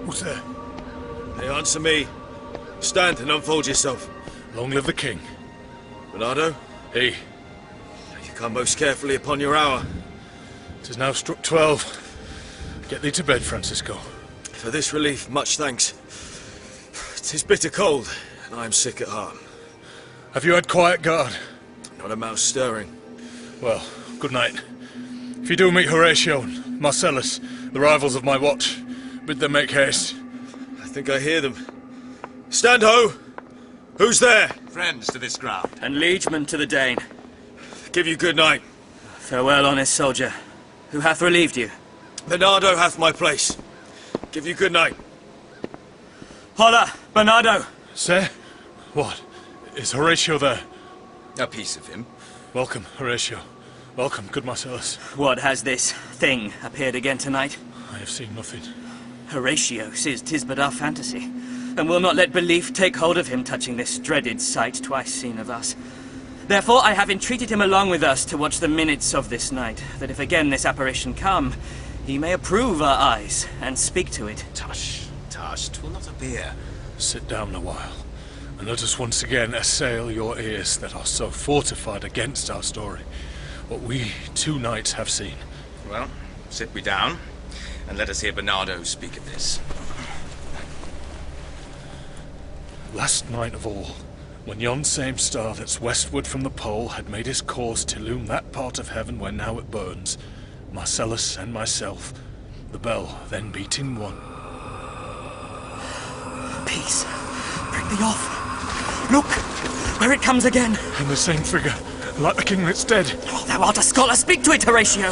Who's there? They answer me. Stand and unfold yourself. Long live the king. Bernardo, He. you come most carefully upon your hour. 'Tis now struck 12. Get thee to bed, Francisco. For this relief, much thanks. 'Tis bitter cold, and I am sick at heart. Have you had quiet guard? Not a mouse stirring. Well, good night. If you do meet Horatio and Marcellus, the rivals of my watch, bid them make haste. I think I hear them. Stand ho! Who's there? Friends to this ground. And liegemen to the Dane. Give you good night. Farewell, honest soldier. Who hath relieved you? Bernardo hath my place. Give you good night. Hola, Bernardo! Sir? What? Is Horatio there? A piece of him. Welcome, Horatio. Welcome, good Marcellus. What, has this thing appeared again tonight? I have seen nothing. Horatio says 'tis but our fantasy, and will not let belief take hold of him touching this dreaded sight twice seen of us. Therefore I have entreated him along with us to watch the minutes of this night, that if again this apparition come, he may approve our eyes and speak to it. Tush, 'twill not appear. Sit down a while, and let us once again assail your ears that are so fortified against our story, what we 2 nights have seen. Well, sit we down, and let us hear Bernardo speak of this. Last night of all, when yon same star that's westward from the pole had made his course to illume that part of heaven where now it burns, Marcellus and myself, the bell then beating 1. Peace. Break thee off. Look, where it comes again. And the same figure, like the king that's dead. Oh, thou art a scholar. Speak to it, Horatio.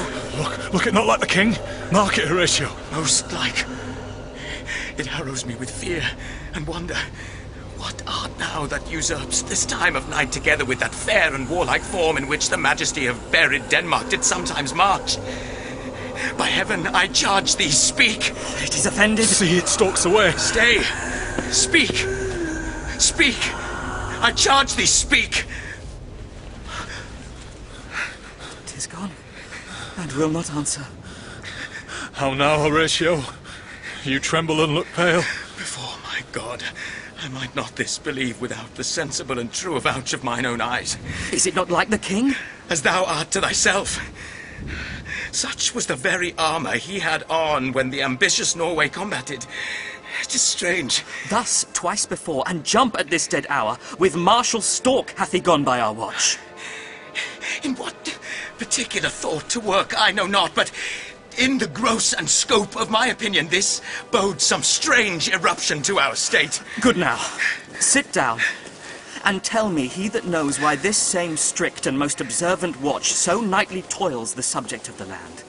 Look it not like the king. Mark it, Horatio. Most like. It harrows me with fear and wonder. What art thou that usurps this time of night together with that fair and warlike form in which the majesty of buried Denmark did sometimes march? By heaven, I charge thee, speak! It is offended. See, it stalks away. Stay! Speak! Speak! I charge thee, speak! 'Tis gone, and will not answer. How now, Horatio? You tremble and look pale. Before my God, I might not this believe without the sensible and true avouch of mine own eyes. Is it not like the king? As thou art to thyself. Such was the very armour he had on when the ambitious Norway combated. 'Tis strange. Thus, twice before, and jump at this dead hour, with martial stalk hath he gone by our watch. In what particular thought to work, I know not, but in the gross and scope of my opinion, this bodes some strange eruption to our state. Good now, sit down, and tell me he that knows why this same strict and most observant watch so nightly toils the subject of the land.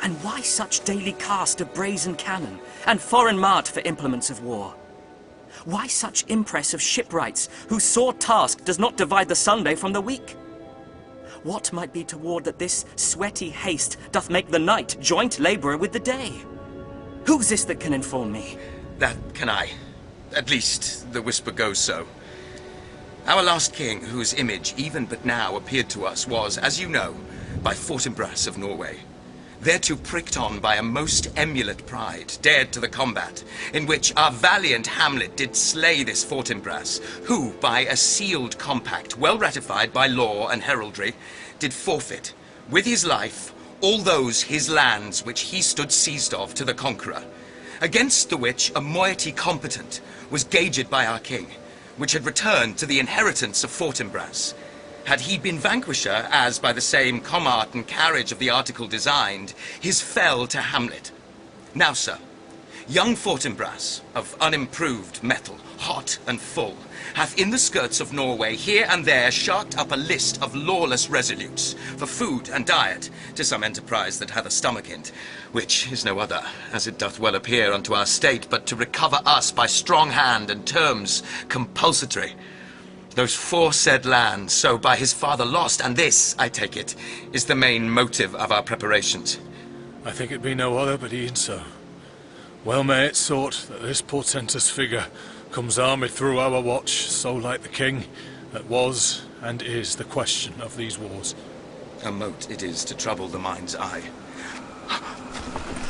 And why such daily cast of brazen cannon, and foreign mart for implements of war? Why such impress of shipwrights, whose sore task does not divide the Sunday from the week? What might be toward that this sweaty haste doth make the night joint labourer with the day? Who's this that can inform me? That can I. At least, the whisper goes so. Our last king, whose image even but now appeared to us, was, as you know, by Fortinbras of Norway. Thereto pricked on by a most emulate pride, dared to the combat, in which our valiant Hamlet did slay this Fortinbras, who, by a sealed compact, well ratified by law and heraldry, did forfeit, with his life, all those his lands which he stood seized of to the conqueror, against the which a moiety competent was gauged by our king, which had returned to the inheritance of Fortinbras. Had he been vanquisher, as by the same comart and carriage of the article designed, his fell to Hamlet. Now, sir, young Fortinbras, of unimproved metal, hot and full, hath in the skirts of Norway here and there sharked up a list of lawless resolutes, for food and diet, to some enterprise that hath a stomach in't, which is no other, as it doth well appear unto our state, but to recover us by strong hand and terms compulsatory. Those foresaid lands, so by his father lost, and this, I take it, is the main motive of our preparations. I think it be no other but e'en so. Well may it sort that this portentous figure comes armed through our watch, so like the king, that was and is the question of these wars. A mote it is to trouble the mind's eye.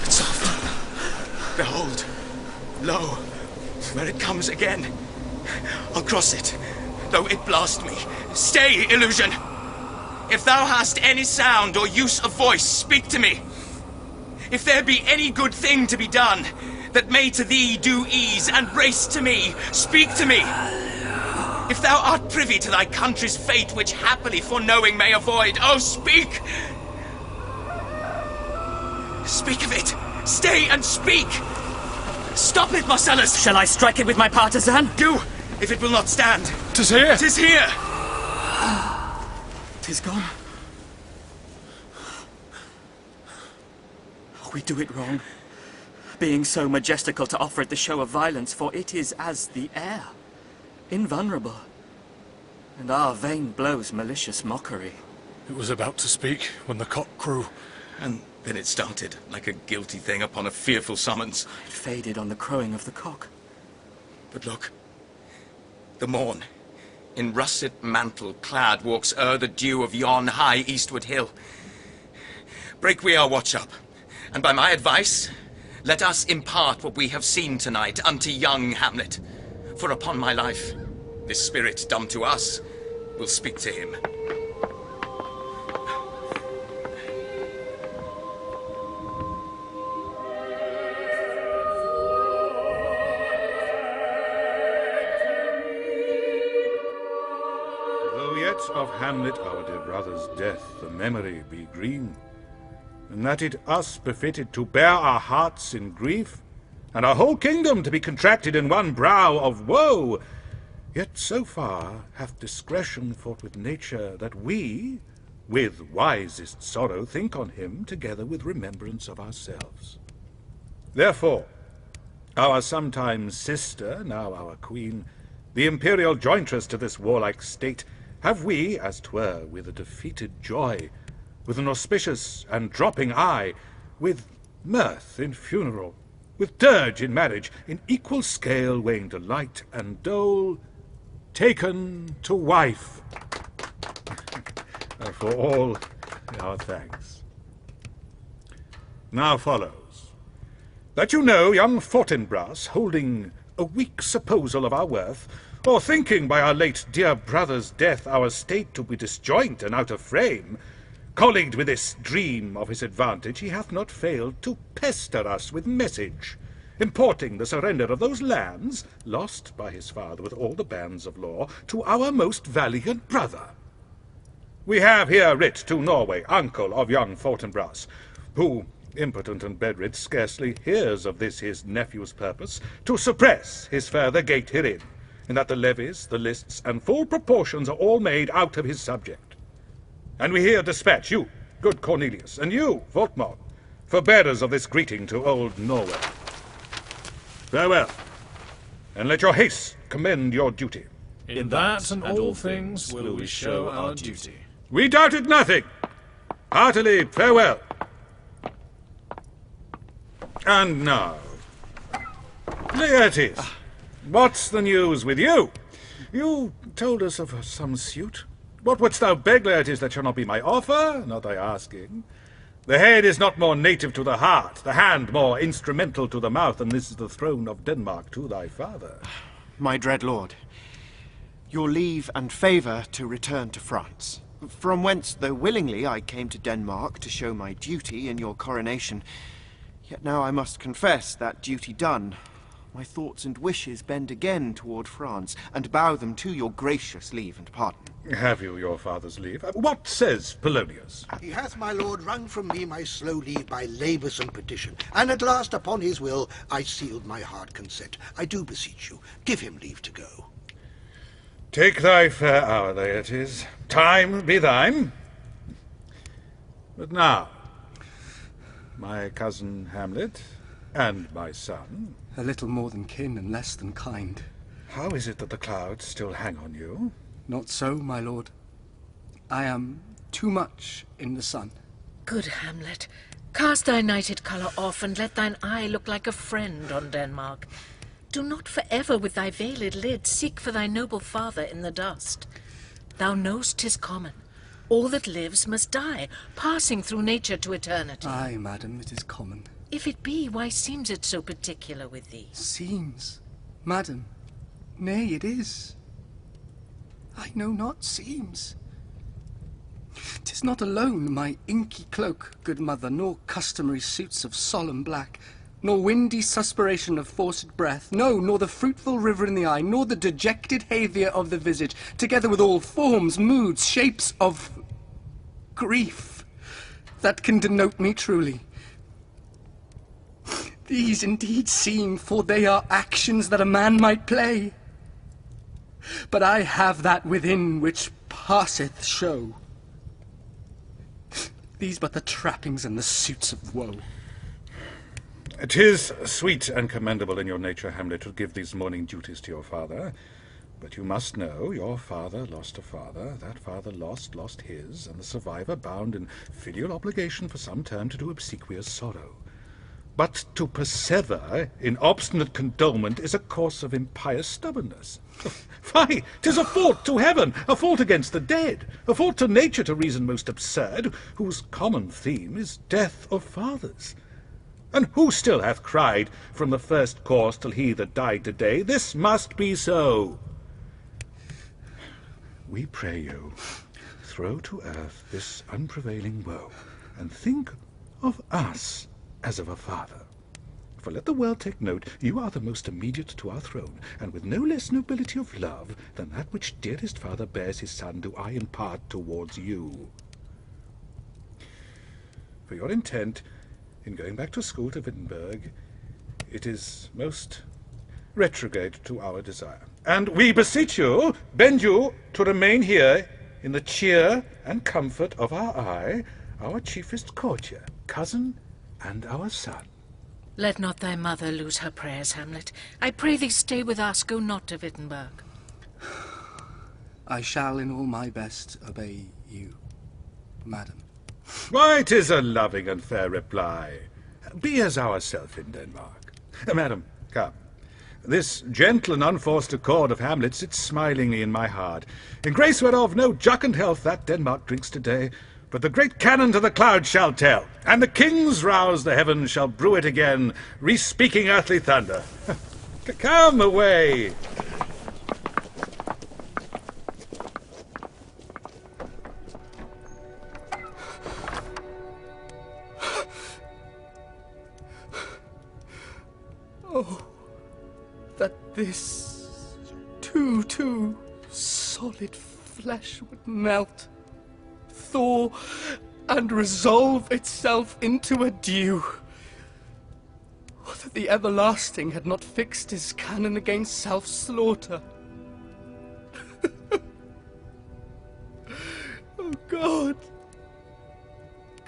It's off. Behold, Lo, where it comes again. I'll cross it, though it blast me. Stay, illusion! If thou hast any sound or use of voice, speak to me. If there be any good thing to be done, that may to thee do ease and race to me, speak to me. If thou art privy to thy country's fate, which happily foreknowing may avoid, oh, speak! Speak of it! Stay and speak! Stop it, Marcellus! Shall I strike it with my partisan? Do, if it will not stand. 'Tis here! 'Tis here! 'Tis gone. We do it wrong, being so majestical to offer it the show of violence, for it is as the air, invulnerable, and our vain blows malicious mockery. It was about to speak when the cock crew. And then it started, like a guilty thing upon a fearful summons. It faded on the crowing of the cock. But look, the morn, in russet mantle clad, walks o'er the dew of yon high eastward hill. Break we our watch up, and by my advice, let us impart what we have seen tonight unto young Hamlet. For upon my life, this spirit dumb to us will speak to him. Though yet of Hamlet our dear brother's death the memory be green, and that it us befitted to bear our hearts in grief, and our whole kingdom to be contracted in one brow of woe, yet so far hath discretion fought with nature that we, with wisest sorrow, think on him together with remembrance of ourselves. Therefore, our sometime sister, now our queen, the imperial jointress to this warlike state, have we, as 'twere, with a defeated joy, with an auspicious and dropping eye, with mirth in funeral, with dirge in marriage, in equal scale weighing delight and dole, taken to wife. For all our thanks. Now follows, that you know young Fortinbras, holding a weak supposal of our worth, or thinking by our late dear brother's death our state to be disjoint and out of frame, colleagued with this dream of his advantage, he hath not failed to pester us with message, importing the surrender of those lands, lost by his father with all the bands of law, to our most valiant brother. We have here writ to Norway, uncle of young Fortinbras, who, impotent and bedrid, scarcely hears of this his nephew's purpose, to suppress his further gait herein, in that the levies, the lists, and full proportions are all made out of his subject. And we here dispatch you, good Cornelius, and you, Voltmar, for bearers of this greeting to old Norway. Farewell, and let your haste commend your duty. In that and all things will we show our duty. We doubted nothing. Heartily farewell. And now, Laertes, what's the news with you? You told us of some suit. What wouldst thou beg, Laertes, that shall not be my offer? Not thy asking. The head is not more native to the heart, the hand more instrumental to the mouth, and this is the throne of Denmark to thy father. My dread lord, your leave and favour to return to France, from whence, though willingly, I came to Denmark to show my duty in your coronation, yet now I must confess that duty done, my thoughts and wishes bend again toward France, and bow them to your gracious leave and pardon. Have you your father's leave? What says Polonius? He hath, my lord, wrung from me my slow leave by laboursome petition, and at last upon his will I sealed my hard consent. I do beseech you, give him leave to go. Take thy fair hour, Laertes. Time be thine. But now, my cousin Hamlet, and my son. A little more than kin and less than kind. How is it that the clouds still hang on you? Not so, my lord. I am too much in the sun. Good Hamlet, cast thy nighted colour off, and let thine eye look like a friend on Denmark. Do not forever with thy veiled lid seek for thy noble father in the dust. Thou know'st 'tis common. All that lives must die, passing through nature to eternity. Aye, madam, it is common. If it be, why seems it so particular with thee? Seems, madam. Nay, it is. I know not seems. 'Tis not alone my inky cloak, good mother, nor customary suits of solemn black, nor windy suspiration of forced breath, no, nor the fruitful river in the eye, nor the dejected havia of the visage, together with all forms, moods, shapes of grief, that can denote me truly. These indeed seem, for they are actions that a man might play. But I have that within which passeth show. These but the trappings and the suits of woe. 'Tis sweet and commendable in your nature, Hamlet, to give these morning duties to your father. But you must know, your father lost a father, that father lost his, and the survivor bound in filial obligation for some term to do obsequious sorrow. But to persever in obstinate condolement is a course of impious stubbornness. Fie, 'tis a fault to heaven, a fault against the dead, a fault to nature to reason most absurd, whose common theme is death of fathers. And who still hath cried, from the first course till he that died today, this must be so? We pray you, throw to earth this unprevailing woe, and think of us as of a father. For let the world take note, you are the most immediate to our throne, and with no less nobility of love than that which dearest father bears his son do I impart towards you. For your intent in going back to school to Wittenberg, it is most retrograde to our desire. And we beseech you, bend you to remain here in the cheer and comfort of our eye, our chiefest courtier, cousin, and our son. Let not thy mother lose her prayers, Hamlet. I pray thee stay with us, go not to Wittenberg. I shall in all my best obey you, madam. Why, 'tis a loving and fair reply. Be as ourself in Denmark. Madam, come. This gentle and unforced accord of Hamlet sits smilingly in my heart, in grace whereof no jocund health that Denmark drinks today, but the great cannon to the clouds shall tell, and the kings roused the heavens shall brew it again, re-speaking earthly thunder. Come away! Oh, that this too solid flesh would melt, thaw, and resolve itself into a dew. Or that the everlasting had not fixed his cannon against self-slaughter. Oh God!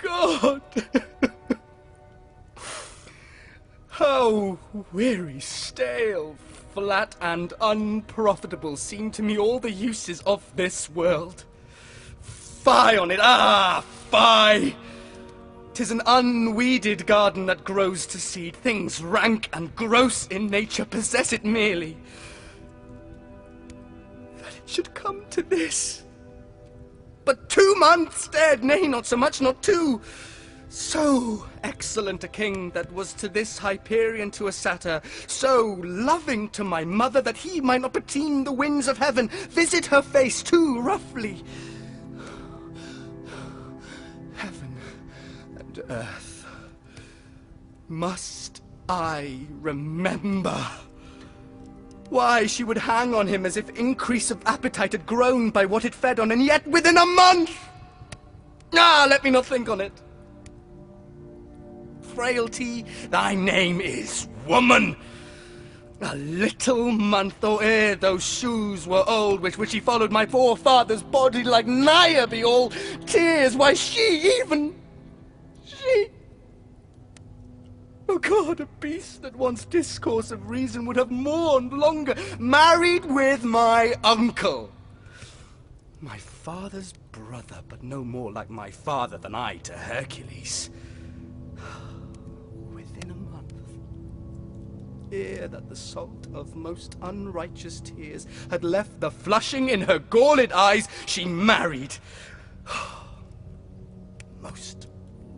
God! How weary, stale, flat, and unprofitable seem to me all the uses of this world. Fie on it, fie! 'Tis an unweeded garden that grows to seed. Things rank and gross in nature possess it merely. That it should come to this. But 2 months dead, nay, not so much, not 2. So excellent a king that was to this Hyperion to a satyr, so loving to my mother that he might not beteem the winds of heaven, visit her face too roughly. Heaven and earth, must I remember? Why, she would hang on him as if increase of appetite had grown by what it fed on, and yet within a month! Let me not think on it. Frailty, thy name is woman. A little month or ere those shoes were old, which he followed my poor father's body like Niobe, all tears. Why, she. Oh God, a beast that wants discourse of reason would have mourned longer, married with my uncle. My father's brother, but no more like my father than I to Hercules. Within a month, ere that the salt of most unrighteous tears had left the flushing in her galled eyes, she married. Most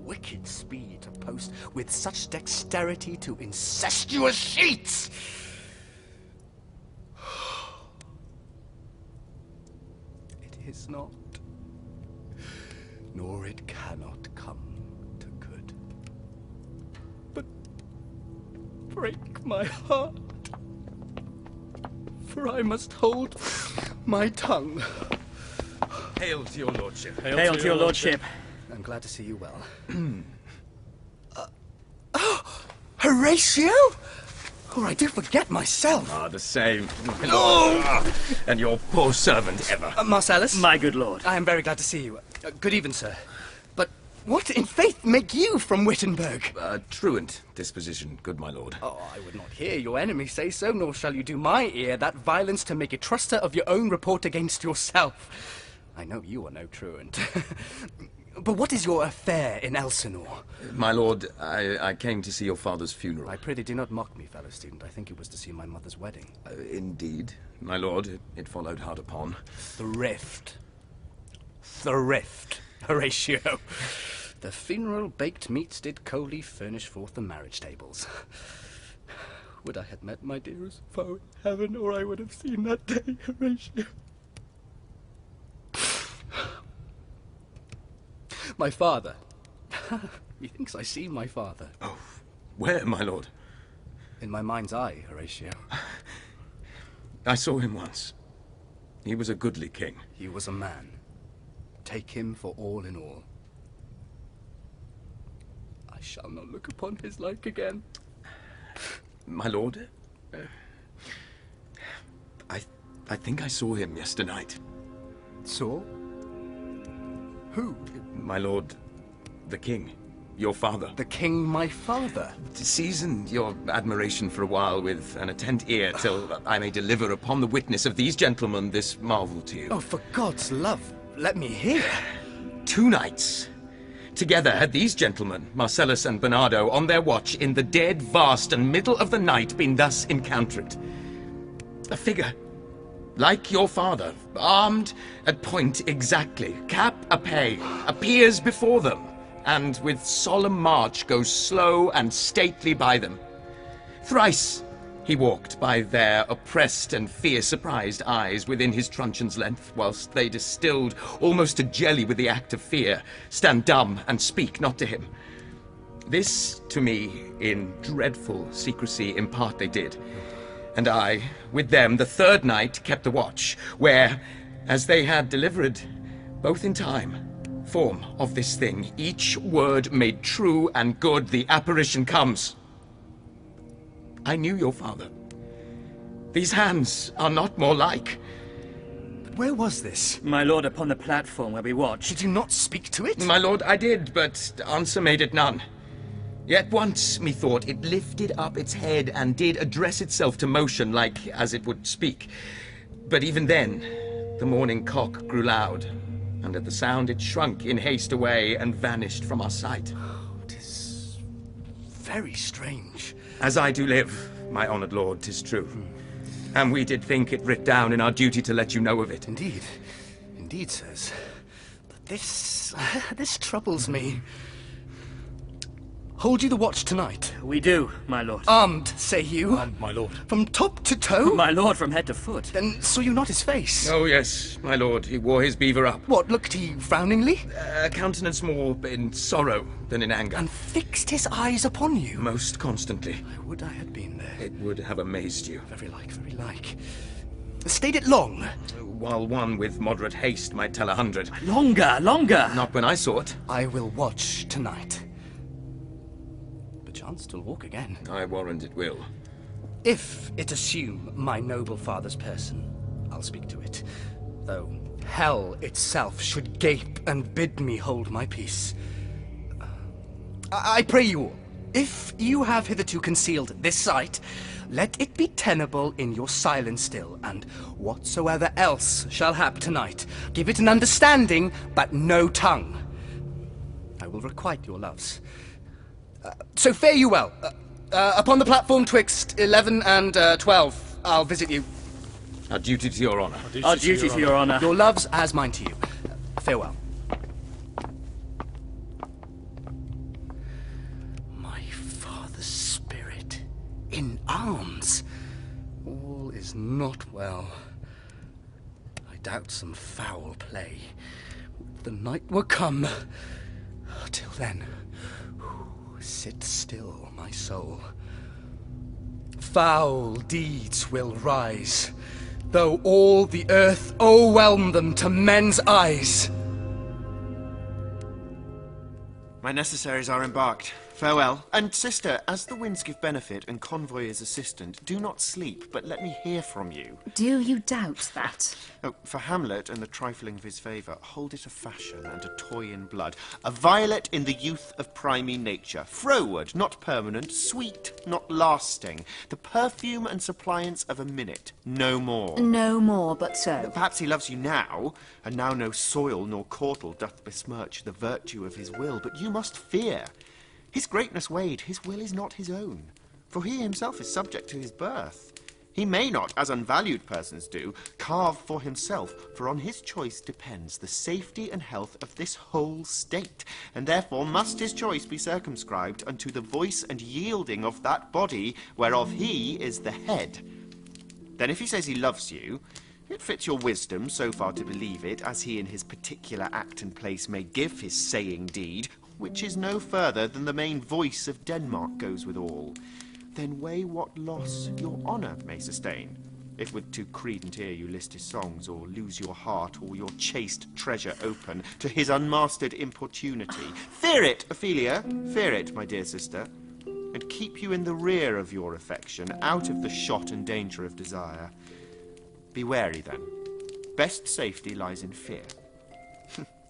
wicked speed to post, with such dexterity to incestuous sheets? It is not, nor it cannot come to good. But break my heart, for I must hold my tongue. Hail to your lordship. Hail to your lordship. I'm glad to see you well. Horatio? Oh, I do forget myself. Ah, the same. My lord. And your poor servant ever. Marcellus? My good lord. I am very glad to see you. Good even, sir. But what in faith make you from Wittenberg? Truant disposition, good my lord. Oh, I would not hear your enemy say so, nor shall you do my ear that violence to make a truster of your own report against yourself. I know you are no truant. But what is your affair in Elsinore? My lord, I came to see your father's funeral. I pray thee do not mock me, fellow student. I think it was to see my mother's wedding. Indeed, my lord, it followed hard upon. The rift. The rift, Horatio. The funeral baked meats did coldly furnish forth the marriage tables. Would I had met my dearest foe in heaven, or I would have seen that day, Horatio. My father. Methinks I see my father. Oh, where, my lord? In my mind's eye, Horatio. I saw him once. He was a goodly king. He was a man. Take him for all in all. I shall not look upon his like again. My lord, I think I saw him yesternight. Saw? Who? My lord, the king, your father. The king, my father? To season your admiration for a while with an attent ear till I may deliver upon the witness of these gentlemen this marvel to you. Oh, for God's love, let me hear. 2 nights. Together had these gentlemen, Marcellus and Bernardo, on their watch in the dead, vast, and middle of the night been thus encountered. A figure, like your father, armed at point exactly, cap a-pay, appears before them, and with solemn march goes slow and stately by them. Thrice he walked by their oppressed and fear-surprised eyes within his truncheon's length, whilst they distilled almost to jelly with the act of fear, stand dumb and speak not to him. This to me in dreadful secrecy impart they did, and I, with them, the 3rd night kept the watch, where, as they had delivered, both in time, form of this thing, each word made true and good, the apparition comes. I knew your father. These hands are not more like. Where was this? My lord, upon the platform where we watched. Did you not speak to it? My lord, I did, but answer made it none. Yet once, methought, it lifted up its head and did address itself to motion like as it would speak. But even then, the morning cock grew loud, and at the sound it shrunk in haste away and vanished from our sight. Oh, 'tis very strange. As I do live, my honoured lord, 'tis true. And we did think it writ down in our duty to let you know of it. Indeed. Indeed, sirs. But this troubles me. Hold you the watch tonight? We do, my lord. Armed, say you? My lord. From top to toe? My lord, from head to foot. Then saw you not his face? Oh, yes, my lord, he wore his beaver up. What, looked he frowningly? A countenance more in sorrow than in anger. And fixed his eyes upon you? Most constantly. I would I had been there. It would have amazed you. Very like, very like. Stayed it long? While one with moderate haste might tell 100. Longer, longer! Not when I saw it. I will watch tonight. Perchance 'twill walk again. I warrant it will. If it assume my noble father's person, I'll speak to it. Though hell itself should gape and bid me hold my peace. I pray you all, if you have hitherto concealed this sight, let it be tenable in your silence still, and whatsoever else shall hap tonight, give it an understanding, but no tongue. I will requite your loves. So fare you well. Upon the platform twixt 11 and 12, I'll visit you. Our duty to your honour. Our duty to your honour. Your loves as mine to you. Farewell. My the spirit in arms. All is not well. I doubt some foul play. Would the night were come. Till then, sit still, my soul. Foul deeds will rise, though all the earth o'erwhelm them to men's eyes. My necessaries are embarked. Farewell. And sister, as the winds give benefit and convoy is assistant, do not sleep, but let me hear from you. Do you doubt that? Oh, for Hamlet and the trifling of his favour, hold it a fashion and a toy in blood, a violet in the youth of primy nature, froward, not permanent, sweet, not lasting, the perfume and suppliance of a minute, no more. No more, but so. Perhaps he loves you now, and now no soil nor caudle doth besmirch the virtue of his will, but you must fear. His greatness weighed, his will is not his own, for he himself is subject to his birth. He may not, as unvalued persons do, carve for himself, for on his choice depends the safety and health of this whole state, and therefore must his choice be circumscribed unto the voice and yielding of that body whereof he is the head. Then if he says he loves you, it fits your wisdom so far to believe it, as he in his particular act and place may give his saying deed, which is no further than the main voice of Denmark goes with all. Then weigh what loss your honour may sustain, if with too credent ear you list his songs, or lose your heart or your chaste treasure open to his unmastered importunity. Fear it, Ophelia, fear it, my dear sister, and keep you in the rear of your affection, out of the shot and danger of desire. Be wary then. Best safety lies in fear.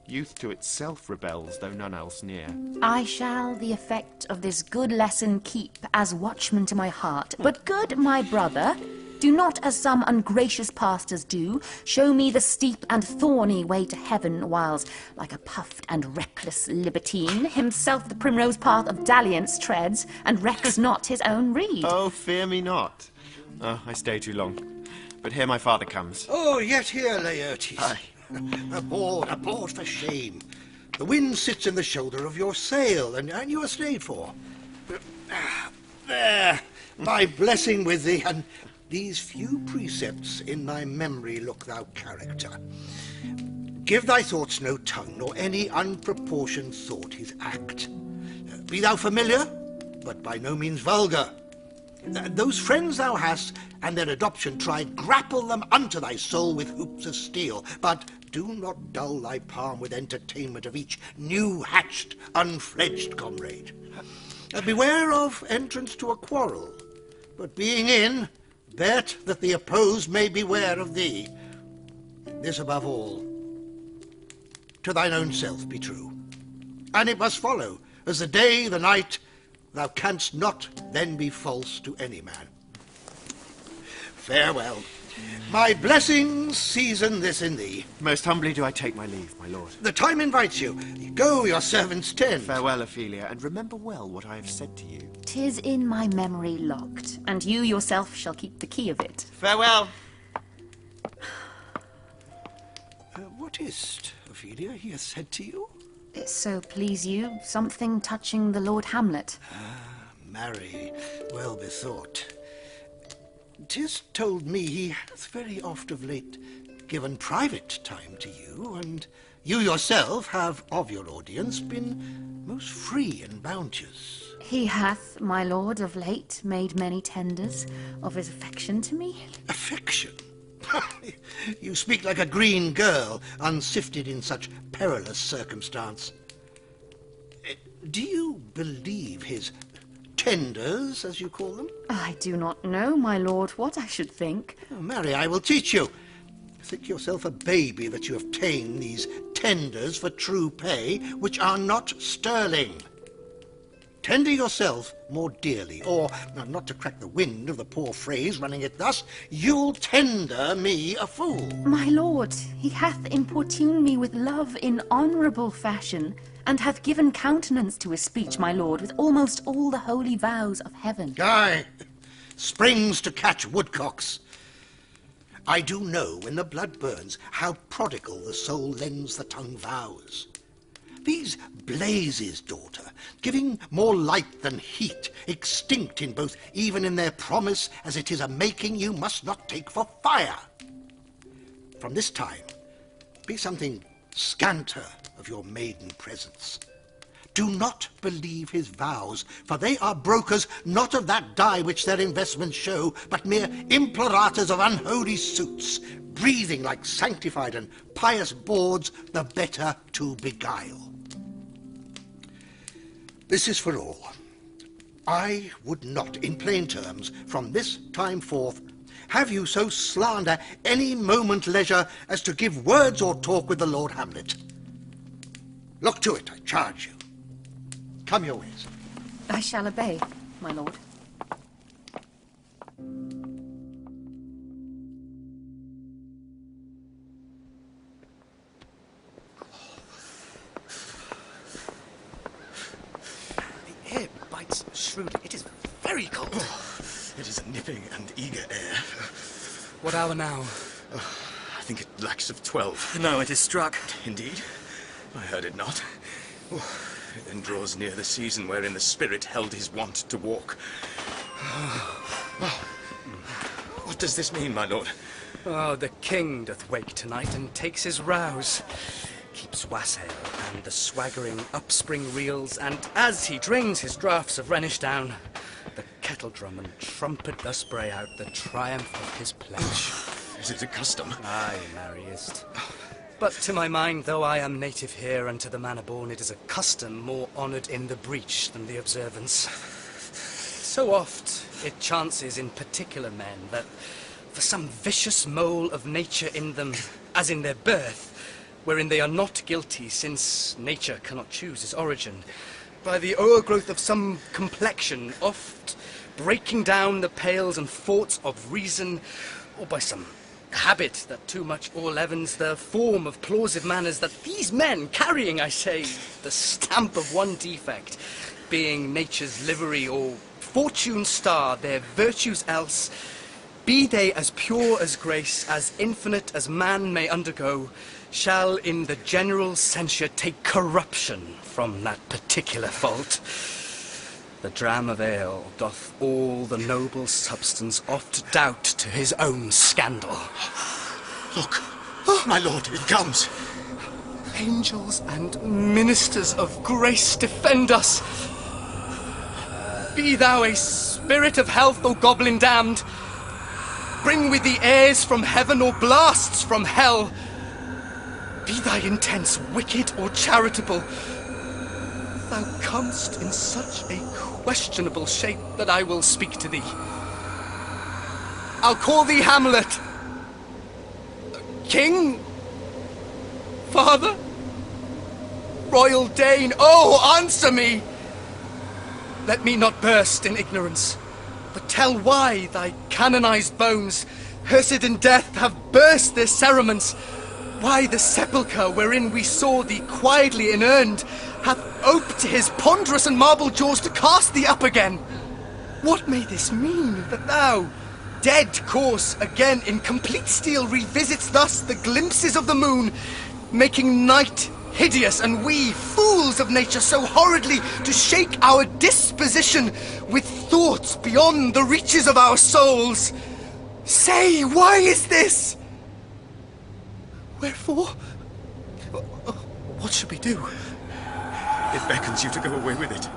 Youth to itself rebels, though none else near. I shall the effect of this good lesson keep as watchman to my heart. But good my brother, do not as some ungracious pastors do, show me the steep and thorny way to heaven, whiles, like a puffed and reckless libertine, himself the primrose path of dalliance treads, and recks not his own reed. Oh, fear me not. Oh, I stay too long. But here my father comes. Oh, yet here, Laertes. Aye. Abort for shame. The wind sits in the shoulder of your sail, and you are stayed for. There, my blessing with thee, and these few precepts in thy memory look thou character. Give thy thoughts no tongue, nor any unproportioned thought his act. Be thou familiar, but by no means vulgar. Those friends thou hast, and their adoption tried, grapple them unto thy soul with hoops of steel, but do not dull thy palm with entertainment of each new-hatched, unfledged comrade. Beware of entrance to a quarrel, but being in, bet that the opposed may beware of thee. This above all, to thine own self be true, and it must follow, as the day, the night, thou canst not then be false to any man. Farewell. My blessings season this in thee. Most humbly do I take my leave, my lord. The time invites you. Go, your servants tend. Farewell, Ophelia, and remember well what I have said to you. 'Tis in my memory locked, and you yourself shall keep the key of it. Farewell. What is't, Ophelia, he has said to you? So please you, something touching the Lord Hamlet. Marry, well bethought. 'Tis told me he hath very oft of late given private time to you, and you yourself have of your audience been most free and bounteous. He hath, my lord, of late made many tenders of his affection to me. Affection? You speak like a green girl, unsifted in such perilous circumstance. Do you believe his tenders, as you call them? I do not know, my lord, what I should think. Oh, marry, I will teach you. Think yourself a baby that you have ta'en these tenders for true pay, which are not sterling. Tender yourself more dearly, or, not to crack the wind of the poor phrase running it thus, you'll tender me a fool. My lord, he hath importuned me with love in honourable fashion, and hath given countenance to his speech, my lord, with almost all the holy vows of heaven. Aye, springs to catch woodcocks. I do know when the blood burns how prodigal the soul lends the tongue vows. These blazes, daughter, giving more light than heat, extinct in both, even in their promise, as it is a making you must not take for fire. From this time, be something scanter of your maiden presence. Do not believe his vows, for they are brokers not of that dye which their investments show, but mere implorators of unholy suits, breathing like sanctified and pious bawds, the better to beguile. This is for all. I would not, in plain terms, from this time forth, have you so slander any moment leisure as to give words or talk with the Lord Hamlet. Look to it, I charge you. Come your ways. I shall obey, my lord. The air bites shrewdly. It is very cold. It is a nipping and eager air. What hour now? I think it lacks of 12. No, it is struck. Indeed? I heard it not. It then draws near the season wherein the spirit held his wont to walk. What does this mean, my lord? Oh, the king doth wake tonight and takes his rouse. Keeps wassail, and the swaggering upspring reels, and as he drains his draughts of Rhenish down, the kettle drum and trumpet thus bray out the triumph of his pledge. Is it a custom? Aye, marriest. But to my mind, though I am native here, and to the manor born, it is a custom more honoured in the breach than the observance. So oft it chances in particular men that, for some vicious mole of nature in them, as in their birth, wherein they are not guilty, since nature cannot choose its origin, by the o'ergrowth of some complexion, oft breaking down the pales and forts of reason, or by some habit that too much o'erleavens the form of plausive manners, that these men, carrying, I say, the stamp of one defect, being nature's livery or fortune's star, their virtues else, be they as pure as grace, as infinite as man may undergo, shall in the general censure take corruption from that particular fault. The dram of ale doth all the noble substance oft doubt to his own scandal. Look, my lord, it comes. Angels and ministers of grace defend us. Be thou a spirit of health, O goblin damned. Bring with thee airs from heaven or blasts from hell. Be thy intents wicked or charitable, thou comest in such a questionable shape that I will speak to thee. I'll call thee Hamlet. King? Father? Royal Dane? Oh, answer me! Let me not burst in ignorance, but tell why thy canonized bones, hearsed in death, have burst their cerements. Why the sepulchre wherein we saw thee quietly inurned hath oped his ponderous and marble jaws to cast thee up again. What may this mean, that thou, dead course, again in complete steel revisits thus the glimpses of the moon, making night hideous, and we, fools of nature, so horridly to shake our disposition with thoughts beyond the reaches of our souls? Say, why is this? Wherefore? What should we do? It beckons you to go away with it,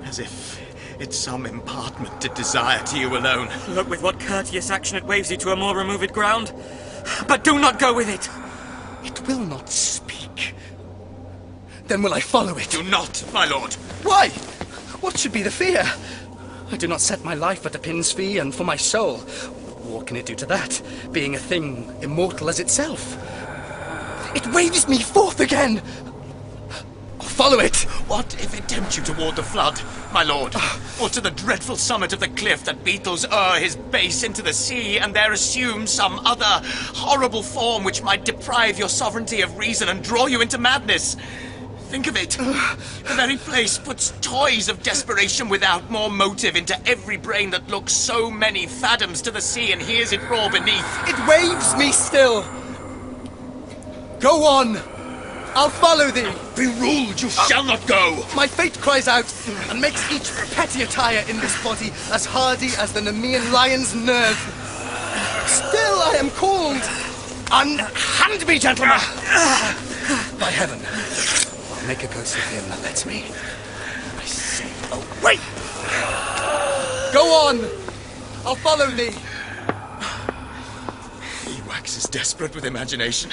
as if it's some impartment to desire to you alone. Look with what courteous action it waves you to a more removed ground. But do not go with it. It will not speak. Then will I follow it. Do not, my lord. Why? What should be the fear? I do not set my life at a pin's fee, and for my soul, what can it do to that, being a thing immortal as itself? It waves me forth again! I'll follow it! What if it tempt you toward the flood, my lord? Or to the dreadful summit of the cliff that beetles o'er his base into the sea, and there assume some other horrible form which might deprive your sovereignty of reason and draw you into madness? Think of it. The very place puts toys of desperation without more motive into every brain that looks so many fathoms to the sea and hears it roar beneath. It waves me still! Go on! I'll follow thee. Be ruled, you shall not go. My fate cries out and makes each petty attire in this body as hardy as the Nemean lion's nerve. Still I am called. Unhand me, gentlemen! By heaven, I'll make a ghost of him that lets me. I say, away! Go on. I'll follow thee. He waxes desperate with imagination.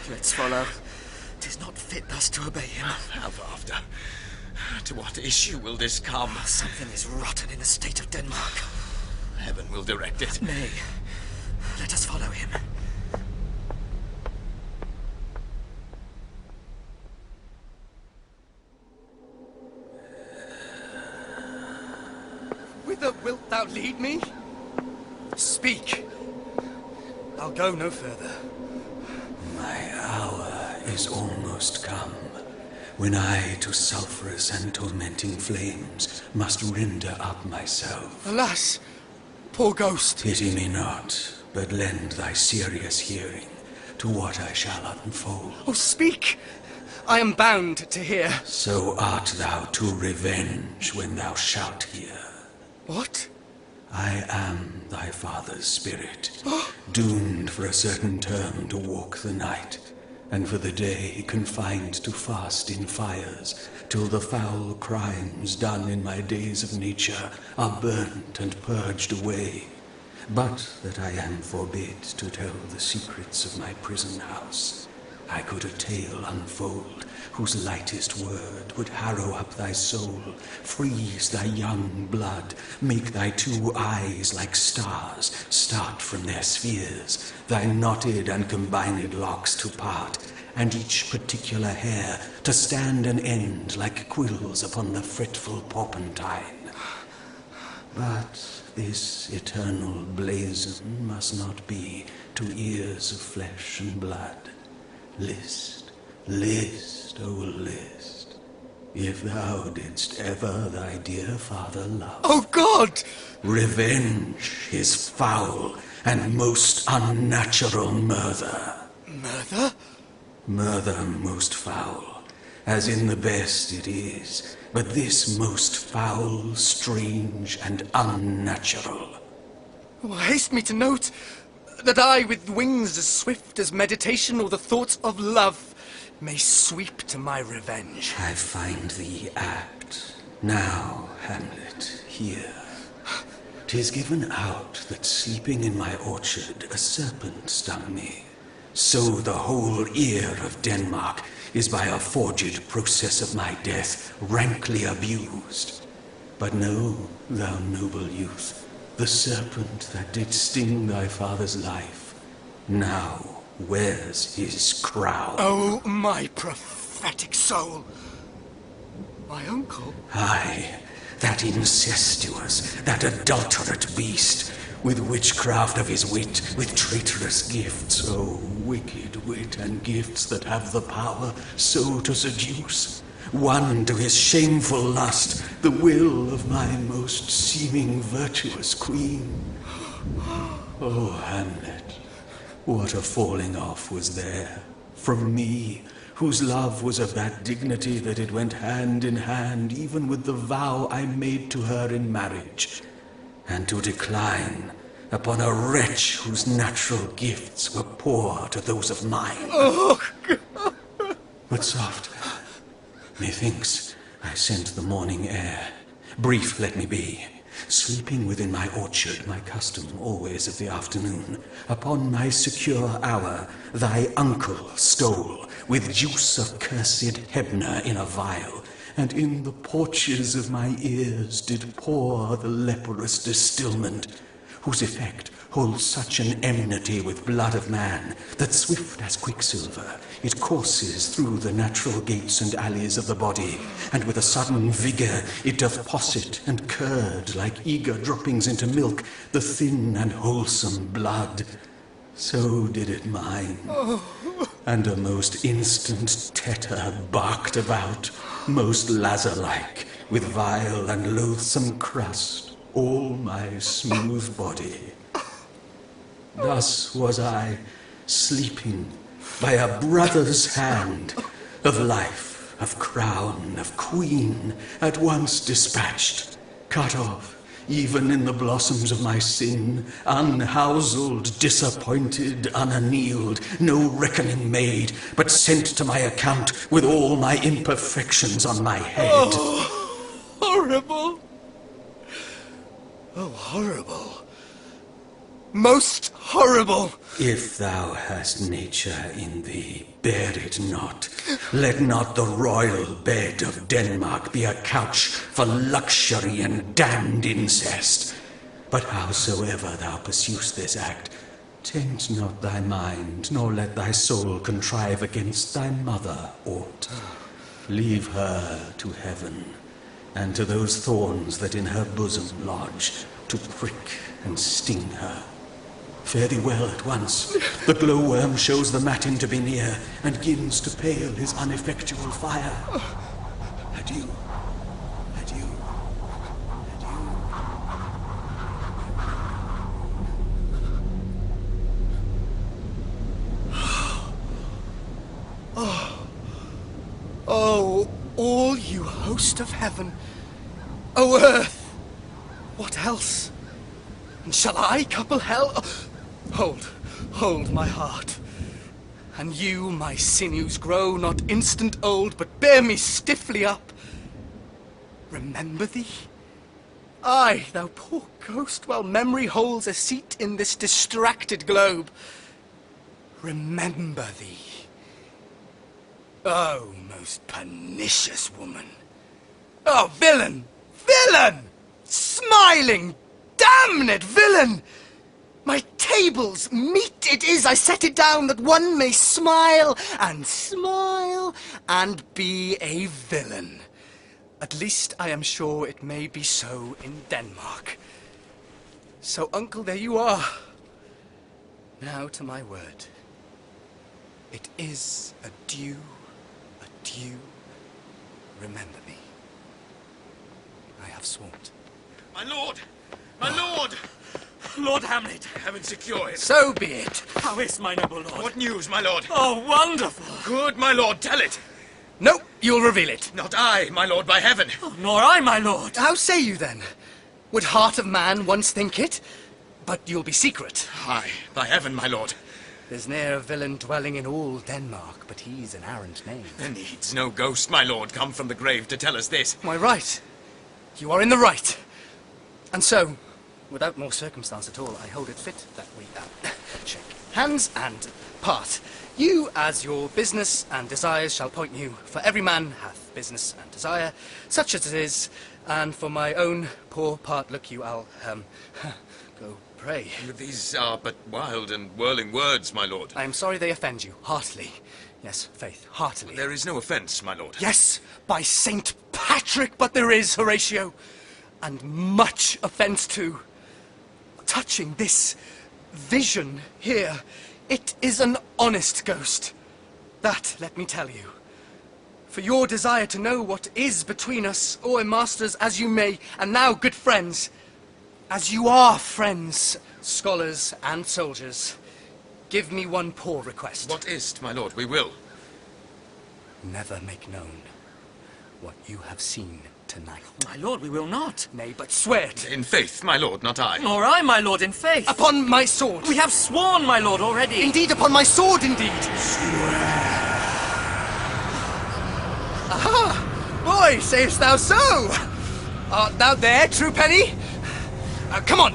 Let's follow. 'Tis not fit thus to obey him. How after? To what issue will this come? Something is rotten in the state of Denmark. Heaven will direct it. Nay, let us follow him. Whither wilt thou lead me? Speak. I'll go no further. My hour is almost come, when I to sulphurous and tormenting flames must render up myself. Alas, poor ghost. Pity me not, but lend thy serious hearing to what I shall unfold. Oh, speak! I am bound to hear. So art thou to revenge when thou shalt hear. What? I am thy father's spirit, doomed for a certain term to walk the night, and for the day confined to fast in fires, till the foul crimes done in my days of nature are burnt and purged away. But that I am forbid to tell the secrets of my prison house, I could a tale unfold, whose lightest word would harrow up thy soul, freeze thy young blood, make thy two eyes like stars start from their spheres, thy knotted and combined locks to part, and each particular hair to stand and end like quills upon the fretful porpentine. But this eternal blazon must not be to ears of flesh and blood. List, list, O list, if thou didst ever thy dear father love. Oh, God! Revenge is foul and most unnatural murder. Murder? Murder most foul, as in the best it is, but this most foul, strange, and unnatural. Oh, haste me to note that I, with wings as swift as meditation or the thoughts of love, may sweep to my revenge. I find thee apt. Now, Hamlet, hear. 'Tis given out that sleeping in my orchard a serpent stung me. So the whole ear of Denmark is by a forged process of my death rankly abused. But know, thou noble youth, the serpent that did sting thy father's life now wears his crown. Oh, my prophetic soul! My uncle? Aye, that incestuous, that adulterate beast, with witchcraft of his wit, with traitorous gifts, oh, wicked wit and gifts that have the power so to seduce, won to his shameful lust the will of my most seeming virtuous queen. Oh, Hamlet, what a falling off was there from me, whose love was of that dignity that it went hand in hand even with the vow I made to her in marriage, and to decline upon a wretch whose natural gifts were poor to those of mine. Oh, God. But soft, methinks I scent the morning air. Brief let me be. Sleeping within my orchard, my custom always of the afternoon, upon my secure hour, thy uncle stole, with juice of cursed Hebner in a vial, and in the porches of my ears did pour the leprous distilment, whose effect holds such an enmity with blood of man, that swift as quicksilver it courses through the natural gates and alleys of the body, and with a sudden vigour it doth posset and curd like eager droppings into milk the thin and wholesome blood. So did it mine, and a most instant tetter barked about, most lazar-like, with vile and loathsome crust all my smooth body. Thus was I, sleeping by a brother's hand, of life, of crown, of queen, at once dispatched, cut off, even in the blossoms of my sin, unhouselled, disappointed, unannealed, no reckoning made, but sent to my account with all my imperfections on my head. Oh, horrible! Oh, horrible. Most horrible! If thou hast nature in thee, bear it not. Let not the royal bed of Denmark be a couch for luxury and damned incest. But howsoever thou pursuest this act, tempt not thy mind, nor let thy soul contrive against thy mother aught. Leave her to heaven, and to those thorns that in her bosom lodge, to prick and sting her. Fare thee well at once. The glowworm shows the matin to be near, and gins to pale his ineffectual fire. Adieu. Adieu. Oh, all you host of heaven. O earth! What else? And shall I couple hell? Hold my heart. And you, my sinews, grow not instant old, but bear me stiffly up. Remember thee? Aye, thou poor ghost, while memory holds a seat in this distracted globe. Remember thee. Oh, most pernicious woman. Oh, villain! Villain! Smiling, damned villain! My table's meat it is, I set it down that one may smile and be a villain. At least I am sure it may be so in Denmark. So, uncle, there you are. Now to my word. It is adieu, adieu. Remember me. I have sworn. My lord! My lord! Lord Hamlet. Heaven secure him. So be it. How is my noble lord? What news, my lord? Oh, wonderful. Good, my lord, tell it. No, you'll reveal it. Not I, my lord, by heaven. Oh, nor I, my lord. How say you then? Would heart of man once think it? But you'll be secret. Aye, by heaven, my lord. There's ne'er a villain dwelling in all Denmark, but he's an arrant name. There needs no ghost, my lord, come from the grave to tell us this. Why, right. You are in the right. And so, without more circumstance at all, I hold it fit that we shake hands and part. You, as your business and desires shall point you, for every man hath business and desire, such as it is, and for my own poor part, look you, I'll, go pray. These are but wild and whirling words, my lord. I am sorry they offend you, heartily. Yes, faith, heartily. There is no offence, my lord. Yes, by Saint Patrick, but there is, Horatio, and much offence too. Touching this vision here, it is an honest ghost. That, let me tell you. For your desire to know what is between us, or masters as you may, and now good friends, as you are friends, scholars and soldiers, give me one poor request. What is't, my lord? We will. Never make known what you have seen tonight. My lord, we will not. Nay, but swear it. In faith, my lord, not I. Nor I, my lord, in faith. Upon my sword. We have sworn, my lord, already. Indeed, upon my sword, indeed. Aha! Boy, sayest thou so? Art thou there, true penny? Come on!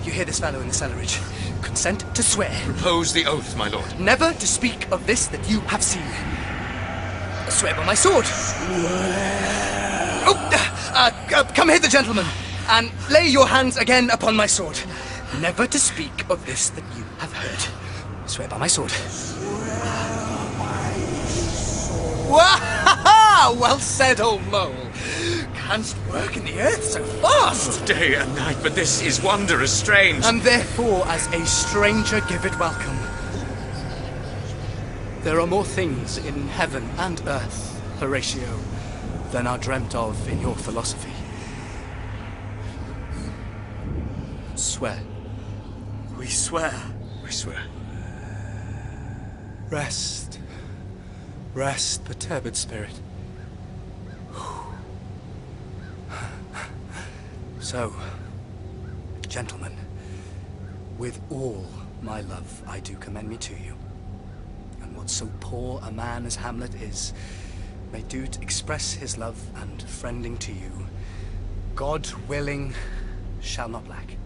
You hear this fellow in the cellarage. Consent to swear. Propose the oath, my lord. Never to speak of this that you have seen. Swear by my sword. Oh, come hither, gentlemen, and lay your hands again upon my sword. Never to speak of this that you have heard. Swear by my sword. Well said, old mole. Canst work in the earth so fast? Day and night, but this is wondrous strange. And therefore, as a stranger, give it welcome. There are more things in heaven and earth, Horatio, than are dreamt of in your philosophy. Swear. We swear. We swear. Rest. Rest, perturbed spirit. So, gentlemen, with all my love I do commend me to you, and what so poor a man as Hamlet is may do to express his love and friending to you, God willing, shall not lack.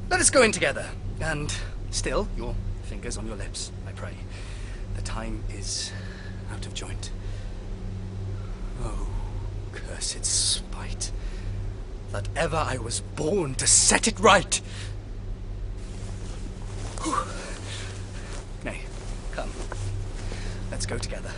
Let us go in together, and still, your fingers on your lips, I pray. The time is out of joint. Oh, cursed spite, that ever I was born to set it right! Whew. Nay, come, let's go together.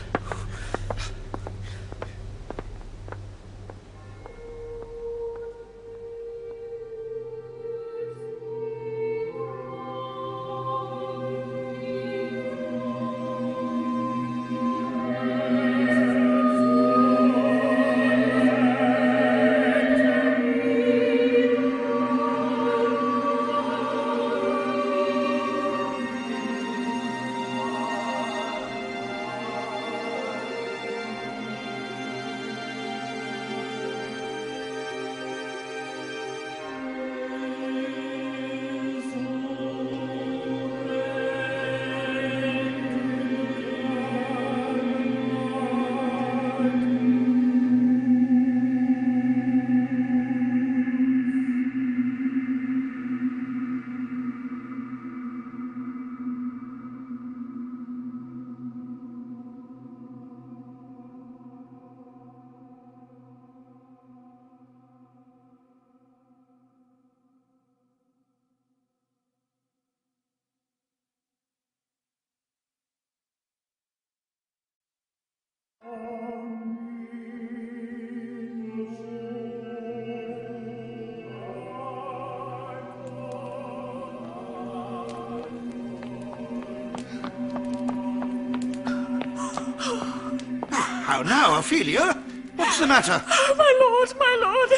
How now, Ophelia? What's the matter? Oh, my lord!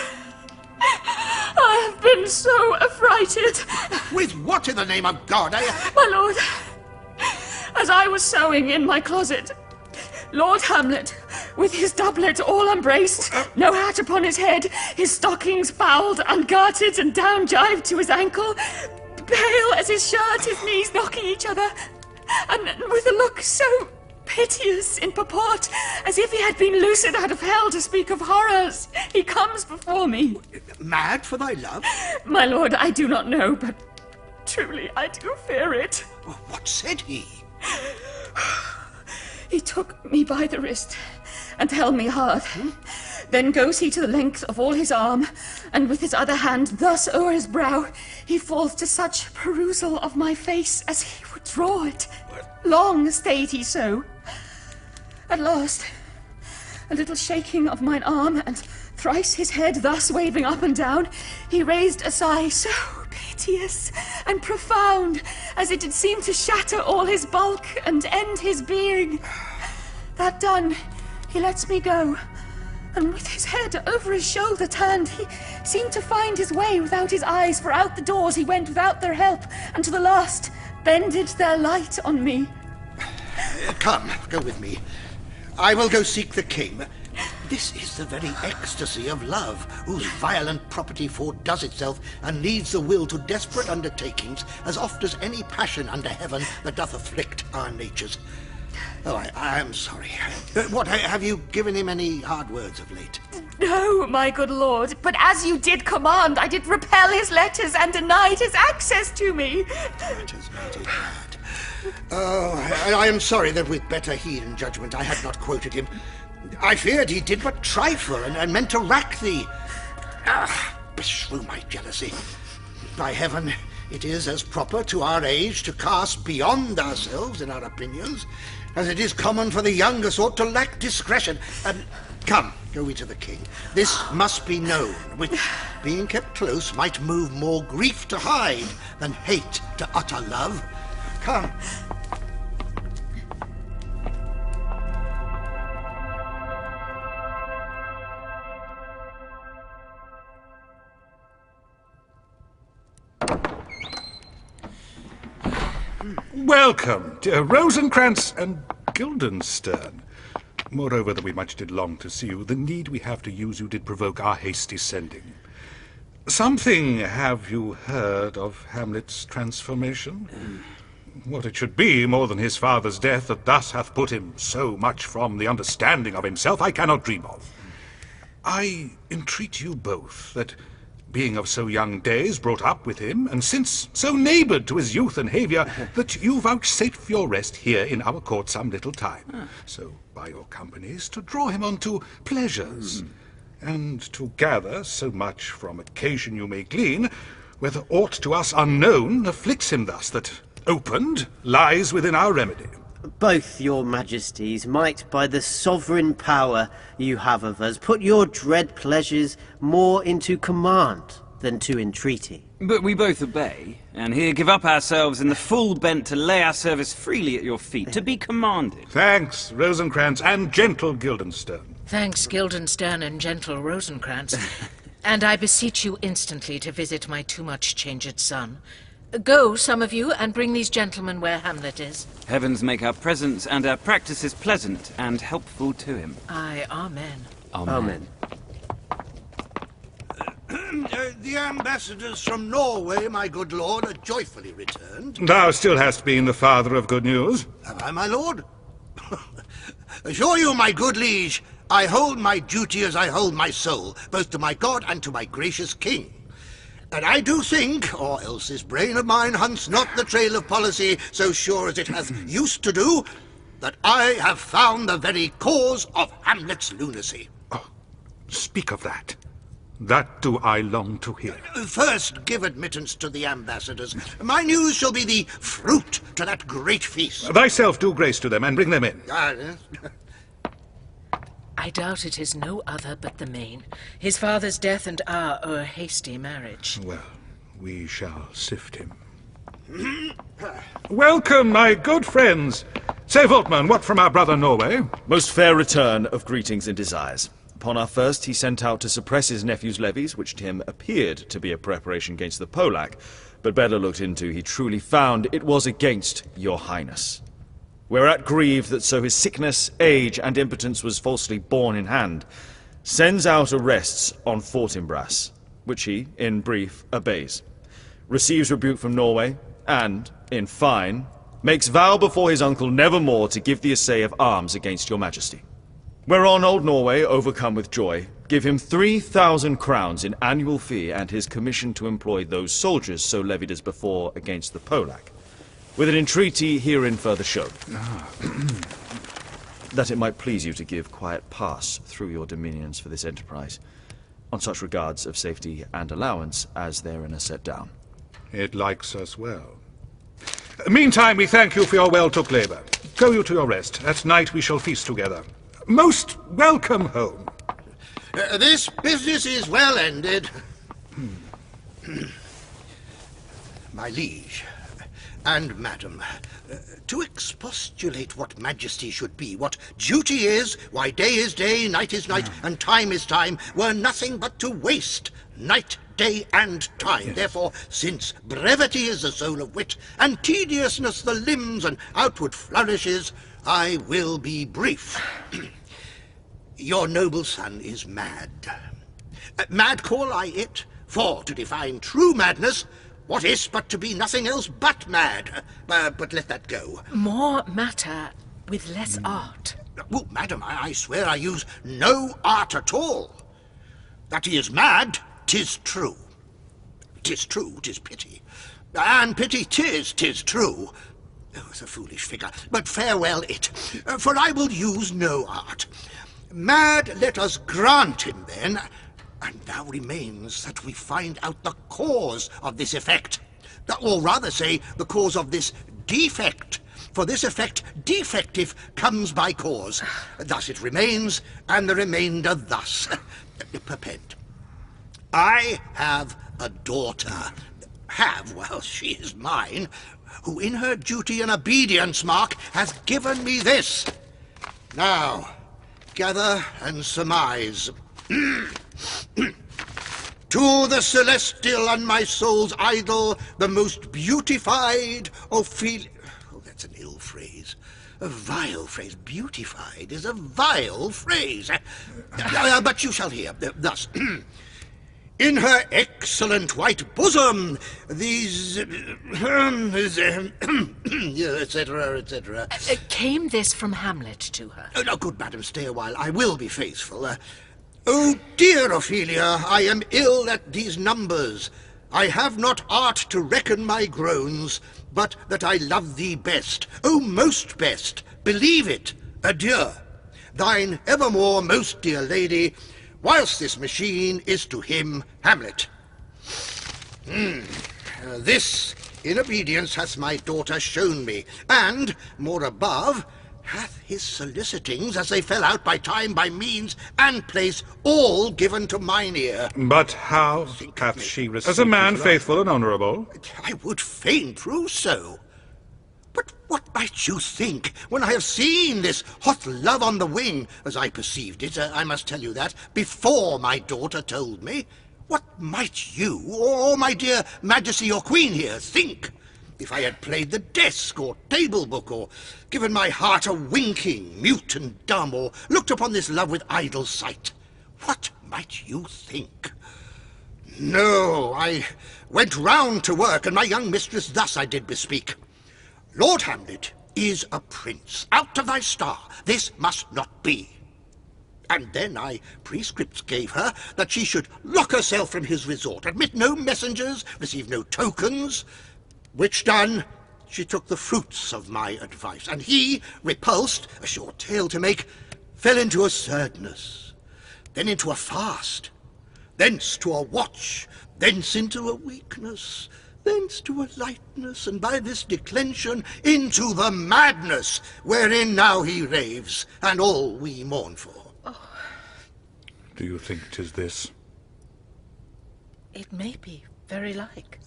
I have been so affrighted. With what in the name of God? My lord, as I was sewing in my closet, Lord Hamlet, with his doublet all unbraced, no hat upon his head, his stockings fouled, ungartered, and down-jived to his ankle, pale as his shirt, his knees knocking each other, and with a look so piteous in purport, as if he had been loosed out of hell to speak of horrors, he comes before me. Mad for thy love? My lord, I do not know, but truly I do fear it. What said he? He took me by the wrist and held me hard. Then goes he to the length of all his arm, and with his other hand thus o'er his brow, he falls to such perusal of my face as he would draw it. Long stayed he so. At last, a little shaking of mine arm, and thrice his head thus waving up and down, he raised a sigh so piteous and profound, as it did seem to shatter all his bulk and end his being. That done, he lets me go, and with his head over his shoulder turned, he seemed to find his way without his eyes, for out the doors he went without their help, and to the last bended their light on me. Come, go with me. I will go seek the king. This is the very ecstasy of love, whose violent property foredoes itself and leads the will to desperate undertakings as oft as any passion under heaven that doth afflict our natures. Oh, I am sorry. What, have you given him any hard words of late? No, my good lord, but as you did command, I did repel his letters and denied his access to me. That has made it mad. Oh, I am sorry that with better heed and judgment I had not quoted him. I feared he did but trifle and meant to rack thee. Beshrew my jealousy. By heaven, it is as proper to our age to cast beyond ourselves in our opinions, as it is common for the younger sort to lack discretion. And come, go we to the king. This must be known, which, being kept close, might move more grief to hide than hate to utter love. Come. Welcome, dear Rosencrantz and Guildenstern. Moreover, that we much did long to see you, the need we have to use you did provoke our hasty sending. Something have you heard of Hamlet's transformation? What it should be, more than his father's death, that thus hath put him so much from the understanding of himself, I cannot dream of. I entreat you both, that, being of so young days brought up with him, and since so neighboured to his youth and haviour, that you vouchsafe your rest here in our court some little time, so by your companies to draw him on to pleasures, and to gather so much from occasion you may glean, whether aught to us unknown afflicts him thus, that opened lies within our remedy. Both your majesties might, by the sovereign power you have of us, put your dread pleasures more into command than to entreaty. But we both obey, and here give up ourselves in the full bent to lay our service freely at your feet, to be commanded. Thanks, Rosencrantz and gentle Guildenstern. Thanks, Guildenstern and gentle Rosencrantz. And I beseech you instantly to visit my too-much-changed son. Go, some of you, and bring these gentlemen where Hamlet is. Heavens make our presence and our practices pleasant and helpful to him. Aye, amen. Amen. The ambassadors from Norway, my good lord, are joyfully returned. Thou still hast been the father of good news. Have I, my lord? Assure you, my good liege, I hold my duty as I hold my soul, both to my God and to my gracious king. And I do think, or else this brain of mine hunts not the trail of policy so sure as it hath used to do, that I have found the very cause of Hamlet's lunacy. Oh, speak of that. That do I long to hear. First, give admittance to the ambassadors. My news shall be the fruit to that great feast. Thyself do grace to them, and bring them in. Yes. I doubt it is no other but the main. His father's death and our hasty marriage. Well, we shall sift him. Welcome, my good friends. Say, Voltman, what from our brother Norway? Most fair return of greetings and desires. Upon our first, he sent out to suppress his nephew's levies, which to him appeared to be a preparation against the Polack, but better looked into, he truly found it was against your highness. Whereat grieved that so his sickness, age, and impotence was falsely borne in hand, sends out arrests on Fortinbras, which he, in brief, obeys, receives rebuke from Norway, and, in fine, makes vow before his uncle nevermore to give the assay of arms against your majesty. Whereon old Norway, overcome with joy, give him 3,000 crowns in annual fee and his commission to employ those soldiers so levied as before against the Polack, with an entreaty herein further shown, that it might please you to give quiet pass through your dominions for this enterprise, on such regards of safety and allowance as therein are set down. It likes us well. Meantime, we thank you for your well-took labour. Go you to your rest. At night we shall feast together. Most welcome home. This business is well ended. My liege and madam, to expostulate what majesty should be, what duty is, why day is day, night is night, and time is time, were nothing but to waste night, day, and time. Yes. Therefore, since brevity is the soul of wit, and tediousness the limbs and outward flourishes, I will be brief. Your noble son is mad. Mad call I it, for to define true madness, what is but to be nothing else but mad? But let that go. More matter with less art. Oh, madam, I swear I use no art at all. That he is mad, 'tis true. 'Tis true, 'tis pity. And pity 'tis true. Oh, it's a foolish figure, but farewell it, for I will use no art. Mad let us grant him then, and now remains that we find out the cause of this effect, or rather say, the cause of this defect, for this effect defective comes by cause. Thus it remains, and the remainder thus. Perpend. I have a daughter, well, she is mine, who in her duty and obedience, mark, has given me this. Now, gather and surmise. To the celestial and my soul's idol, the most beautified A vile phrase. Beautified is a vile phrase. But you shall hear. Thus. In her excellent white bosom, these... etc., etc. Came this from Hamlet to her? No, good madam, stay a while. I will be faithful. Oh, dear Ophelia, I am ill at these numbers. I have not art to reckon my groans, but that I love thee best, oh, most best, believe it, adieu. Thine evermore most dear lady, whilst this machine is to him Hamlet. This, in obedience, hath my daughter shown me, and, more above, hath his solicitings, as they fell out by time, by means, and place, all given to mine ear. But how hath she received as a man faithful and honourable? I would fain prove so. But what might you think, when I have seen this hot love on the wing, as I perceived it, I must tell you that, before my daughter told me? What might you, or my dear Majesty your Queen here, think, if I had played the desk or table book, or given my heart a winking, mute and dumb, or looked upon this love with idle sight? What might you think? No, I went round to work, and my young mistress thus I did bespeak. Lord Hamlet is a prince. Out of thy star, this must not be. And then I prescripts gave her that she should lock herself from his resort, admit no messengers, receive no tokens, which done, she took the fruits of my advice, and he, repulsed, a short tale to make, fell into a sadness, then into a fast, thence to a watch, thence into a weakness, thence to a lightness, and by this declension into the madness, wherein now he raves, and all we mourn for. Oh. Do you think 'tis this? It may be, very like.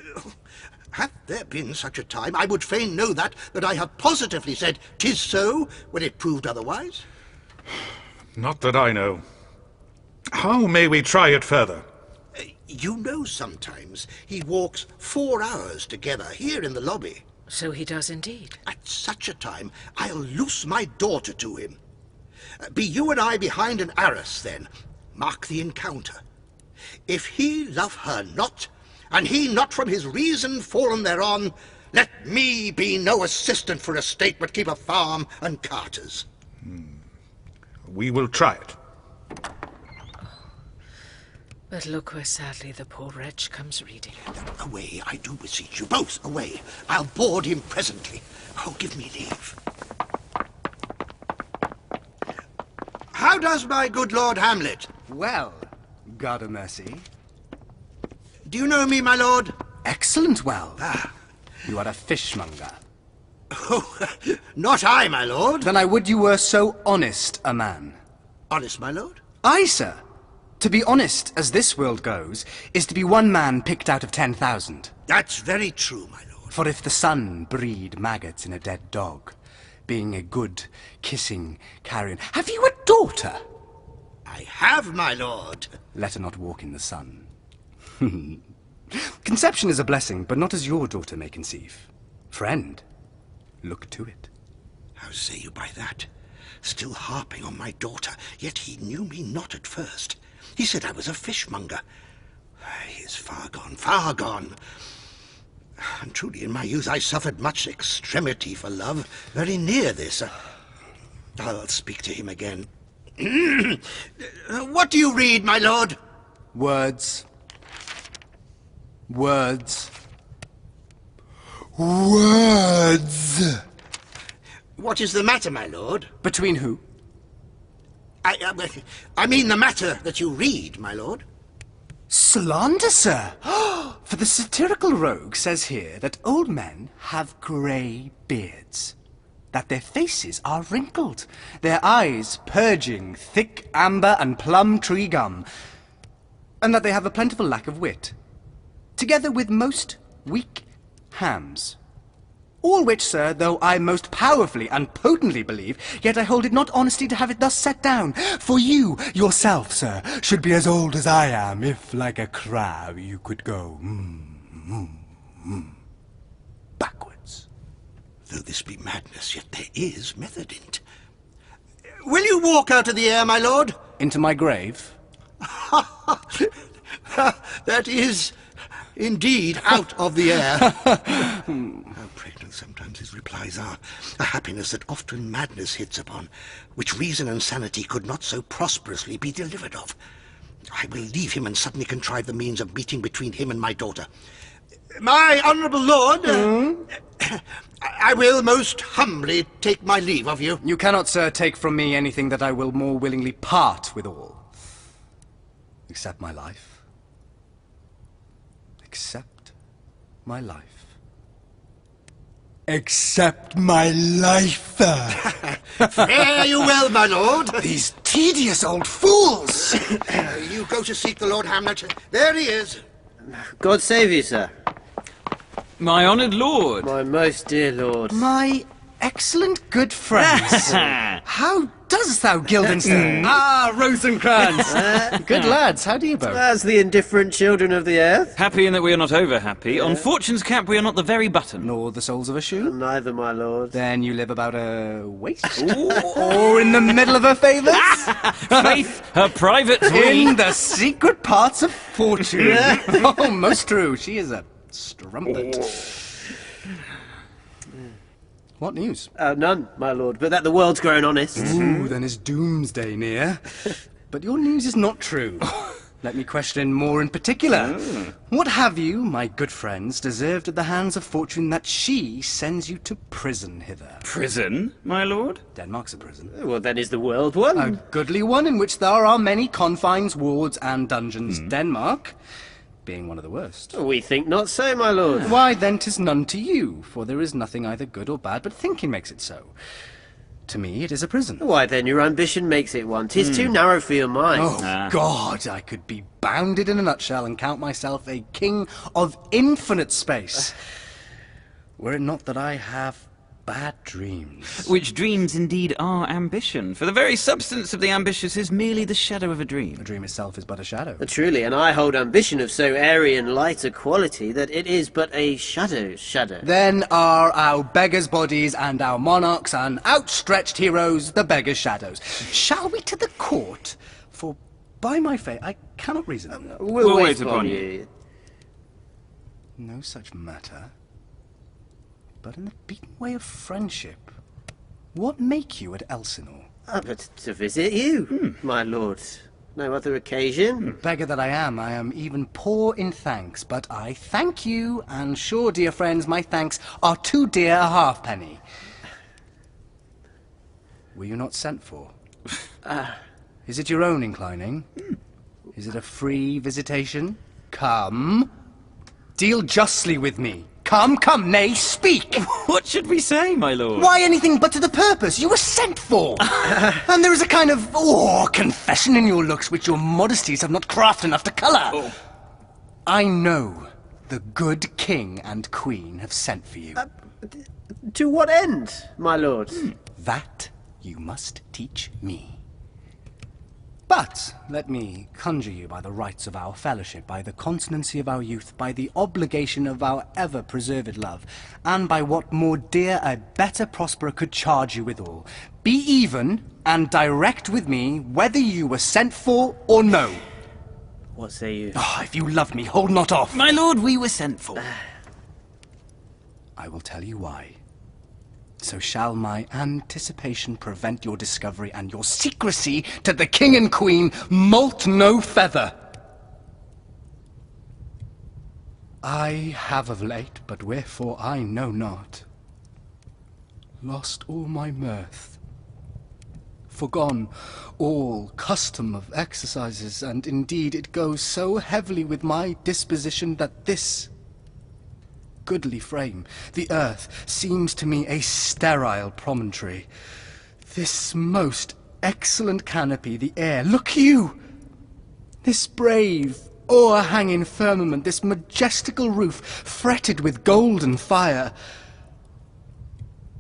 Hath there been such a time, I would fain know that I have positively said 'tis so, when it proved otherwise? Not that I know. How may we try it further? You know sometimes he walks 4 hours together here in the lobby. So he does indeed. At such a time, I'll loose my daughter to him. Be you and I behind an arras, then. Mark the encounter. If he love her not, and he not from his reason fallen thereon, let me be no assistant for estate, but keep a farm and carters. We will try it. But look where sadly the poor wretch comes reading. Away, I do beseech you, both away. I'll board him presently. Oh, give me leave. How does my good Lord Hamlet? Well, God a mercy. Do you know me, my lord? Excellent well. You are a fishmonger. Oh, not I, my lord. Then I would you were so honest a man. Honest, my lord? Aye, sir. To be honest, as this world goes, is to be one man picked out of 10,000. That's very true, my lord. For if the sun breed maggots in a dead dog, being a good, kissing carrion... Have you a daughter? I have, my lord. Let her not walk in the sun. Conception is a blessing, but not as your daughter may conceive. Friend, look to it. How say you by that? Still harping on my daughter, yet he knew me not at first. He said I was a fishmonger. He is far gone, far gone. And truly in my youth I suffered much extremity for love, very near this. I'll speak to him again. What do you read, my lord? Words. Words. Words! What is the matter, my lord? Between who? I mean the matter that you read, my lord. Slander, sir! For the satirical rogue says here that old men have grey beards, that their faces are wrinkled, their eyes purging thick amber and plum tree gum, and that they have a plentiful lack of wit, together with most weak hams. All which, sir, though I most powerfully and potently believe, yet I hold it not honesty to have it thus set down. For you, yourself, sir, should be as old as I am, if, like a crab, you could go backwards, Though this be madness, yet there is method in't. Will you walk out of the air, my lord? Into my grave? That is indeed out of the air. How pregnant sometimes his replies are. A happiness that often madness hits upon, which reason and sanity could not so prosperously be delivered of. I will leave him and suddenly contrive the means of meeting between him and my daughter. My honourable lord, I will most humbly take my leave of you. You cannot, sir, take from me anything that I will more willingly part with all. Except my life. Except my life. Except my life! Fare you well, my lord. These tedious old fools! You go to seek the Lord Hamlet. There he is. God save you, sir. My honoured lord. My most dear lord. My excellent good friends. How does thou, Guildenstern? Rosencrantz! Good lads, how do you both? As the indifferent children of the earth. Happy in that we are not over happy. On fortune's cap we are not the very button. Nor the soles of a shoe? Neither, my lord. Then you live about a waist? Or in the middle of her favours? Faith, her private suite. In the secret parts of fortune. Oh, most true. She is a strumpet. What news? None, my lord, but that the world's grown honest. Ooh, then is doomsday near. But your news is not true. Let me question more in particular. What have you, my good friends, deserved at the hands of fortune that she sends you to prison hither? Prison, my lord? Denmark's a prison. Well, then is the world one? A goodly one in which there are many confines, wards, and dungeons. Denmark being one of the worst. We think not so, my lord. Why, then 'tis none to you, for there is nothing either good or bad, but thinking makes it so. To me, it is a prison. Why, then your ambition makes it one. 'Tis too narrow for your mind. Oh, God, I could be bounded in a nutshell and count myself a king of infinite space. Were it not that I have bad dreams. Which dreams indeed are ambition, for the very substance of the ambitious is merely the shadow of a dream. The dream itself is but a shadow. Truly, and I hold ambition of so airy and light a quality that it is but a shadow's shadow. Then are our beggars' bodies and our monarchs and outstretched heroes the beggars' shadows. Shall we to the court? For by my faith, I cannot reason. We'll wait upon you. No such matter. But in the beaten way of friendship, what make you at Elsinore? But to visit you, my lord. No other occasion. Beggar that I am even poor in thanks, but I thank you, and sure, dear friends, my thanks are too dear a halfpenny. Were you not sent for? Is it your own inclining? Is it a free visitation? Come. Deal justly with me. Come, nay, speak! What should we say, my lord? Why anything but to the purpose? You were sent for! And there is a kind of, confession in your looks which your modesties have not craft enough to colour. I know the good king and queen have sent for you. To what end, my lord? That you must teach me. But let me conjure you by the rights of our fellowship, by the constancy of our youth, by the obligation of our ever-preserved love, and by what more dear a better prosperer could charge you withal. Be even and direct with me whether you were sent for or no. What say you? If you love me, hold not off. My lord, we were sent for. I will tell you why. So shall my anticipation prevent your discovery, and your secrecy to the king and queen moult no feather. I have of late, but wherefore I know not, lost all my mirth, forgone all custom of exercises, and indeed it goes so heavily with my disposition that this goodly frame, the earth, seems to me a sterile promontory. This most excellent canopy, the air, look you! This brave, o'erhanging firmament, this majestical roof, fretted with golden fire.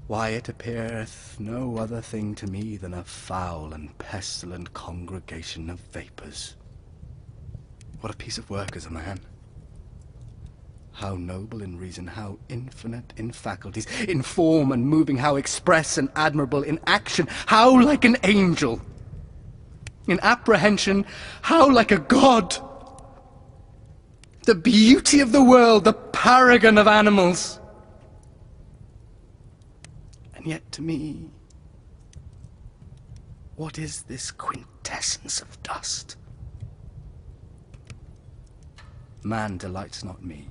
Why, it appeareth no other thing to me than a foul and pestilent congregation of vapours. What a piece of work is a man! How noble in reason, how infinite in faculties, in form and moving, how express and admirable in action, how like an angel. In apprehension, how like a god. The beauty of the world, the paragon of animals. And yet to me, what is this quintessence of dust? Man delights not me.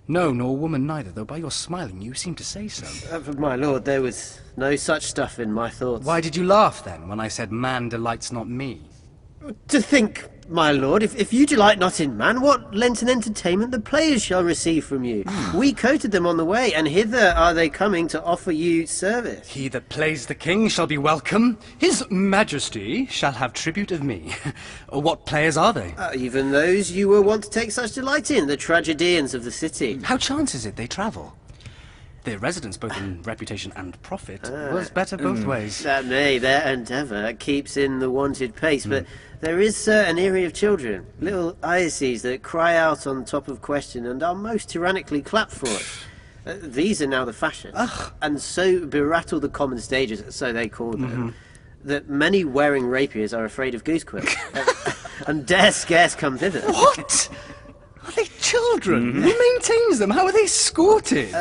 No, nor woman neither, though by your smiling you seem to say so. My lord, there was no such stuff in my thoughts. Why did you laugh then, when I said man delights not me? To think, my lord, if you delight not in man, what Lenten entertainment the players shall receive from you? We coated them on the way, and hither are they coming to offer you service. He that plays the king shall be welcome. His majesty shall have tribute of me. What players are they? Even those you were wont to take such delight in, the tragedians of the city. How chances it they travel? Their residence, both in reputation and profit, was better both ways. That may, their endeavour keeps in the wanted pace, but there is an eyrie of children, little Iases that cry out on top of question and are most tyrannically clapped for it. These are now the fashion, and so berattle the common stages, so they call them, that many wearing rapiers are afraid of goosequill, and dare scarce come thither. What? Are they children? Who maintains them? How are they escorted?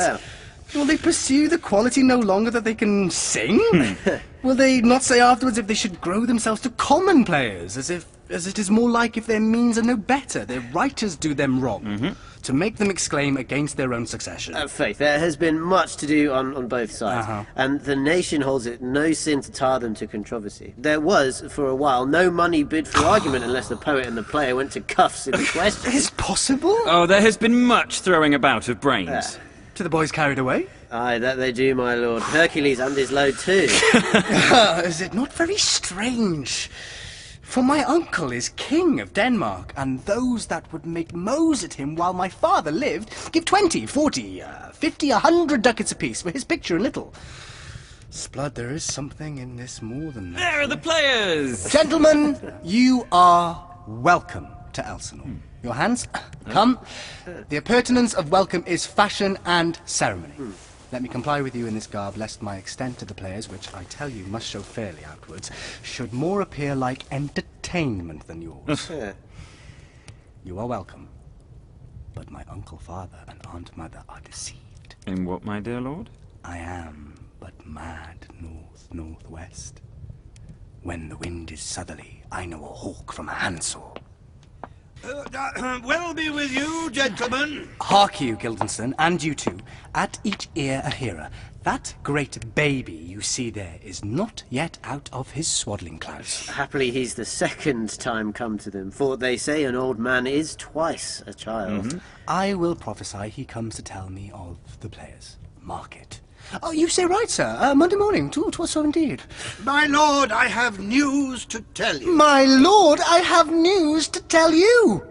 Will they pursue the quality no longer that they can sing? Will they not say afterwards if they should grow themselves to common players, as it is more like if their means are no better, their writers do them wrong, to make them exclaim against their own succession? Faith, there has been much to do on both sides, and the nation holds it no sin to tar them to controversy. There was, for a while, no money bid for argument unless the poet and the player went to cuffs in the question. Is possible? Oh, there has been much throwing about of brains. To the boys carried away? Aye, that they do, my lord. Hercules and his load too. Is it not very strange? For my uncle is king of Denmark, and those that would make mows at him while my father lived give 20, 40, 50, 100 ducats apiece for his picture and little. Sblood, there is something in this more than that. There are the players! Gentlemen, you are welcome to Elsinore. Your hands, come. The appurtenance of welcome is fashion and ceremony. Let me comply with you in this garb, lest my extent to the players, which I tell you must show fairly outwards, should more appear like entertainment than yours. You are welcome, but my uncle father and aunt mother are deceived. In what, my dear lord? I am but mad north-northwest. When the wind is southerly, I know a hawk from a handsaw. Well be with you, gentlemen. Hark you, Guildenstern, and you too. At each ear a hearer. That great baby you see there is not yet out of his swaddling clouds. Happily he's the second time come to them, for they say an old man is twice a child. I will prophesy he comes to tell me of the players. Mark it. Oh, you say right, sir. Monday morning, 'twas so indeed. My lord, I have news to tell you. My lord, I have news to tell you.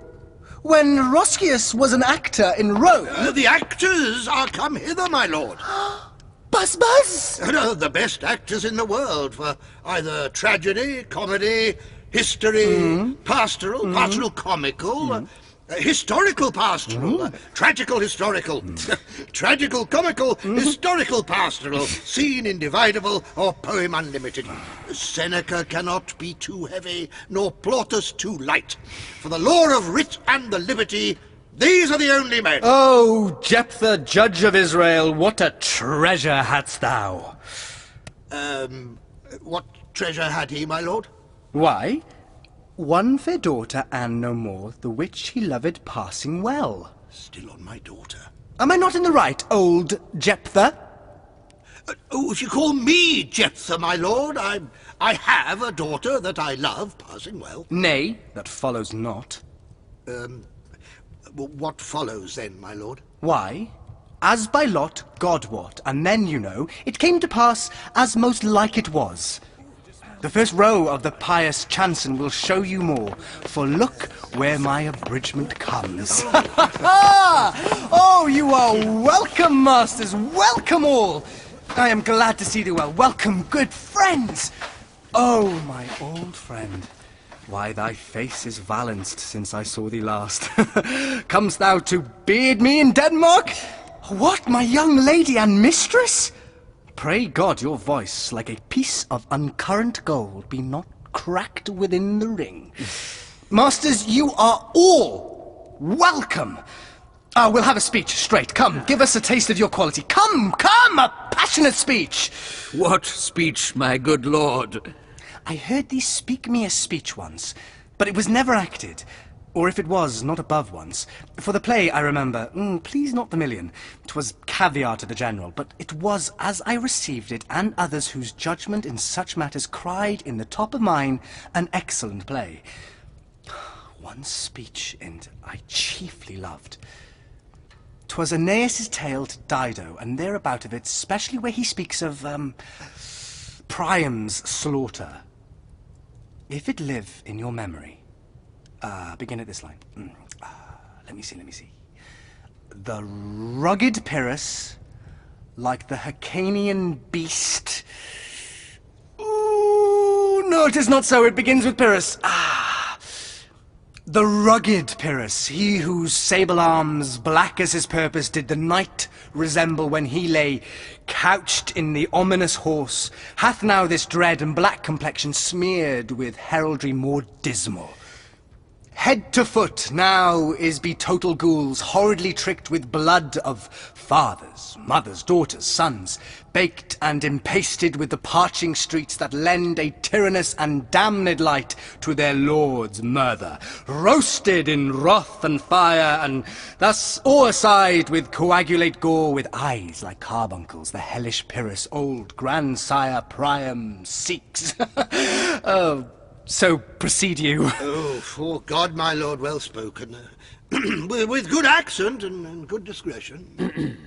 When Roscius was an actor in Rome... the actors are come hither, my lord. Buzz Buzz! The best actors in the world for either tragedy, comedy, history, pastoral, pastoral comical... historical pastoral, tragical historical, tragical comical, historical pastoral, scene individable, or poem unlimited. Seneca cannot be too heavy, nor Plautus too light. For the law of writ and the liberty, these are the only men. Oh, Jephthah, judge of Israel, what a treasure hadst thou? What treasure had he, my lord? Why? One fair daughter, and no more, the which he loved passing well. Still on my daughter. Am I not in the right, old Jephthah? Oh, if you call me Jephthah, my lord, I have a daughter that I love passing well. Nay, that follows not. What follows then, my lord? Why? As by lot, God wot, and then, you know, it came to pass as most like it was. The first row of the pious chanson will show you more, for look where my abridgment comes. Oh, you are welcome, masters, welcome all! I am glad to see thee well. Welcome, good friends! Oh, my old friend, Why, thy face is valanced since I saw thee last. Comest thou to beard me in Denmark? What, my young lady and mistress? Pray God your voice, like a piece of uncurrent gold, be not cracked within the ring. Masters, you are all welcome. We'll have a speech straight. Come, give us a taste of your quality. Come, a passionate speech. What speech, my good lord? I heard thee speak me a speech once, but it was never acted. Or if it was, not above once. For the play, I remember, please not the million. 'Twas caviar to the general, but it was as I received it, and others whose judgment in such matters cried in the top of mine, an excellent play. One speech, and I chiefly loved. 'Twas Aeneas' tale to Dido, and thereabout of it, specially where he speaks of, Priam's slaughter. If it live in your memory, begin at this line. Let me see. The rugged Pyrrhus, like the Hyrcanian beast. Ooh, no, it is not so. It begins with Pyrrhus. The rugged Pyrrhus, he whose sable arms, black as his purpose, did the night resemble when he lay couched in the ominous horse, hath now this dread and black complexion smeared with heraldry more dismal. Head to foot now is be total ghouls, horridly tricked with blood of fathers, mothers, daughters, sons, baked and empasted with the parching streets that lend a tyrannous and damned light to their lord's murder, roasted in wrath and fire, and thus o'erside with coagulate gore, with eyes like carbuncles, the hellish Pyrrhus, old grandsire Priam seeks. Oh, so proceed you. Oh, for God, my lord, well spoken. With good accent and good discretion.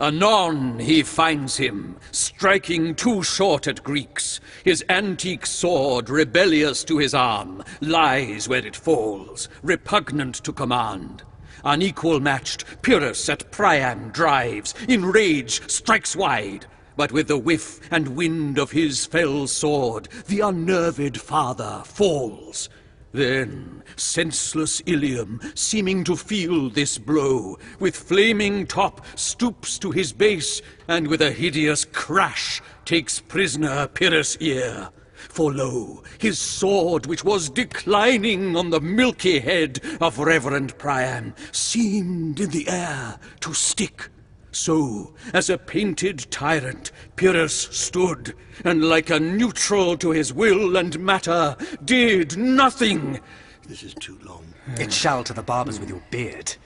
Anon he finds him, striking too short at Greeks. His antique sword, rebellious to his arm, lies where it falls, repugnant to command. Unequal matched, Pyrrhus at Priam drives, in rage strikes wide. But with the whiff and wind of his fell sword, the unnerved father falls. Then, senseless Ilium, seeming to feel this blow, with flaming top stoops to his base, and with a hideous crash takes prisoner Pyrrhus' ear. For lo, his sword, which was declining on the milky head of reverend Priam, seemed in the air to stick. So, as a painted tyrant, Pyrrhus stood, and like a neutral to his will and matter, did nothing. This is too long. It shall to the barbers with your beard.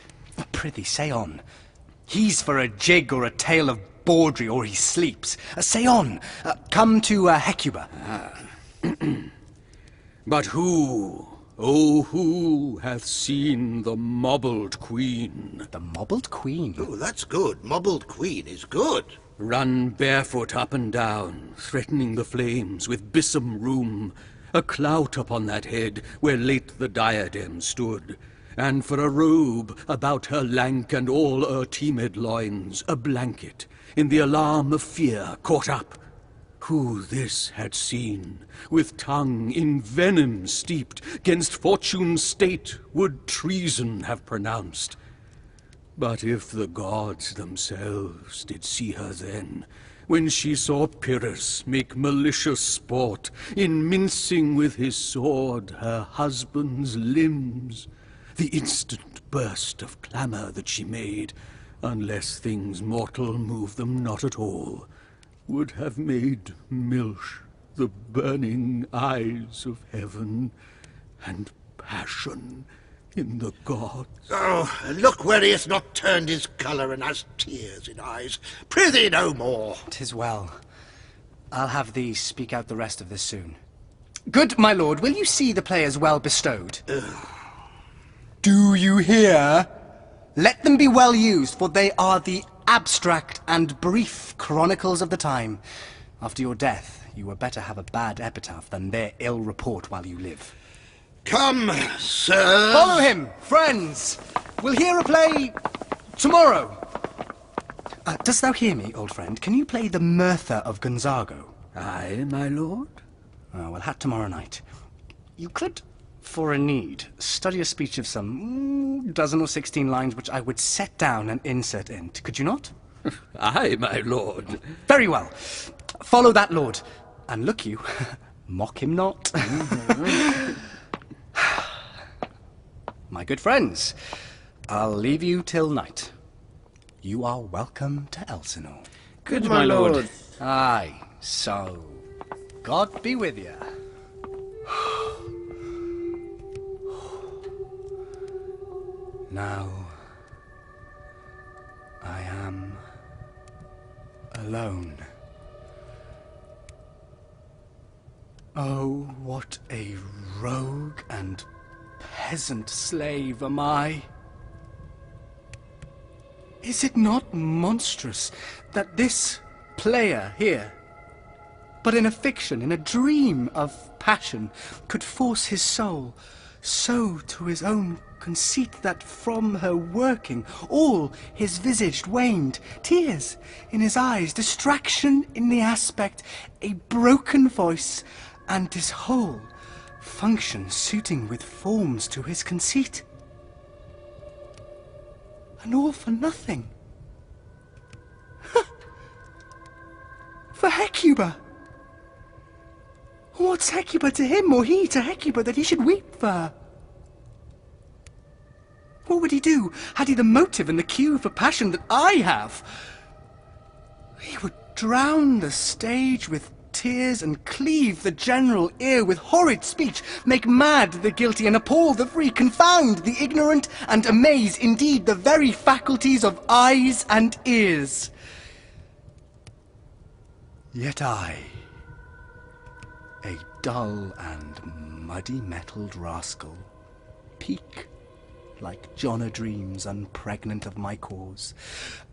Prithee, say on. He's for a jig or a tale of bawdry, or he sleeps. Say on. Come to Hecuba. But who, oh, who hath seen the mobbled queen? The mobbled queen? Oh, that's good. Mobbled queen is good. Run barefoot up and down, threatening the flames with bissome rheum, a clout upon that head where late the diadem stood, and for a robe about her lank and all her teamed loins, a blanket, in the alarm of fear caught up. Who this had seen, with tongue in venom steeped, 'gainst fortune's state would treason have pronounced. But if the gods themselves did see her then, when she saw Pyrrhus make malicious sport in mincing with his sword her husband's limbs, the instant burst of clamour that she made, unless things mortal move them not at all, would have made milch the burning eyes of heaven, and passion in the gods. Oh, look where he has not turned his colour and has tears in eyes. Prithee no more. 'Tis well. I'll have thee speak out the rest of this soon. Good my lord, will you see the players well bestowed? Do you hear? Let them be well used, for they are the abstract and brief chronicles of the time. After your death, you were better have a bad epitaph than their ill report while you live. Come, sir. Follow him, friends. We'll hear a play tomorrow. Dost thou hear me, old friend? Can you play the Mirtha of Gonzago? Aye, my lord. We'll have tomorrow night. You could For a need, study a speech of some dozen or 16 lines which I would set down and insert in. Could you not? Aye, my lord. Very well. Follow that lord. And look you, mock him not. My good friends, I'll leave you till night. You are welcome to Elsinore. Good, my lord. Aye, so God be with you. Now, I am alone. Oh, what a rogue and peasant slave am I! Is it not monstrous that this player here, but in a fiction, in a dream of passion, could force his soul so to his own conceit that from her working all his visage waned, tears in his eyes, distraction in the aspect, a broken voice, and his whole function suiting with forms to his conceit? And all for nothing. For Hecuba! What's Hecuba to him, or he to Hecuba, that he should weep for her? What would he do, had he the motive and the cue for passion that I have? He would drown the stage with tears and cleave the general ear with horrid speech, make mad the guilty and appall the free, confound the ignorant and amaze indeed the very faculties of eyes and ears. Yet I, a dull and muddy-mettled rascal, peak like John O'Dreams, unpregnant of my cause,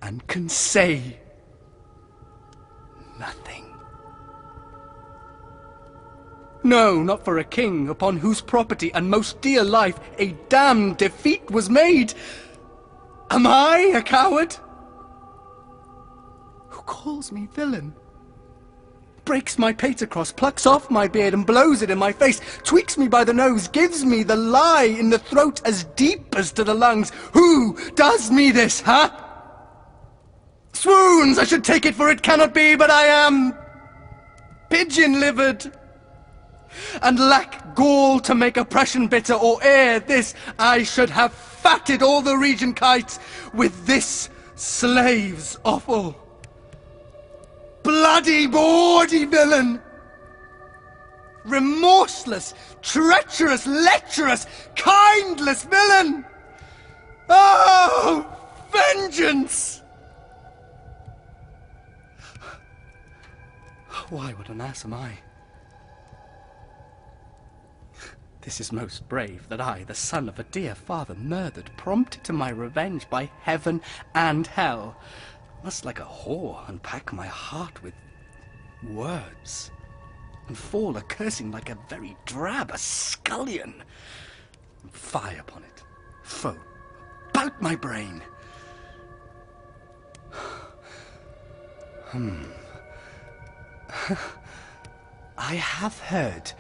and can say nothing. No, not for a king, upon whose property and most dear life a damned defeat was made. Am I a coward? Who calls me villain? Breaks my patercross, plucks off my beard and blows it in my face, tweaks me by the nose, gives me the lie in the throat as deep as to the lungs. Who does me this, huh? Swoons, I should take it, for it cannot be, but I am pigeon-livered, and lack gall to make oppression bitter, or ere this I should have fatted all the region kites with this slave's offal. Bloody, bawdy villain! Remorseless, treacherous, lecherous, kindless villain! Oh, vengeance! Why, what an ass am I? This is most brave, that I, the son of a dear father murdered, prompted to my revenge by heaven and hell, must like a whore unpack my heart with words, and fall a-cursing like a very drab, a scullion. Fie upon it, foe, bout my brain. I have heard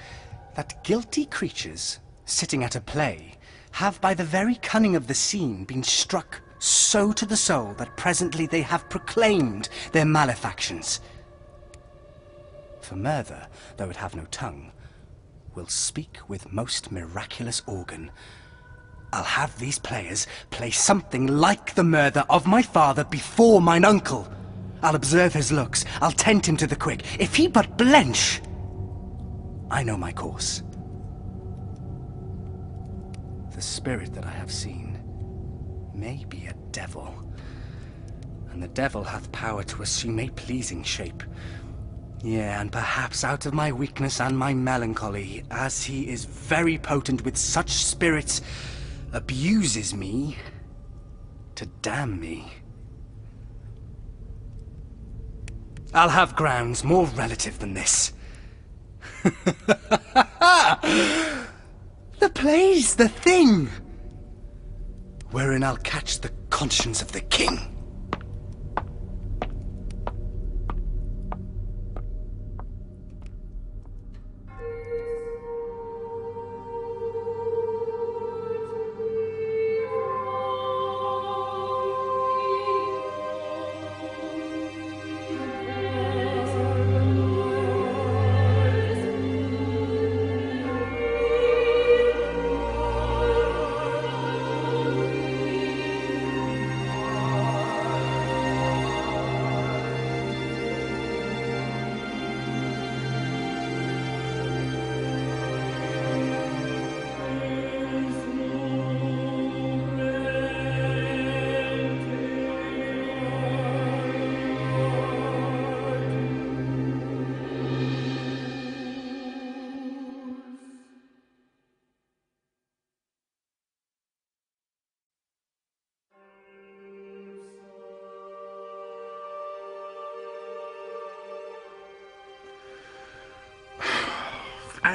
that guilty creatures, sitting at a play, have by the very cunning of the scene been struck so to the soul that presently they have proclaimed their malefactions. For murder, though it have no tongue, will speak with most miraculous organ. I'll have these players play something like the murder of my father before mine uncle. I'll observe his looks, I'll tempt him to the quick. If he but blench, I know my course. The spirit that I have seen may be a devil, and the devil hath power to assume a pleasing shape. Yea, and perhaps out of my weakness and my melancholy, as he is very potent with such spirits, abuses me to damn me. I'll have grounds more relative than this. The play's the thing, wherein I'll catch the conscience of the king.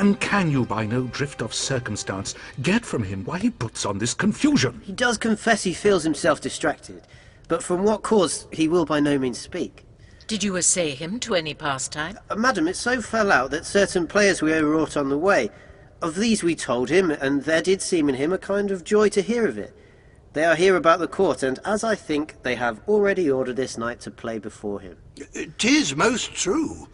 And can you, by no drift of circumstance, get from him why he puts on this confusion? He does confess he feels himself distracted, but from what cause he will by no means speak. Did you assay him to any pastime? Madam, it so fell out that certain players we overwrought on the way. Of these we told him, and there did seem in him a kind of joy to hear of it. They are here about the court, and as I think, they have already ordered this knight to play before him. 'Tis most true.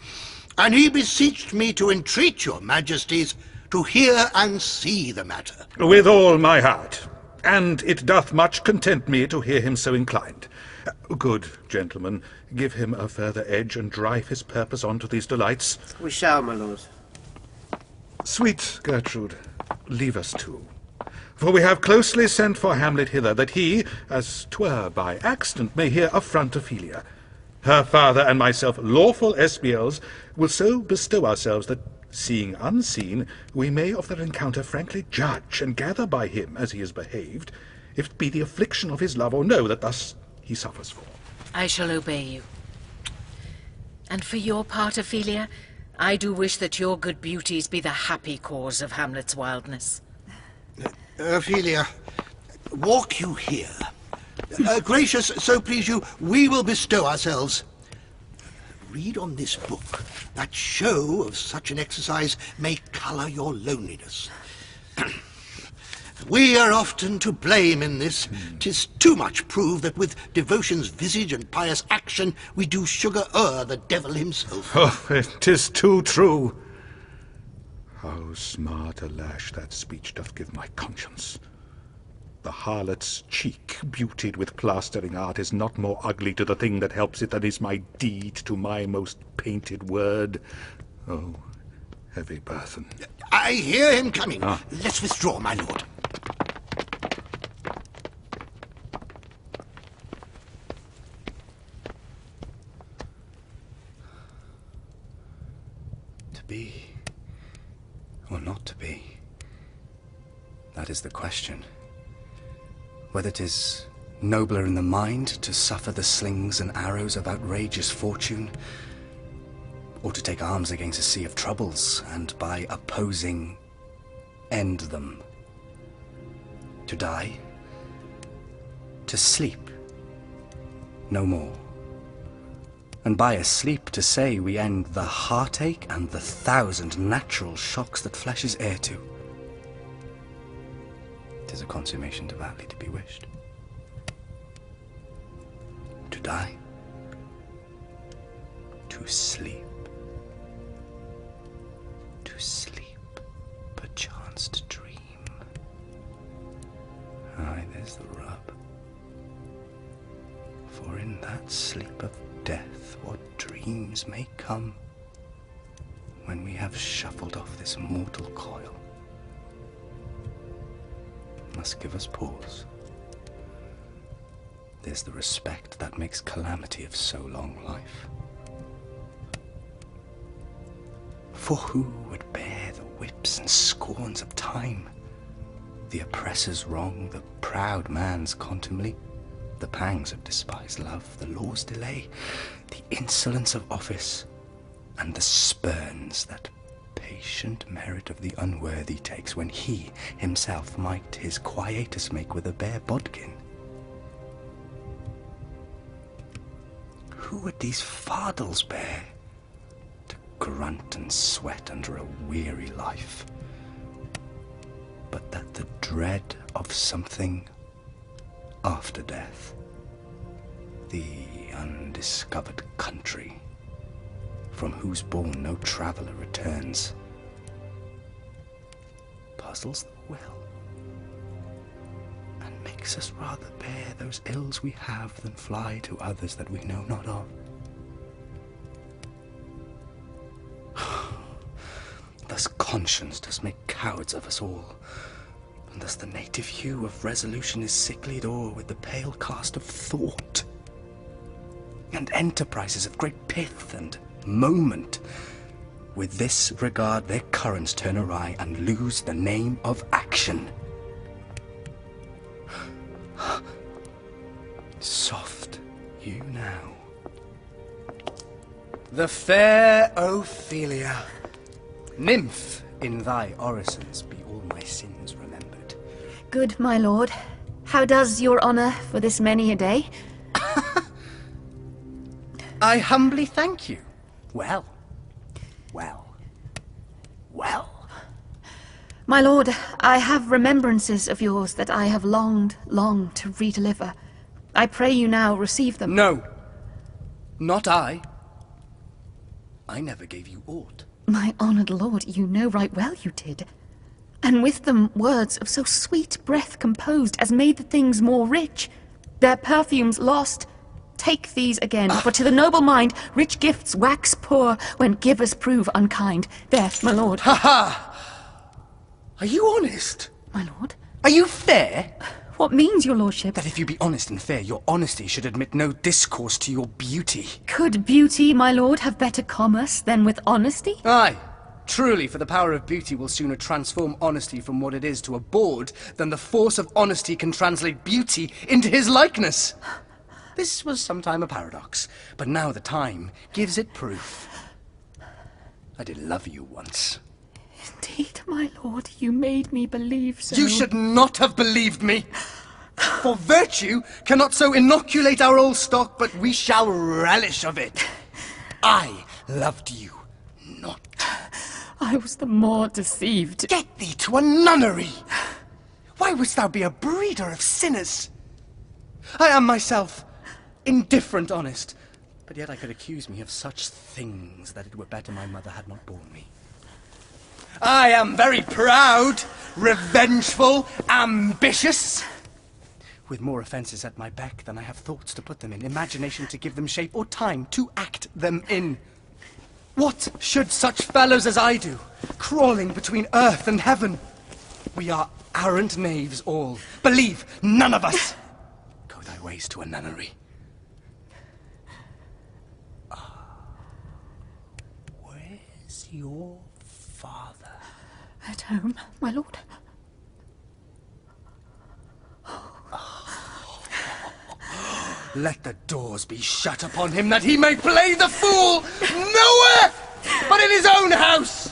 And he beseeched me to entreat your majesties to hear and see the matter. With all my heart. And it doth much content me to hear him so inclined. Good gentlemen, give him a further edge and drive his purpose on to these delights. We shall, my lord. Sweet Gertrude, leave us too. For we have closely sent for Hamlet hither, that he, as 'twere by accident, may hear affront Ophelia. Her father and myself, lawful SBLs, will so bestow ourselves that, seeing unseen, we may of their encounter frankly judge, and gather by him, as he is behaved, if it be the affliction of his love or no that thus he suffers for. I shall obey you. And for your part, Ophelia, I do wish that your good beauties be the happy cause of Hamlet's wildness. Ophelia, walk you here. Gracious, so please you, we will bestow ourselves. Read on this book, that show of such an exercise may colour your loneliness. We are often to blame in this. 'Tis too much proved that with devotion's visage and pious action we do sugar o'er the devil himself. Oh, 'tis too true. How smart a lash that speech doth give my conscience. The harlot's cheek, beautied with plastering art, is not more ugly to the thing that helps it than is my deed to my most painted word. Oh, heavy burthen. I hear him coming. Let's withdraw, my lord. To be, or not to be, that is the question. Whether 'tis nobler in the mind to suffer the slings and arrows of outrageous fortune, or to take arms against a sea of troubles, and by opposing, end them. To die, to sleep, no more. And by a sleep to say we end the heartache and the 1,000 natural shocks that flesh is heir to. 'Tis a consummation devoutly to be wished. To die, to sleep, perchance to dream. Aye, there's the rub. For in that sleep of death, what dreams may come when we have shuffled off this mortal coil, must give us pause. There's the respect that makes calamity of so long life. For who would bear the whips and scorns of time, the oppressor's wrong, the proud man's contumely, the pangs of despised love, the law's delay, the insolence of office, and the spurns that patient merit of the unworthy takes, when he himself might his quietus make with a bare bodkin? Who would these fardels bear, to grunt and sweat under a weary life, but that the dread of something after death, the undiscovered country, from whose bourne no traveller returns, puzzles the will, and makes us rather bear those ills we have than fly to others that we know not of. Thus conscience does make cowards of us all, and thus the native hue of resolution is sicklied o'er with the pale cast of thought, and enterprises of great pith and moment with this regard their currents turn awry and lose the name of action. Soft you now. The fair Ophelia, nymph In thy orisons be all my sins remembered. Good, my lord. How does your honor for this many a day? I humbly thank you. Well. My lord, I have remembrances of yours that I have longed to redeliver. I pray you now receive them. No. Not I. I never gave you aught. My honored lord, you know right well you did. And with them words of so sweet breath composed as made the things more rich. Their perfumes lost. Take these again, for to the noble mind rich gifts wax poor when givers prove unkind. There, my lord. Ha ha! Are you honest? My lord? Are you fair? What means your lordship? That if you be honest and fair, your honesty should admit no discourse to your beauty. Could beauty, my lord, have better commerce than with honesty? Aye. Truly, for the power of beauty will sooner transform honesty from what it is to a bawd than the force of honesty can translate beauty into his likeness. This was sometime a paradox, but now the time gives it proof. I did love you once. Indeed, my lord, you made me believe so. You should not have believed me. For virtue cannot so inoculate our old stock, but we shall relish of it. I loved you not. I was the more deceived. Get thee to a nunnery! Why wouldst thou be a breeder of sinners? I am myself indifferent honest, but yet I could accuse me of such things that it were better my mother had not borne me. I am very proud, revengeful, ambitious, with more offences at my beck than I have thoughts to put them in, imagination to give them shape, or time to act them in. What should such fellows as I do, crawling between earth and heaven? We are arrant knaves all. Believe none of us. Go thy ways to a nunnery. Where's your father? At home, my lord. Let the doors be shut upon him, that he may play the fool nowhere but in his own house.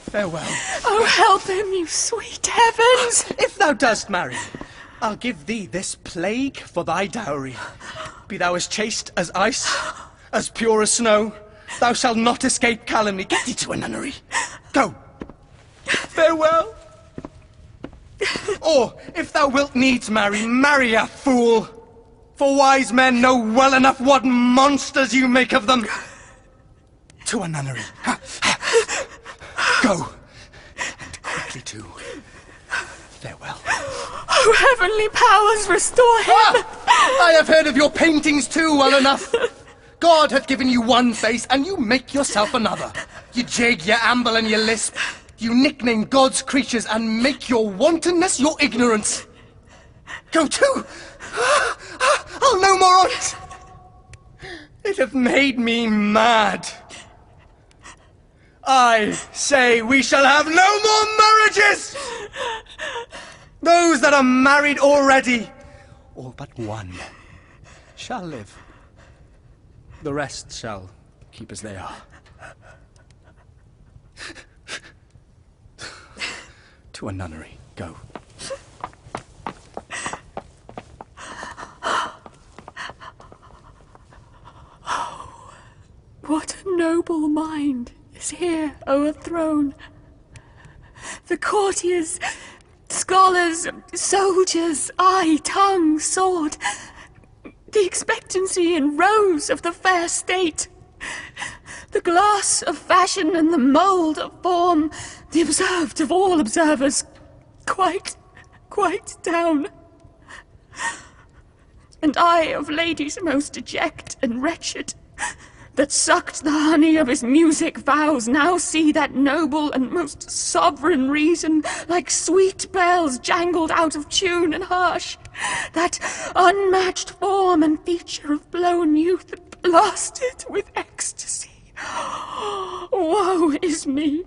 Farewell. Oh, help him, you sweet heavens! If thou dost marry, I'll give thee this plague for thy dowry. Be thou as chaste as ice, as pure as snow, thou shalt not escape calumny. Get thee to a nunnery. Go. Farewell. Or, if thou wilt needs marry, marry a fool. For wise men know well enough what monsters you make of them. To a nunnery. Go. And quickly too. Farewell. Oh, heavenly powers, restore him! I have heard of your paintings too well enough. God hath given you one face, and you make yourself another. You jig, you amble, and you lisp. You nickname God's creatures, and make your wantonness your ignorance. Go to! I'll no more on't! It hath made me mad. I say we shall have no more marriages! Those that are married already, all but one, shall live. The rest shall keep as they are. To a nunnery, go. What a noble mind is here o'erthrown. The courtiers, scholars, soldiers, eye, tongue, sword, the expectancy and rose of the fair state, the glass of fashion and the mould of form, the observed of all observers, quite down. And I of ladies most deject and wretched, that sucked the honey of his music vows, now see that noble and most sovereign reason, like sweet bells jangled out of tune and harsh, that unmatched form and feature of blown youth blasted with ecstasy. Woe is me!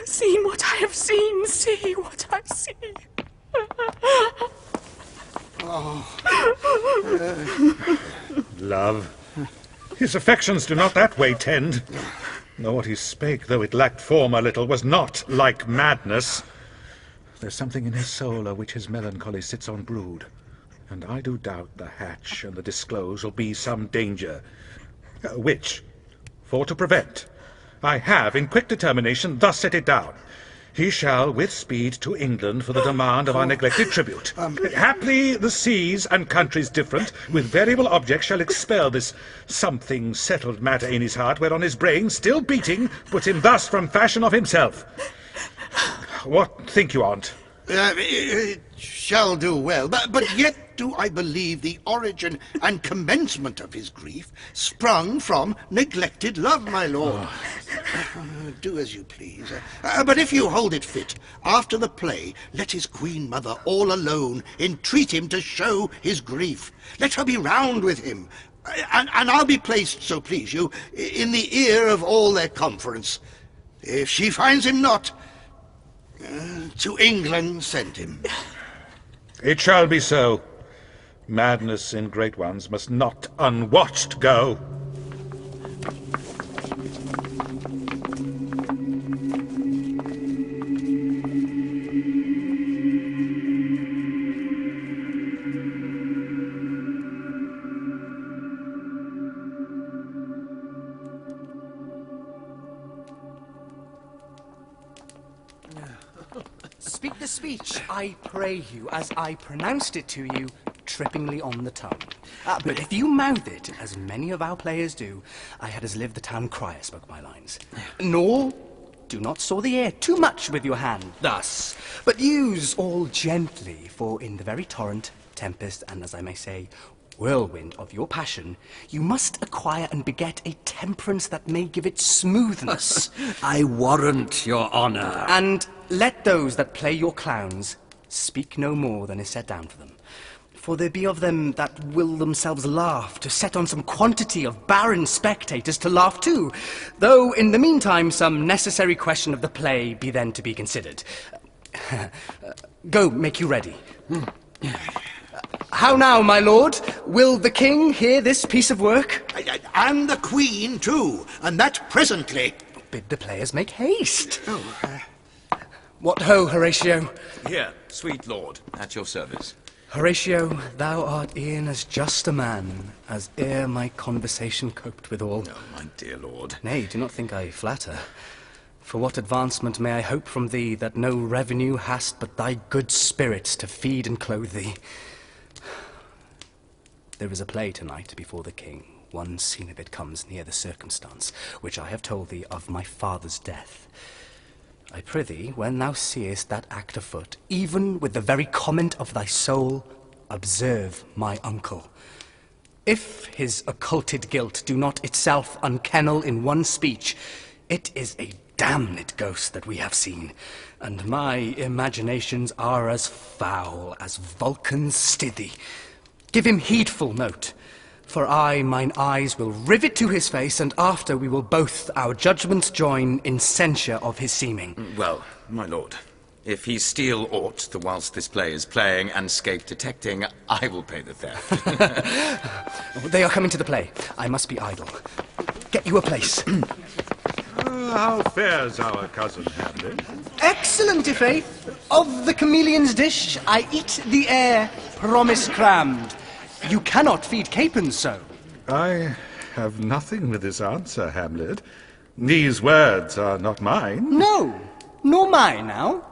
Seen what I have seen, see what I see. Love. His affections do not that way tend. What he spake, though it lacked form a little, was not like madness. There's something in his soul of which his melancholy sits on brood, and I do doubt the hatch and the disclose will be some danger, which, for to prevent, I have in quick determination thus set it down. He shall with speed to England for the demand of our neglected tribute. Haply the seas and countries different, with variable objects, shall expel this something settled matter in his heart, whereon his brain, still beating, put him thus from fashion of himself. What think you, aunt? It shall do well, but yet do I believe the origin and commencement of his grief sprung from neglected love, my lord. Do as you please. But if you hold it fit, after the play, let his queen mother all alone entreat him to show his grief. Let her be round with him, and I'll be placed, so please you, in the ear of all their conference. If she finds him not, to England send him. It shall be so. Madness in great ones must not unwatched go. Speak the speech, I pray you, as I pronounced it to you, trippingly on the tongue. But if you mouth it, as many of our players do, I had as live the town crier spoke my lines. Nor do not saw the air too much with your hand, thus, but use all gently, for in the very torrent, tempest, and as I may say, whirlwind of your passion, you must acquire and beget a temperance that may give it smoothness. I warrant your honour. And let those that play your clowns speak no more than is set down for them. For there be of them that will themselves laugh, to set on some quantity of barren spectators to laugh too, though in the meantime some necessary question of the play be then to be considered. Go, make you ready. How now, my lord? Will the king hear this piece of work? And the queen, too, and that presently. Bid the players make haste. What ho, Horatio? Here, sweet lord, at your service. Horatio, thou art e'en as just a man as ere my conversation coped withal. No, my dear lord. Nay, do not think I flatter. For what advancement may I hope from thee that no revenue hast but thy good spirits to feed and clothe thee? There is a play tonight before the king. One scene of it comes near the circumstance, which I have told thee of my father's death. I prithee, when thou seest that act afoot, even with the very comment of thy soul, observe my uncle. If his occulted guilt do not itself unkennel in one speech, it is a damned ghost that we have seen, and my imaginations are as foul as Vulcan's stithy. Give him heedful note, for mine eyes will rivet to his face, and after we will both our judgments join in censure of his seeming. Well, my lord, if he steal aught the whilst this play is playing and scape detecting, I will pay the theft. They are coming to the play. I must be idle. Get you a place. How fares our cousin Hamlet? Excellent, i' faith. Of the chameleon's dish, I eat the air, promise crammed. You cannot feed capons so. I have nothing with this answer, Hamlet. These words are not mine. No, nor mine now.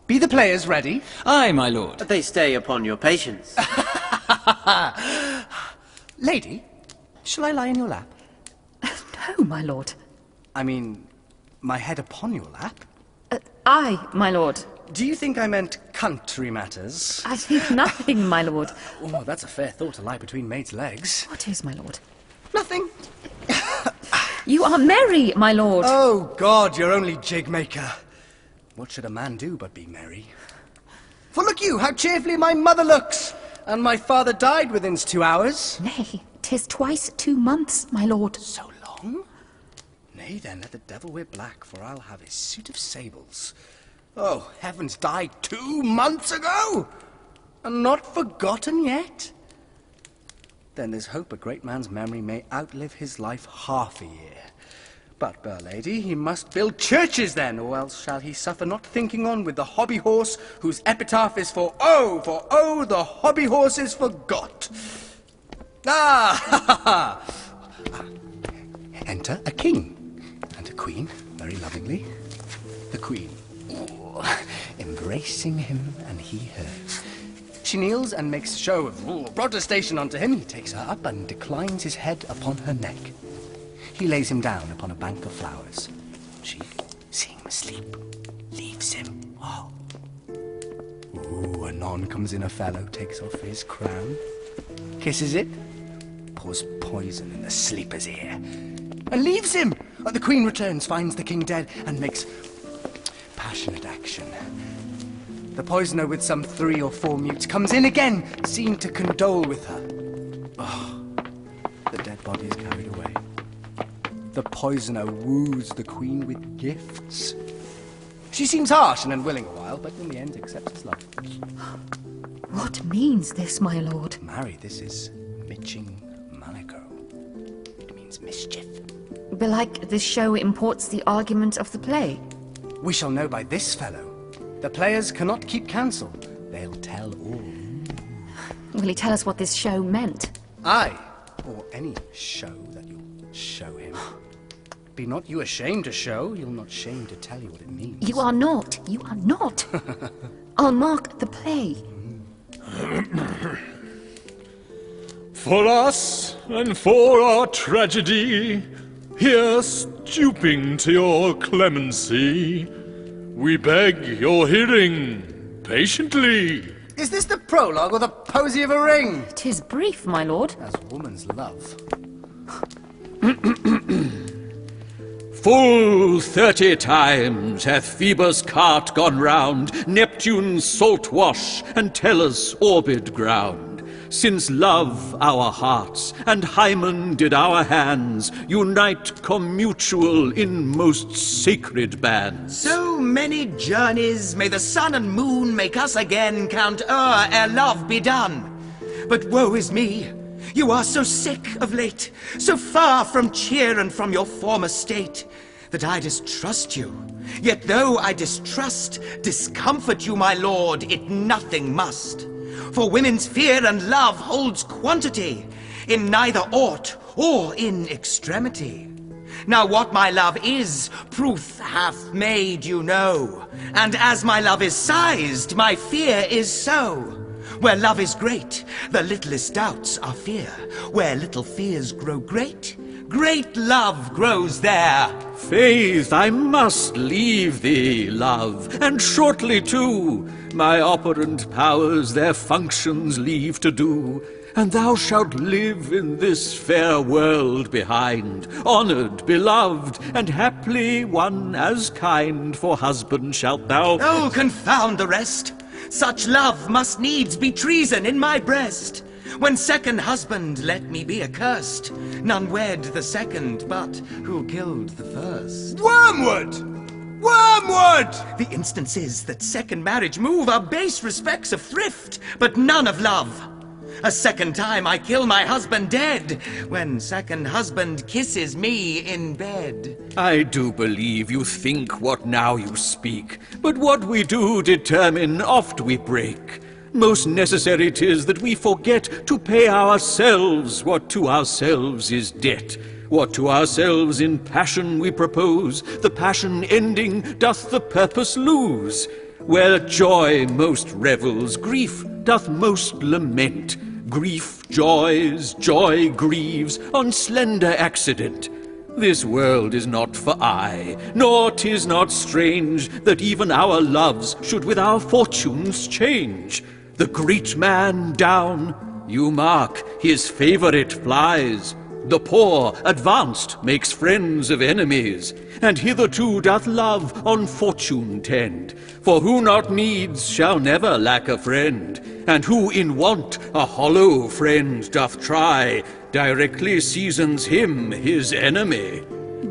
Be the players ready? Aye, my lord. But they stay upon your patience. Lady, shall I lie in your lap? No, my lord. I mean, my head upon your lap? Aye, my lord. Do you think I meant country matters? I think nothing, my lord. Oh, that's a fair thought to lie between maids' legs. What is, my lord? Nothing. You are merry, my lord. Oh, God, you're only jig-maker. What should a man do but be merry? For look you, how cheerfully my mother looks! And my father died within 2 hours. Nay, 'tis twice 2 months, my lord. So long? Nay, then, let the devil wear black, for I'll have his suit of sables. Oh, heavens, died 2 months ago! And not forgotten yet? Then there's hope a great man's memory may outlive his life half a year. But, Lady, he must build churches then, or else shall he suffer not thinking on with the hobby horse, whose epitaph is for oh, the hobby horse is forgot. Ah, ha, ha. Enter a king and a queen, very lovingly. The queen, embracing him and he her. She kneels and makes show of protestation unto him. He takes her up and declines his head upon her neck. He lays him down upon a bank of flowers. She, seeing him asleep, leaves him. Oh. Ooh, anon comes in a fellow, takes off his crown, kisses it, pours poison in the sleeper's ear, and leaves him. The queen returns, finds the king dead, and makes passionate action. The poisoner, with some 3 or 4 mutes, comes in again, seen to condole with her. Oh, the dead body is carried away. The poisoner woos the queen with gifts. She seems harsh and unwilling a while, but in the end accepts his love. What means this, my lord? Marry, this is Mitching Malaco. It means mischief. Belike this show imports the argument of the play. We shall know by this fellow. The players cannot keep counsel. They'll tell all. Will he tell us what this show meant? Aye, or any show that you'll show him. Be not you ashamed to show, you'll not shame to tell you what it means. You are not. You are not. I'll mark the play. For us and for our tragedy, here stooping to your clemency, we beg your hearing patiently. Is this the prologue or the posy of a ring? 'Tis brief, my lord. As woman's love. Full 30 times hath Phoebus' cart gone round, Neptune's salt wash, and Tellus' orbed ground. Since love our hearts, and Hymen did our hands unite commutual in most sacred bands. So many journeys may the sun and moon make us again count ere love be done. But woe is me, you are so sick of late, so far from cheer and from your former state, that I distrust you. Yet though I distrust, discomfort you, my lord, it nothing must. For women's fear and love holds quantity, in neither aught or in extremity. Now what my love is, proof hath made you know, and as my love is sized, my fear is so. Where love is great, the littlest doubts are fear. Where little fears grow great, great love grows there. Faith, I must leave thee, love, and shortly too. My operant powers their functions leave to do, and thou shalt live in this fair world behind, honoured, beloved, and haply one as kind for husband shalt thou. Oh, confound the rest! Such love must needs be treason in my breast. When second husband let me be accursed, none wed the second but who killed the first. Wormwood! Wormwood! The instances that second marriage move are base respects of thrift, but none of love. A second time I kill my husband dead, when second husband kisses me in bed. I do believe you think what now you speak, but what we do determine oft we break. Most necessary 'tis that we forget to pay ourselves what to ourselves is debt. What to ourselves in passion we propose, the passion ending doth the purpose lose. Where joy most revels, grief doth most lament. Grief joys, joy grieves, on slender accident. This world is not for aye, nor 'tis not strange that even our loves should with our fortunes change. The great man down, you mark, his favourite flies. The poor, advanced, makes friends of enemies, and hitherto doth love on fortune tend. For who not needs shall never lack a friend, and who in want a hollow friend doth try, directly seasons him his enemy.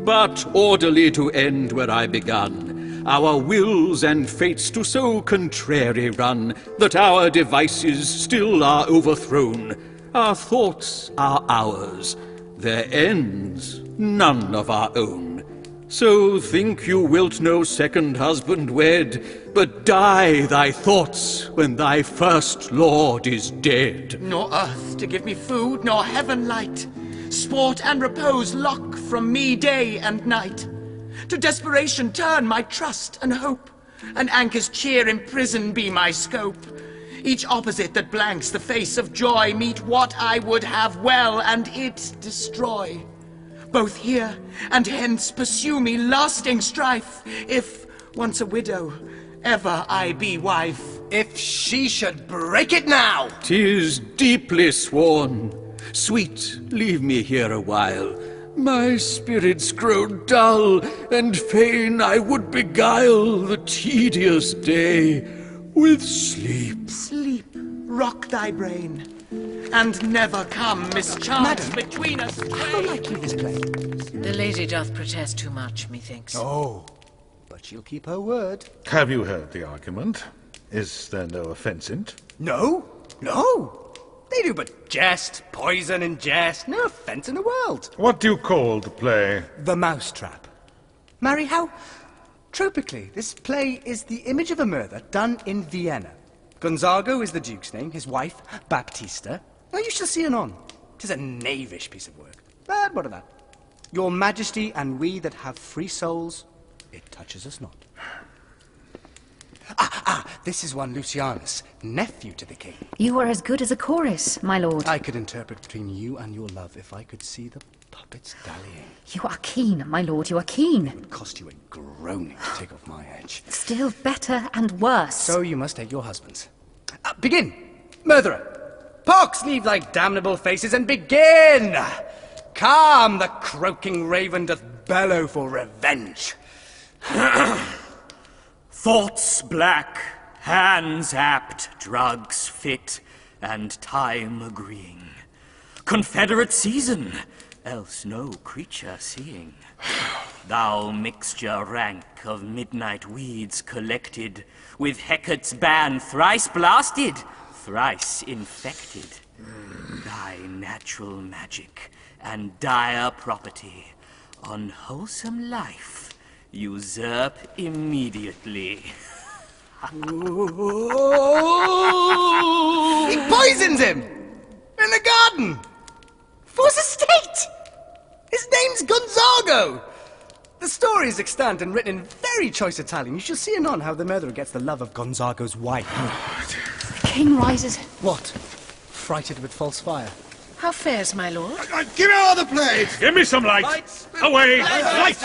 But orderly to end where I begun, our wills and fates to so contrary run, that our devices still are overthrown. Our thoughts are ours, their ends none of our own. So think you wilt no second husband wed, but die thy thoughts when thy first lord is dead. Nor earth to give me food, nor heaven light. Sport and repose lock from me day and night. To desperation turn my trust and hope. An anchor's cheer in prison be my scope. Each opposite that blanks the face of joy meet what I would have well and it destroy. Both here and hence pursue me lasting strife, if, once a widow, ever I be wife. If she should break it now! 'Tis deeply sworn. Sweet, leave me here a while. My spirits grow dull, and fain I would beguile the tedious day with sleep. Sleep, rock thy brain, and never come mischance between us. How like you this play? The lady doth protest too much, methinks. Oh, but she'll keep her word. Have you heard the argument? Is there no offence in't? No, no. They do but jest, poison and jest. No offence in the world. What do you call the play? The Mousetrap. Marry, how tropically this play is the image of a murder done in Vienna. Gonzago is the Duke's name, his wife, Baptista. Now you shall see anon. 'Tis a knavish piece of work. But what of that? Your Majesty and we that have free souls, it touches us not. This is one Lucianus, nephew to the king. You are as good as a chorus, my lord. I could interpret between you and your love if I could see the puppets dallying. You are keen, my lord, you are keen. It would cost you a groaning to take off my edge. Still better and worse. So you must take your husbands. Begin! Murderer! Pox, leave thy damnable faces and begin! Calm, the croaking raven doth bellow for revenge. Thoughts black, hands apt, drugs fit, and time agreeing. Confederate season, else no creature seeing. Thou mixture rank of midnight weeds collected, with Hecate's ban thrice blasted, thrice infected. Thy natural magic and dire property, unwholesome life, usurp immediately. He poisons him! In the garden! For his estate! His name's Gonzago! The story is extant and written in very choice Italian. You shall see anon how the murderer gets the love of Gonzago's wife. The king rises. What? Frighted with false fire? How fares, my lord? Give me all the plate! Give me some light! Lights! Away! Lights!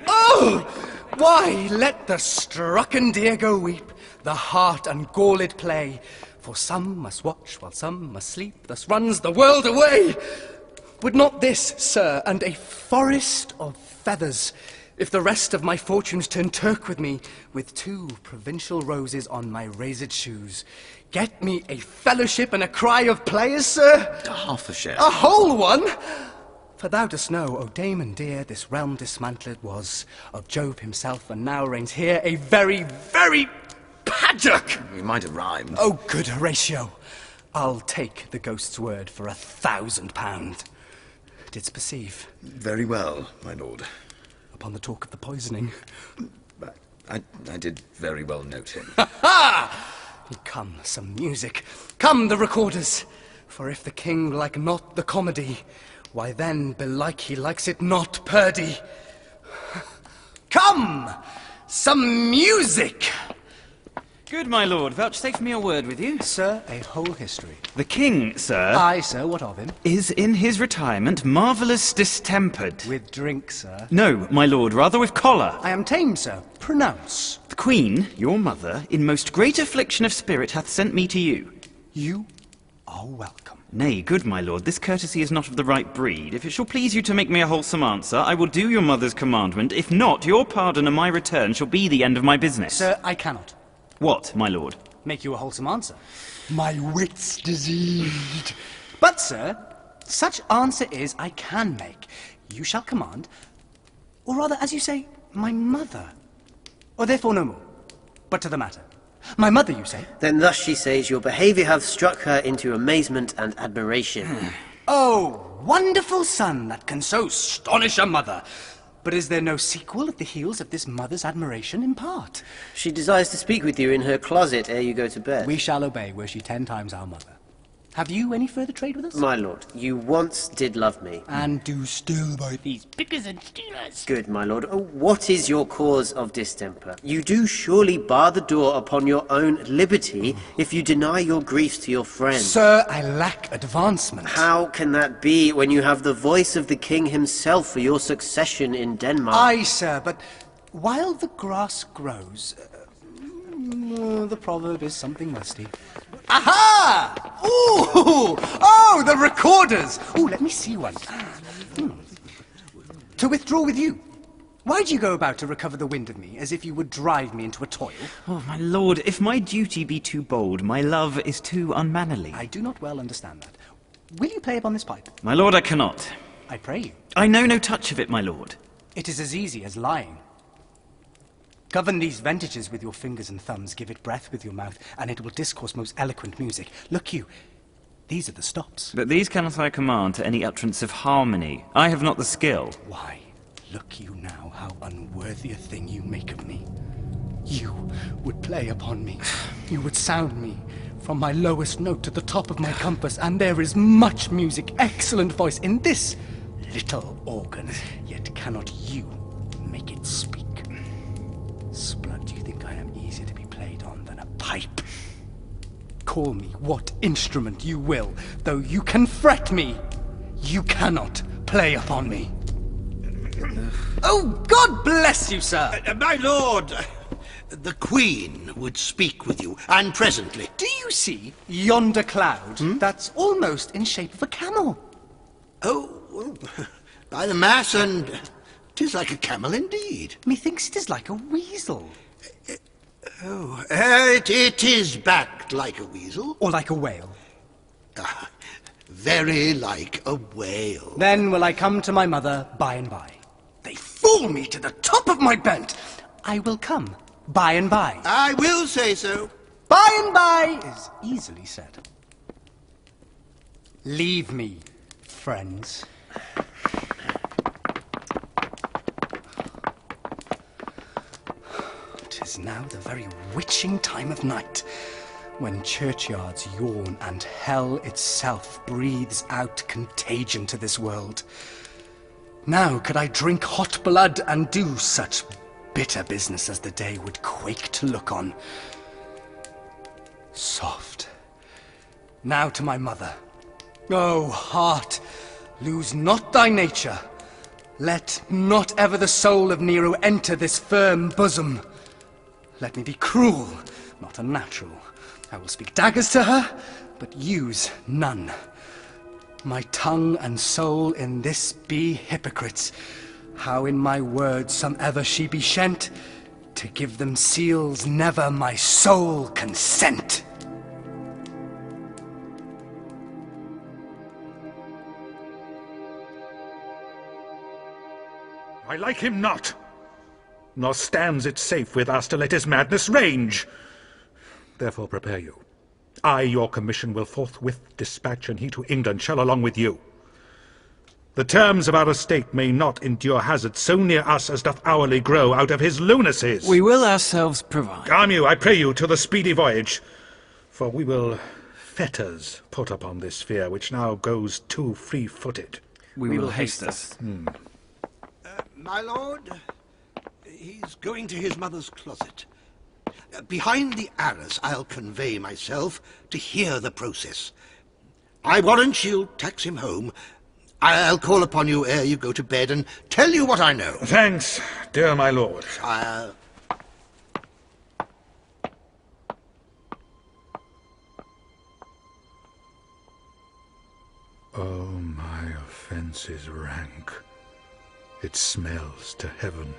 Oh! Why, let the strucken deer go weep, the heart ungalled play. For some must watch while some must sleep, thus runs the world away. Would not this, sir, and a forest of feathers, if the rest of my fortunes turn Turk with me, with 2 provincial roses on my razored shoes, get me a fellowship and a cry of players, sir? Half a share. A whole one? For thou dost know, O Damon dear, this realm dismantled was of Jove himself, and now reigns here a very, very paddock! We might have rhymed. Oh, good Horatio, I'll take the ghost's word for £1,000. Didst perceive? Very well, my lord. Upon the talk of the poisoning. I did very well note him. Ha! Come, some music. Come, the recorders. For if the king like not the comedy, why then, belike he likes it not, Purdy. Come! Some music! Good, my lord. Vouchsafe me a word with you. Sir, a whole history. The king, sir... Aye, sir, what of him? ...is in his retirement marvellous distempered. With drink, sir? No, my lord, rather with choler. I am tame, sir. Pronounce. The queen, your mother, in most great affliction of spirit, hath sent me to you. You are welcome. Nay, good my lord, this courtesy is not of the right breed. If it shall please you to make me a wholesome answer, I will do your mother's commandment. If not, your pardon and my return shall be the end of my business. Sir, I cannot. What, my lord? Make you a wholesome answer. My wit's diseased. But, sir, such answer is I can make. You shall command, or rather, as you say, my mother. Or therefore no more. But to the matter. My mother, you say? Then thus she says, your behaviour hath struck her into amazement and admiration. Oh, wonderful son that can so astonish a mother. But is there no sequel at the heels of this mother's admiration in part? She desires to speak with you in her closet ere you go to bed. We shall obey, were she 10 times our mother. Have you any further trade with us? My lord, you once did love me. And do still by these pickers and stealers. Good, my lord. Oh, what is your cause of distemper? You do surely bar the door upon your own liberty if you deny your griefs to your friend. Sir, I lack advancement. How can that be when you have the voice of the king himself for your succession in Denmark? Aye, sir, but while the grass grows... the proverb is something musty. Aha! Ooh! Oh, the recorders! Oh, let me see one. To withdraw with you. Why do you go about to recover the wind of me, as if you would drive me into a toil? Oh, my lord, if my duty be too bold, my love is too unmannerly. I do not well understand that. Will you play upon this pipe? My lord, I cannot. I pray you. I know no touch of it, my lord. It is as easy as lying. Govern these ventages with your fingers and thumbs, give it breath with your mouth, and it will discourse most eloquent music. Look you, these are the stops. But these cannot I command to any utterance of harmony. I have not the skill. Why, look you now how unworthy a thing you make of me. You would play upon me. You would sound me from my lowest note to the top of my compass, and there is much music, excellent voice in this little organ, yet cannot you make it speak. Splud, do you think I am easier to be played on than a pipe? Call me what instrument you will, though you can fret me, you cannot play upon me. Oh, God bless you, sir! My lord, the Queen would speak with you, and presently. Do you see yonder cloud? That's almost in shape of a camel. Oh, well, by the mass, and 'tis like a camel indeed. Methinks it is like a weasel. Oh, it is backed like a weasel. Or like a whale. Very like a whale. Then will I come to my mother by and by. They fool me to the top of my bent. I will come by and by. I will say so. By and by is easily said. Leave me, friends. 'Tis now the very witching time of night, when churchyards yawn and hell itself breathes out contagion to this world. Now could I drink hot blood and do such bitter business as the day would quake to look on. Soft. Now to my mother. O heart, lose not thy nature. Let not ever the soul of Nero enter this firm bosom. Let me be cruel, not unnatural. I will speak daggers to her, but use none. My tongue and soul in this be hypocrites. How in my words somever she be shent, to give them seals never my soul consent. I like him not, nor stands it safe with us to let his madness range. Therefore prepare you. I your commission will forthwith dispatch, and he to England shall along with you. The terms of our estate may not endure hazard so near us as doth hourly grow out of his lunacies. We will ourselves provide. Arm you, I pray you, to the speedy voyage, for we will fetters put upon this fear which now goes too free-footed. We will haste us. My lord, he's going to his mother's closet. Behind the arras I'll convey myself to hear the process. I warrant she'll tax him home. I'll call upon you ere you go to bed and tell you what I know. Thanks, dear my lord. Oh, my offence is rank. It smells to heaven.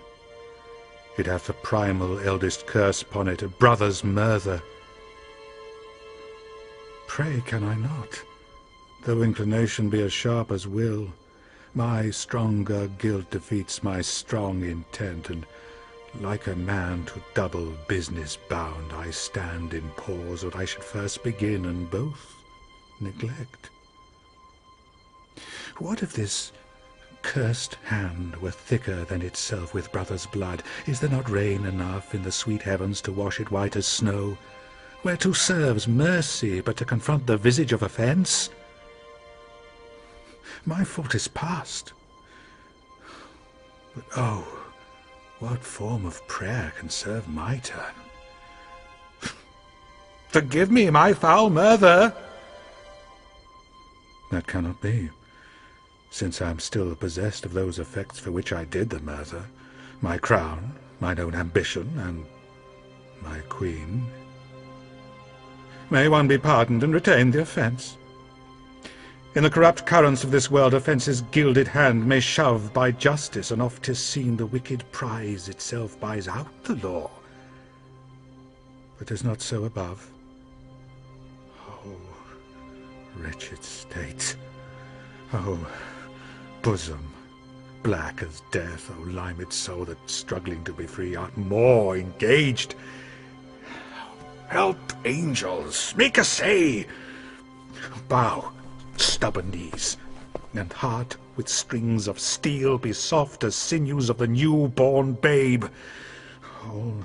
It hath the primal eldest curse upon it, a brother's murther. Pray can I not? Though inclination be as sharp as will, my stronger guilt defeats my strong intent, and like a man to double business bound, I stand in pause what I should first begin, and both neglect. What if this cursed hand were thicker than itself with brother's blood? Is there not rain enough in the sweet heavens to wash it white as snow? Whereto serves mercy but to confront the visage of offence? My fault is past. But oh, what form of prayer can serve my turn? Forgive me my foul murder! That cannot be, since I am still possessed of those effects for which I did the murder, my crown, mine own ambition, and my queen. May one be pardoned and retain the offence? In the corrupt currents of this world, offence's gilded hand may shove by justice, and oft 'tis seen the wicked prize itself buys out the law. But 'tis not so above. Oh, wretched state! Oh, bosom, black as death! O limed soul that, struggling to be free, art more engaged! Help, angels! Make essay! Bow, stubborn knees, and heart with strings of steel be soft as sinews of the new-born babe. All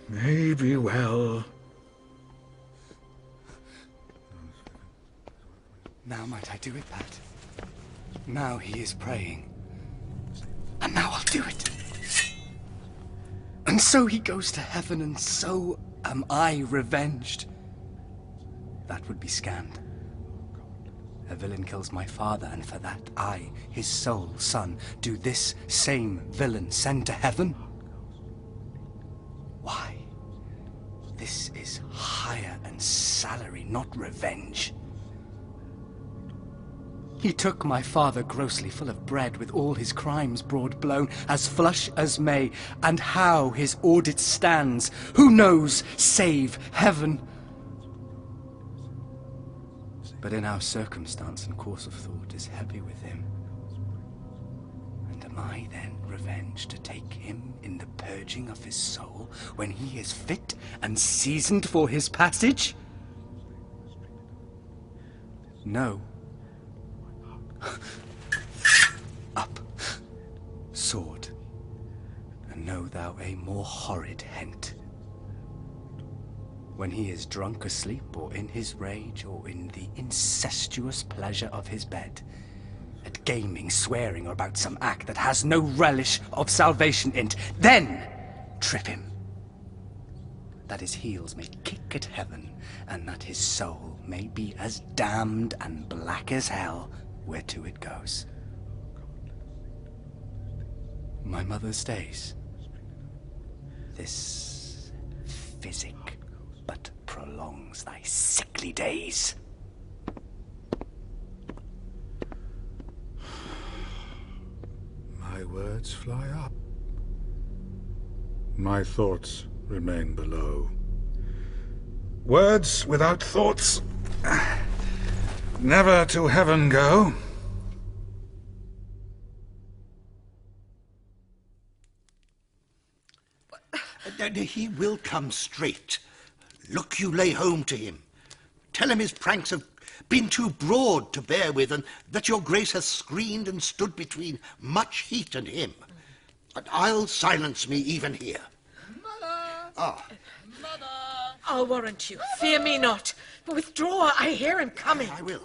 may be well. Now might I do it, Pat? Now he is praying. And now I'll do it. And so he goes to heaven, and so am I revenged. That would be scanned. A villain kills my father, and for that I, his sole son, do this same villain send to heaven? Why? This is hire and salary, not revenge. He took my father grossly full of bread, with all his crimes broad blown, as flush as May, and how his audit stands, who knows, save heaven? But in our circumstance and course of thought is heavy with him. And am I then revenged to take him in the purging of his soul, when he is fit and seasoned for his passage? No. Up, sword, and know thou a more horrid hint. When he is drunk asleep, or in his rage, or in the incestuous pleasure of his bed, at gaming, swearing, or about some act that has no relish of salvation in't, then trip him, that his heels may kick at heaven, and that his soul may be as damned and black as hell whereto it goes. My mother stays. This physic but prolongs thy sickly days. My words fly up. My thoughts remain below. Words without thoughts never to heaven go. He will come straight. Look you lay home to him. Tell him his pranks have been too broad to bear with, and that your grace has screened and stood between much heat and him. But I'll silence me even here. I'll warrant you. Fear me not. But withdraw, I hear him coming. I will.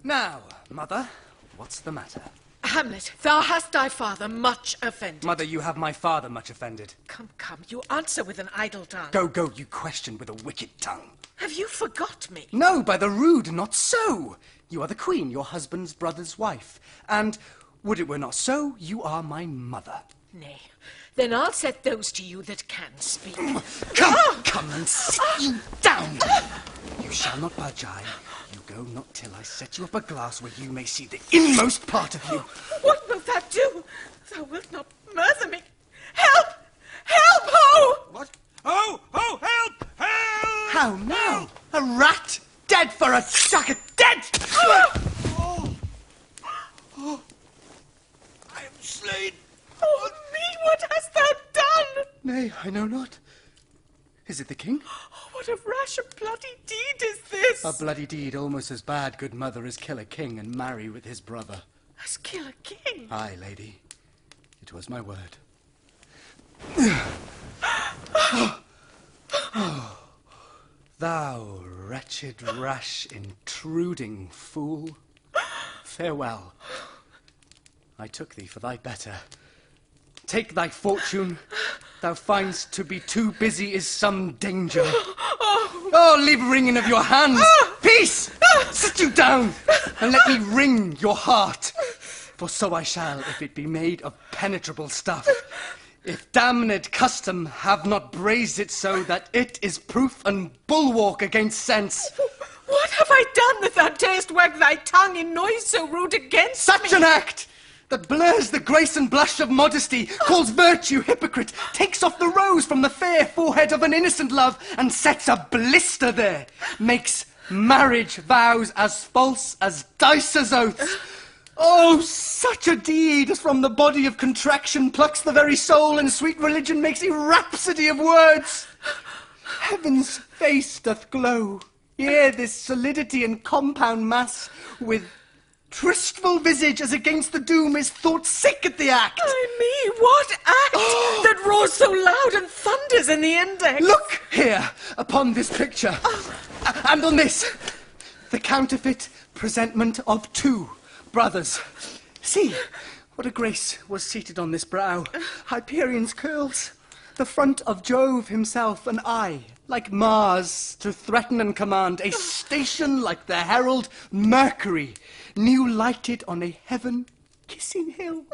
Now, mother, what's the matter? Hamlet, thou hast thy father much offended. Mother, you have my father much offended. Come, you answer with an idle tongue. Go, you question with a wicked tongue. Have you forgot me? No, by the rood, not so. You are the queen, your husband's brother's wife. And, would it were not so, you are my mother. Nay, then I'll set those to you that can speak. Come and sit you down. You shall not budge, You go not till I set you up a glass where you may see the inmost part of you. What wilt thou do? Thou wilt not murder me. Help! Help, ho! What? Oh, help! Help! How now? A rat? Dead for a sucker! Dead! I am slain. Oh, me, what hast thou done? Nay, I know not. Is it the king? Oh, what a rash and bloody deed is this! A bloody deed almost as bad, good mother, as kill a king and marry with his brother. As kill a king? Aye, lady. It was my word. Oh, thou wretched, rash, intruding fool. Farewell. I took thee for thy better. Take thy fortune. Thou find'st to be too busy is some danger. Oh, leave wringing of your hands. Peace! Sit you down, and let me wring your heart. For so I shall, if it be made of penetrable stuff. If damned custom have not brazed it so that it is proof and bulwark against sense. What have I done that thou darest wag thy tongue in noise so rude against Such an act that blurs the grace and blush of modesty, calls virtue hypocrite, takes off the rose from the fair forehead of an innocent love, and sets a blister there, makes marriage vows as false as dicer's oaths. Oh, such a deed as from the body of contraction plucks the very soul, and sweet religion makes a rhapsody of words. Heaven's face doth glow, ere this solidity and compound mass, with tristful visage as against the doom is thought sick at the act. Ay me, what act that roars so loud and thunders in the index? Look here upon this picture, and on this, the counterfeit presentment of two brothers. See, what a grace was seated on this brow. Hyperion's curls, the front of Jove himself, an eye like Mars to threaten and command, a station like the herald Mercury, new lighted on a heaven-kissing hill.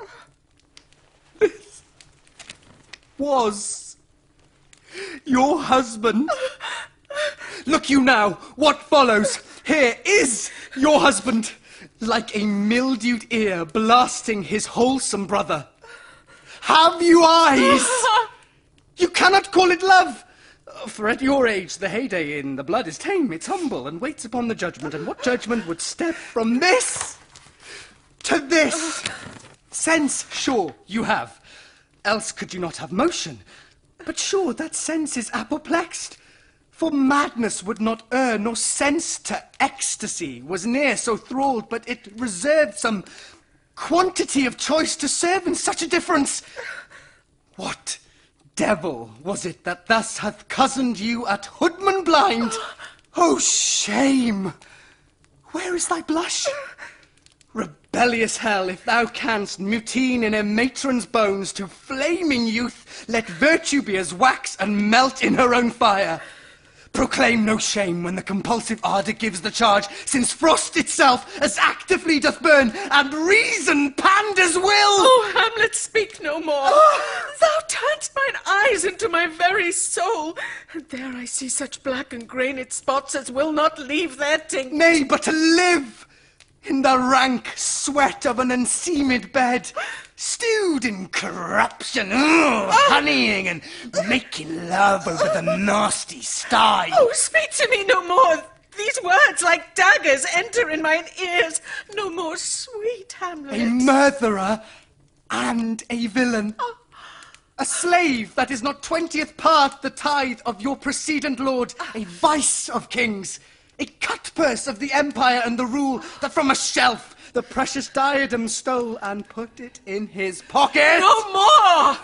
This was your husband. Look you now, what follows? Here is your husband, like a mildewed ear blasting his wholesome brother. Have you eyes? You cannot call it love. For at your age, the heyday in the blood is tame, it's humble, and waits upon the judgment. And what judgment would step from this to this? Sense, sure, you have. Else could you not have motion. But sure, that sense is apoplexed. For madness would not err, nor sense to ecstasy was ne'er so thralled, but it reserved some quantity of choice to serve in such a difference. What devil was it that thus hath cozened you at hoodman blind? Oh, shame! Where is thy blush? Rebellious hell, if thou canst mutine in a matron's bones to flaming youth, let virtue be as wax and melt in her own fire. Proclaim no shame when the compulsive ardour gives the charge, since frost itself as actively doth burn, and reason panders will. Oh, Hamlet, speak no more. Thou turn'st mine eyes into my very soul, and there I see such black and grained spots as will not leave their tinct. Nay, but to live in the rank sweat of an unseamed bed, stewed in corruption, honeying and making love over the nasty sty. Oh, speak to me no more. These words like daggers enter in mine ears. No more, sweet Hamlet. A murderer and a villain. A slave that is not 20th part the tithe of your precedent lord. A vice of kings. A cutpurse of the empire and the rule, that from a shelf the precious diadem stole and put it in his pocket. No more!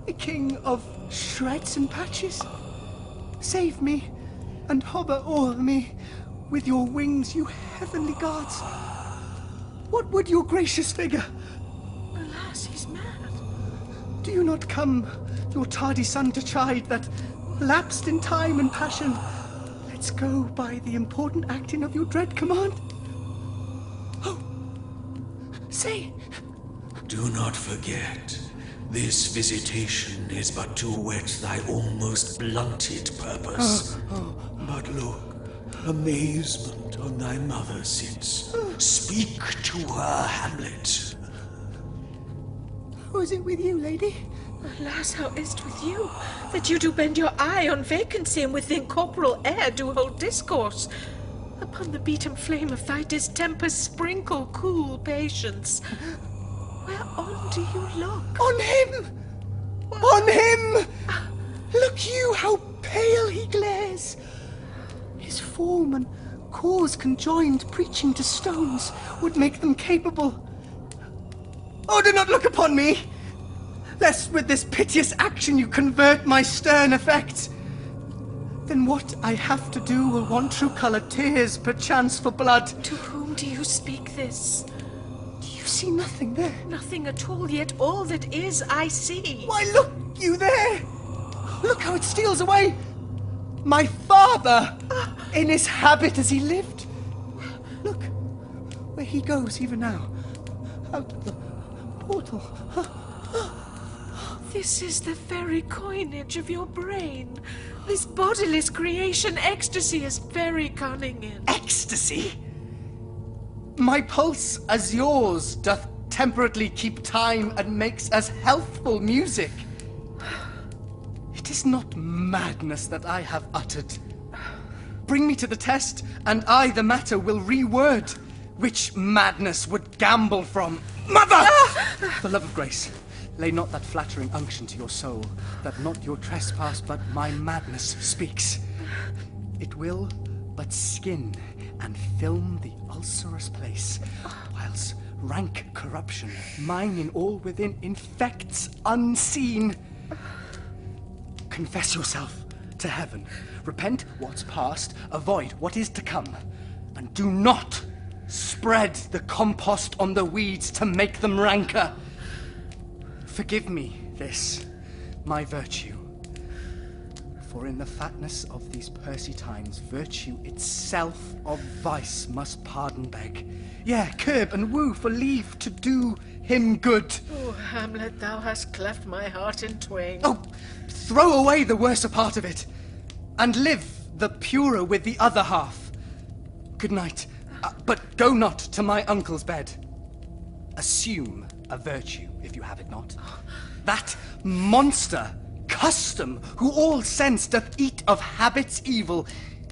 A king of shreds and patches. Save me and hover o'er me with your wings, you heavenly gods. What would your gracious figure? Alas, he's mad. Do you not come, your tardy son, to chide that, lapsed in time and passion, let's go by the important acting of your dread command? Oh, say. Do not forget, this visitation is but to whet thy almost blunted purpose. But look, amazement on thy mother sits. Speak to her, Hamlet. How is it with you, lady? Alas, how is't with you, that you do bend your eye on vacancy, and with the incorporeal air do hold discourse? Upon the beaten flame of thy distemper sprinkle cool patience. Whereon do you look? On him! On eyes. His form and cause conjoined, preaching to stones, would make them capable. Oh, do not look upon me, lest with this piteous action you convert my stern effect. Then what I have to do will want true colour, tears, perchance for blood. To whom do you speak this? Do you see nothing there? Nothing at all, yet all that is I see. Why, look you there! Look how it steals away! My father, in his habit as he lived. Look, where he goes even now. Out the portal. This is the very coinage of your brain. This bodiless creation ecstasy is very cunning in. Ecstasy? My pulse as yours doth temperately keep time and makes as healthful music. It is not madness that I have uttered. Bring me to the test, and I the matter will reword, which madness would gamble from. Mother! For love of grace, lay not that flattering unction to your soul, that not your trespass but my madness speaks. It will but skin and film the ulcerous place, whilst rank corruption, mine in all within, infects unseen. Confess yourself to heaven. Repent what's past, avoid what is to come, and do not spread the compost on the weeds to make them ranker. Forgive me this, my virtue, for in the fatness of these pursy times, virtue itself of vice must pardon beg. Yea, curb and woo for leave to do him good. Oh, Hamlet, thou hast cleft my heart in twain. Oh, throw away the worser part of it, and live the purer with the other half. Good night, but go not to my uncle's bed. Assume a virtue, if you have it not. That monster, custom, who all sense doth eat of habits evil,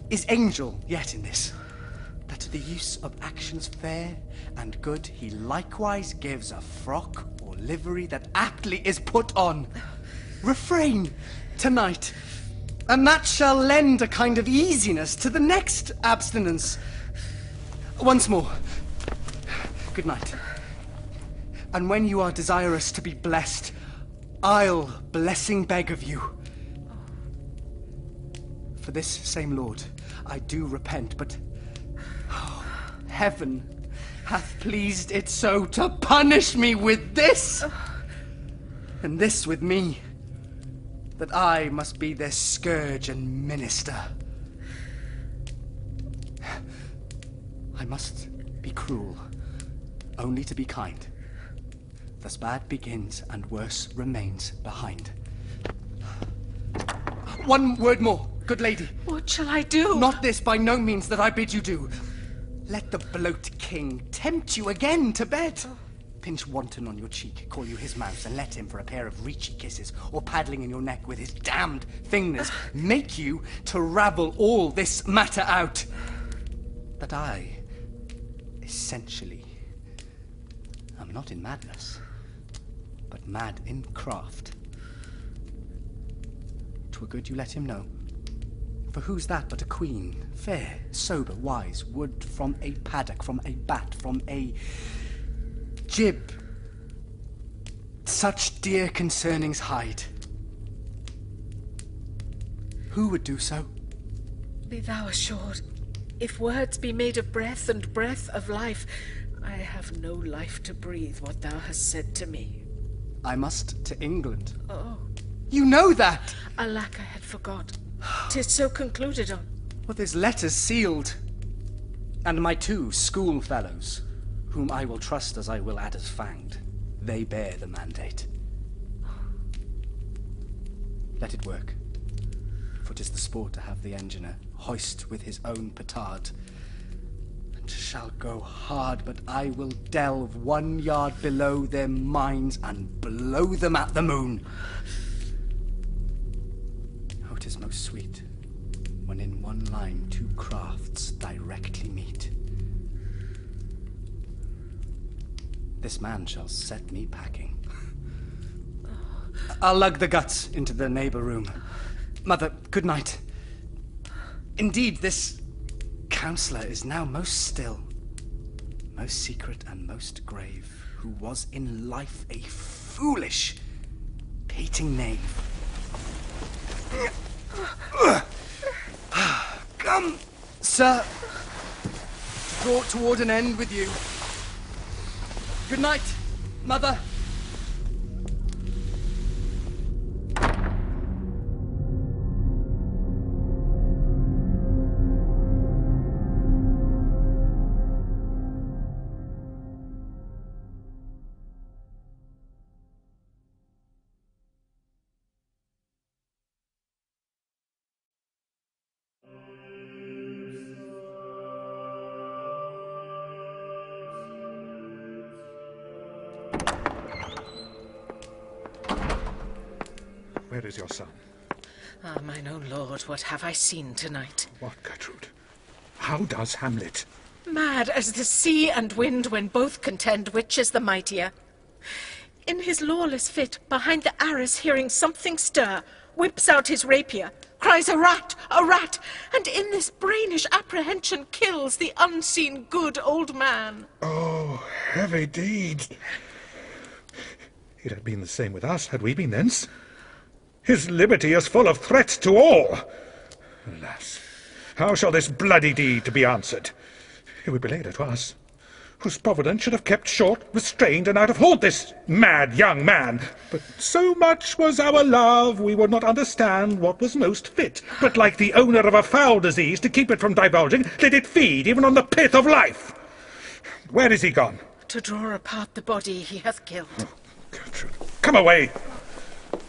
is angel yet in this, that to the use of actions fair and good he likewise gives a frock or livery that aptly is put on. Refrain tonight, and that shall lend a kind of easiness to the next abstinence. Once more, good night. And when you are desirous to be blessed, I'll blessing beg of you. For this same Lord, I do repent, but heaven hath pleased it so to punish me with this, and this with me, that I must be their scourge and minister. I must be cruel, only to be kind. Thus bad begins and worse remains behind. One word more, good lady. What shall I do? Not this, by no means, that I bid you do. Let the bloat king tempt you again to bed. Pinch wanton on your cheek, call you his mouse, and let him for a pair of reachy kisses, or paddling in your neck with his damned fingers, make you to ravel all this matter out. That I, essentially, am not in madness, but mad in craft. 'Twere good you let him know. For who's that but a queen, fair, sober, wise, would from a paddock, from a bat, from a jib, such dear concernings hide? Who would do so? Be thou assured, if words be made of breath and breath of life, I have no life to breathe what thou hast said to me. I must to England. Oh. You know that! Alack, I had forgot. 'Tis so concluded on. Well, there's letters sealed. And my 2 schoolfellows, whom I will trust as I will adders fanged, they bear the mandate. Let it work, for 'tis the sport to have the engineer hoist with his own petard, and shall go hard, but I will delve 1 yard below their mines and blow them at the moon. Oh, 'tis most sweet when in one line 2 crafts directly meet. This man shall set me packing. I'll lug the guts into the neighbour room. Mother, good night. Indeed, this counsellor is now most still, most secret and most grave, who was in life a foolish, hating knave. Come, sir. Brought toward an end with you. Good night, Mother. Where is your son? Ah, mine own lord, what have I seen tonight? What, Gertrude? How does Hamlet? Mad as the sea and wind when both contend which is the mightier. In his lawless fit, behind the arras hearing something stir, whips out his rapier, cries a rat, and in this brainish apprehension kills the unseen good old man. Oh, heavy deed. It had been the same with us, had we been thence. His liberty is full of threats to all. Alas, how shall this bloody deed be answered? It would be later to us, whose providence should have kept short, restrained, and out of haunt this mad young man. But so much was our love, we would not understand what was most fit, but like the owner of a foul disease, to keep it from divulging, let it feed even on the pith of life. Where is he gone? To draw apart the body he hath killed. Oh, Gertrude, come away!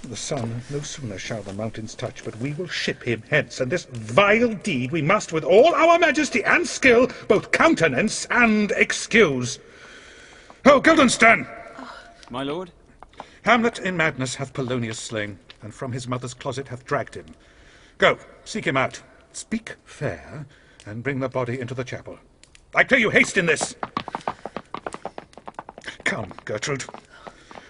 The sun no sooner shall the mountains touch, but we will ship him hence, and this vile deed we must with all our majesty and skill both countenance and excuse. Oh, Guildenstern! My lord? Hamlet in madness hath Polonius slain, and from his mother's closet hath dragged him. Go, seek him out, speak fair, and bring the body into the chapel. I pray you haste in this. Come, Gertrude.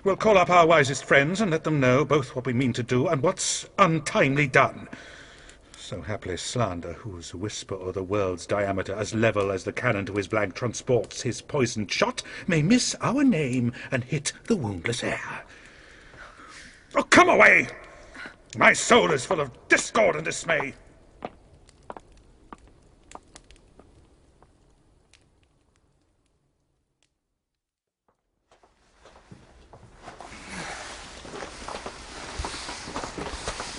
We'll call up our wisest friends and let them know both what we mean to do and what's untimely done. So haply slander, whose whisper o'er the world's diameter as level as the cannon to his blank transports his poisoned shot, may miss our name and hit the woundless air. Oh, come away! My soul is full of discord and dismay.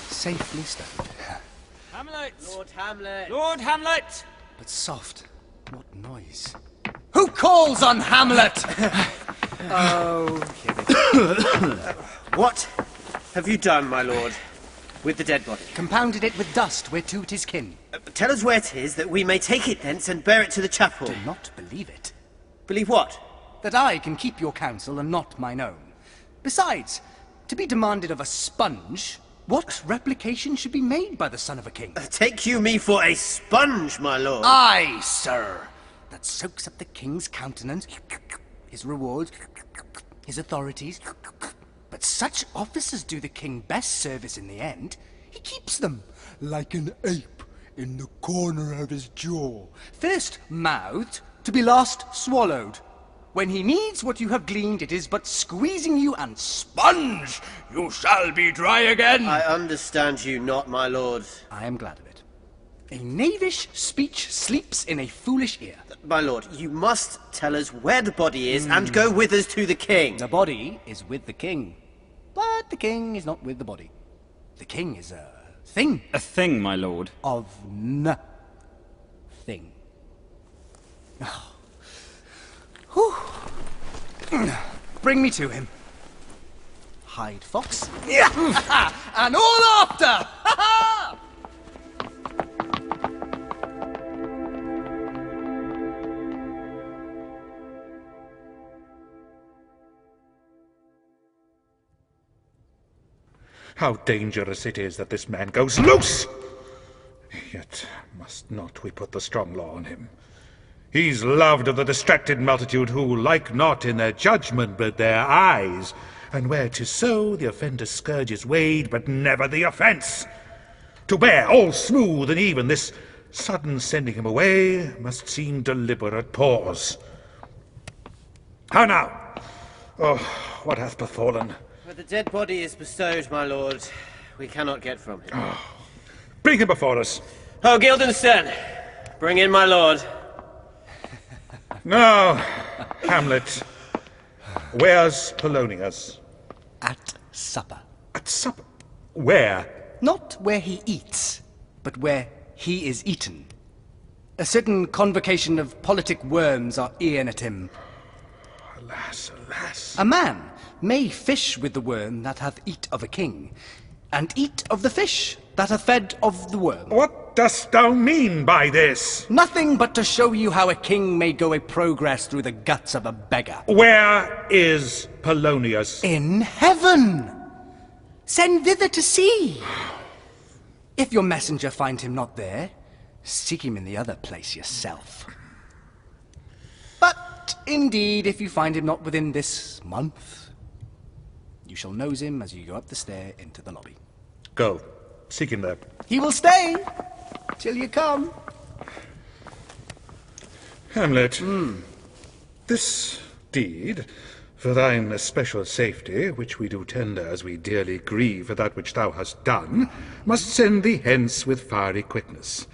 Safely stowed. Hamlet! Lord Hamlet! Lord Hamlet! But soft, what noise? Who calls on Hamlet? Oh, what have you done, my lord, with the dead body? Compounded it with dust whereto 'tis kin. Tell us where 'tis, that we may take it thence and bear it to the chapel. Do not believe it. Believe what? That I can keep your counsel and not mine own. Besides, to be demanded of a sponge, what replication should be made by the son of a king? Take you me for a sponge, my lord? Aye, sir, that soaks up the king's countenance, his rewards, his authorities. But such officers do the king best service in the end. He keeps them like an ape in the corner of his jaw, first mouthed, to be last swallowed. When he needs what you have gleaned, it is but squeezing you and sponge! You shall be dry again! I understand you not, my lord. I am glad of it. A knavish speech sleeps in a foolish ear. My lord, you must tell us where the body is and go with us to the king. The body is with the king. But the king is not with the body. The king is a thing. A thing, my lord. Of thing. Oh. Bring me to him. Hide fox. And all after! How dangerous it is that this man goes loose! Yet must not we put the strong law on him. He's loved of the distracted multitude who like not in their judgment but their eyes, and where 'tis so, the offender's scourge is weighed, but never the offence. To bear all smooth and even this sudden sending him away must seem deliberate pause. How now? Oh, what hath befallen? Where the dead body is bestowed, my lord, we cannot get from him. Bring him before us. Oh, Guildenstern! Bring in my lord. Now, Hamlet, where's Polonius? At supper. At supper? Where? Not where he eats, but where he is eaten. A certain convocation of politic worms are e'en at him. Alas, alas. A man may fish with the worm that hath eat of a king, and eat of the fish that hath fed of the worm. What dost thou mean by this? Nothing but to show you how a king may go a progress through the guts of a beggar. Where is Polonius? In heaven! Send thither to see. If your messenger find him not there, seek him in the other place yourself. But, indeed, if you find him not within this month, you shall nose him as you go up the stair into the lobby. Go. Seek him there. He will stay till you come. Hamlet, this deed, for thine especial safety, which we do tender as we dearly grieve for that which thou hast done, must send thee hence with fiery quickness.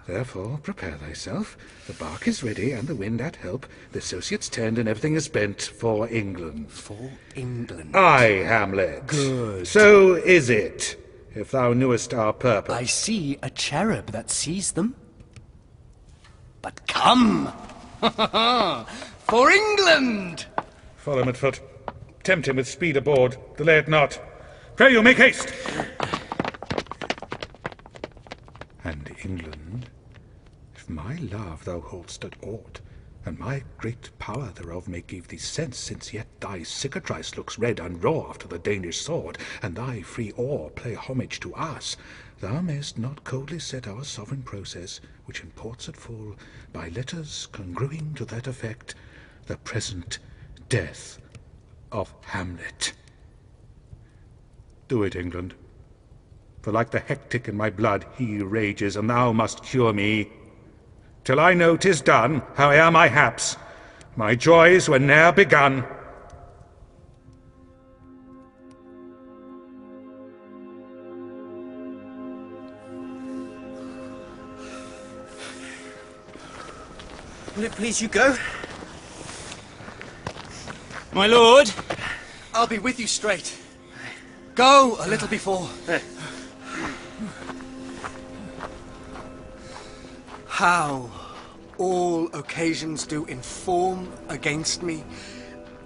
Therefore, prepare thyself. The bark is ready, and the wind at help. The associates turned, and everything is bent for England. For England? Aye, Hamlet. Good. So is it, if thou knewest our purpose. I see a cherub that sees them. But come! For England! Follow him at foot. Tempt him with speed aboard. Delay it not. Pray you, make haste! And England, if my love thou hold'st at aught, and my great power thereof may give thee sense, since yet thy cicatrice looks red and raw after the Danish sword, and thy free oar play homage to us, thou mayst not coldly set our sovereign process, which imports at full, by letters congruing to that effect, the present death of Hamlet. Do it, England. For like the hectic in my blood, he rages, and thou must cure me. Till I know 'tis done, howe'er my haps, my joys were ne'er begun. Will it please you go? My lord! I'll be with you straight. Go a little before. How all occasions do inform against me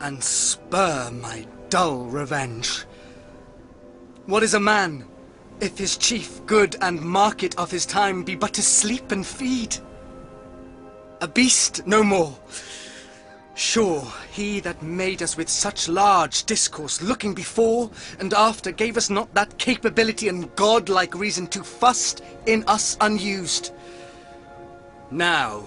and spur my dull revenge. What is a man, if his chief good and market of his time be but to sleep and feed? A beast no more. Sure, he that made us with such large discourse, looking before and after, gave us not that capability and godlike reason to fust in us unused. Now,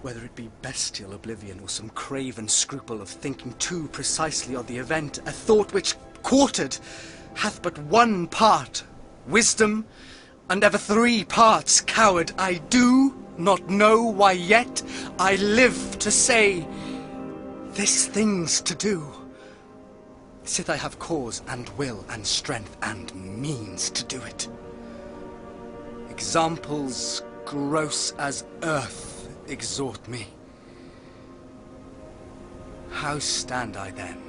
whether it be bestial oblivion or some craven scruple of thinking too precisely of the event, a thought which, quartered, hath but one part wisdom, and ever three parts coward, I do not know why yet I live to say this thing's to do, sith I have cause and will and strength and means to do it. Examples gross as earth exhort me. How stand I then,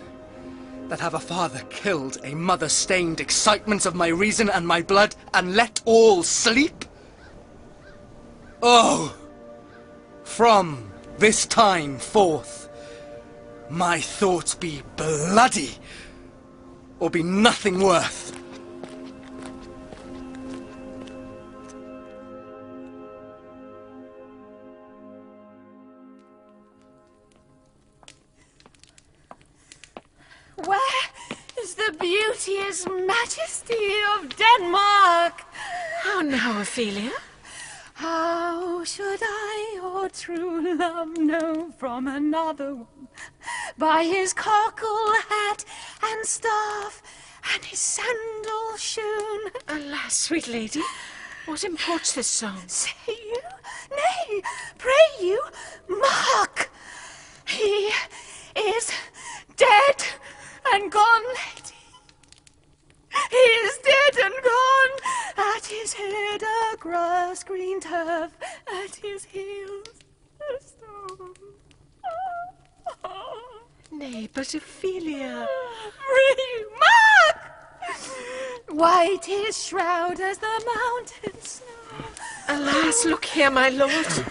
that have a father killed, a mother stained excitements of my reason and my blood, and let all sleep? Oh, from this time forth, my thoughts be bloody, or be nothing worth. Where is the beauteous majesty of Denmark? How now, Ophelia? How should I your true love know from another one? By his cockle hat and staff, and his sandal shoon. Alas, sweet lady, What imports this song? Say you? Nay, pray you, mark. He is dead and gone, lady. He is dead and gone. At his head a grass-green turf, at his heels a stone. Nay, but Ophelia. Mark! White his shroud as the mountain snow. Alas, look here, my lord.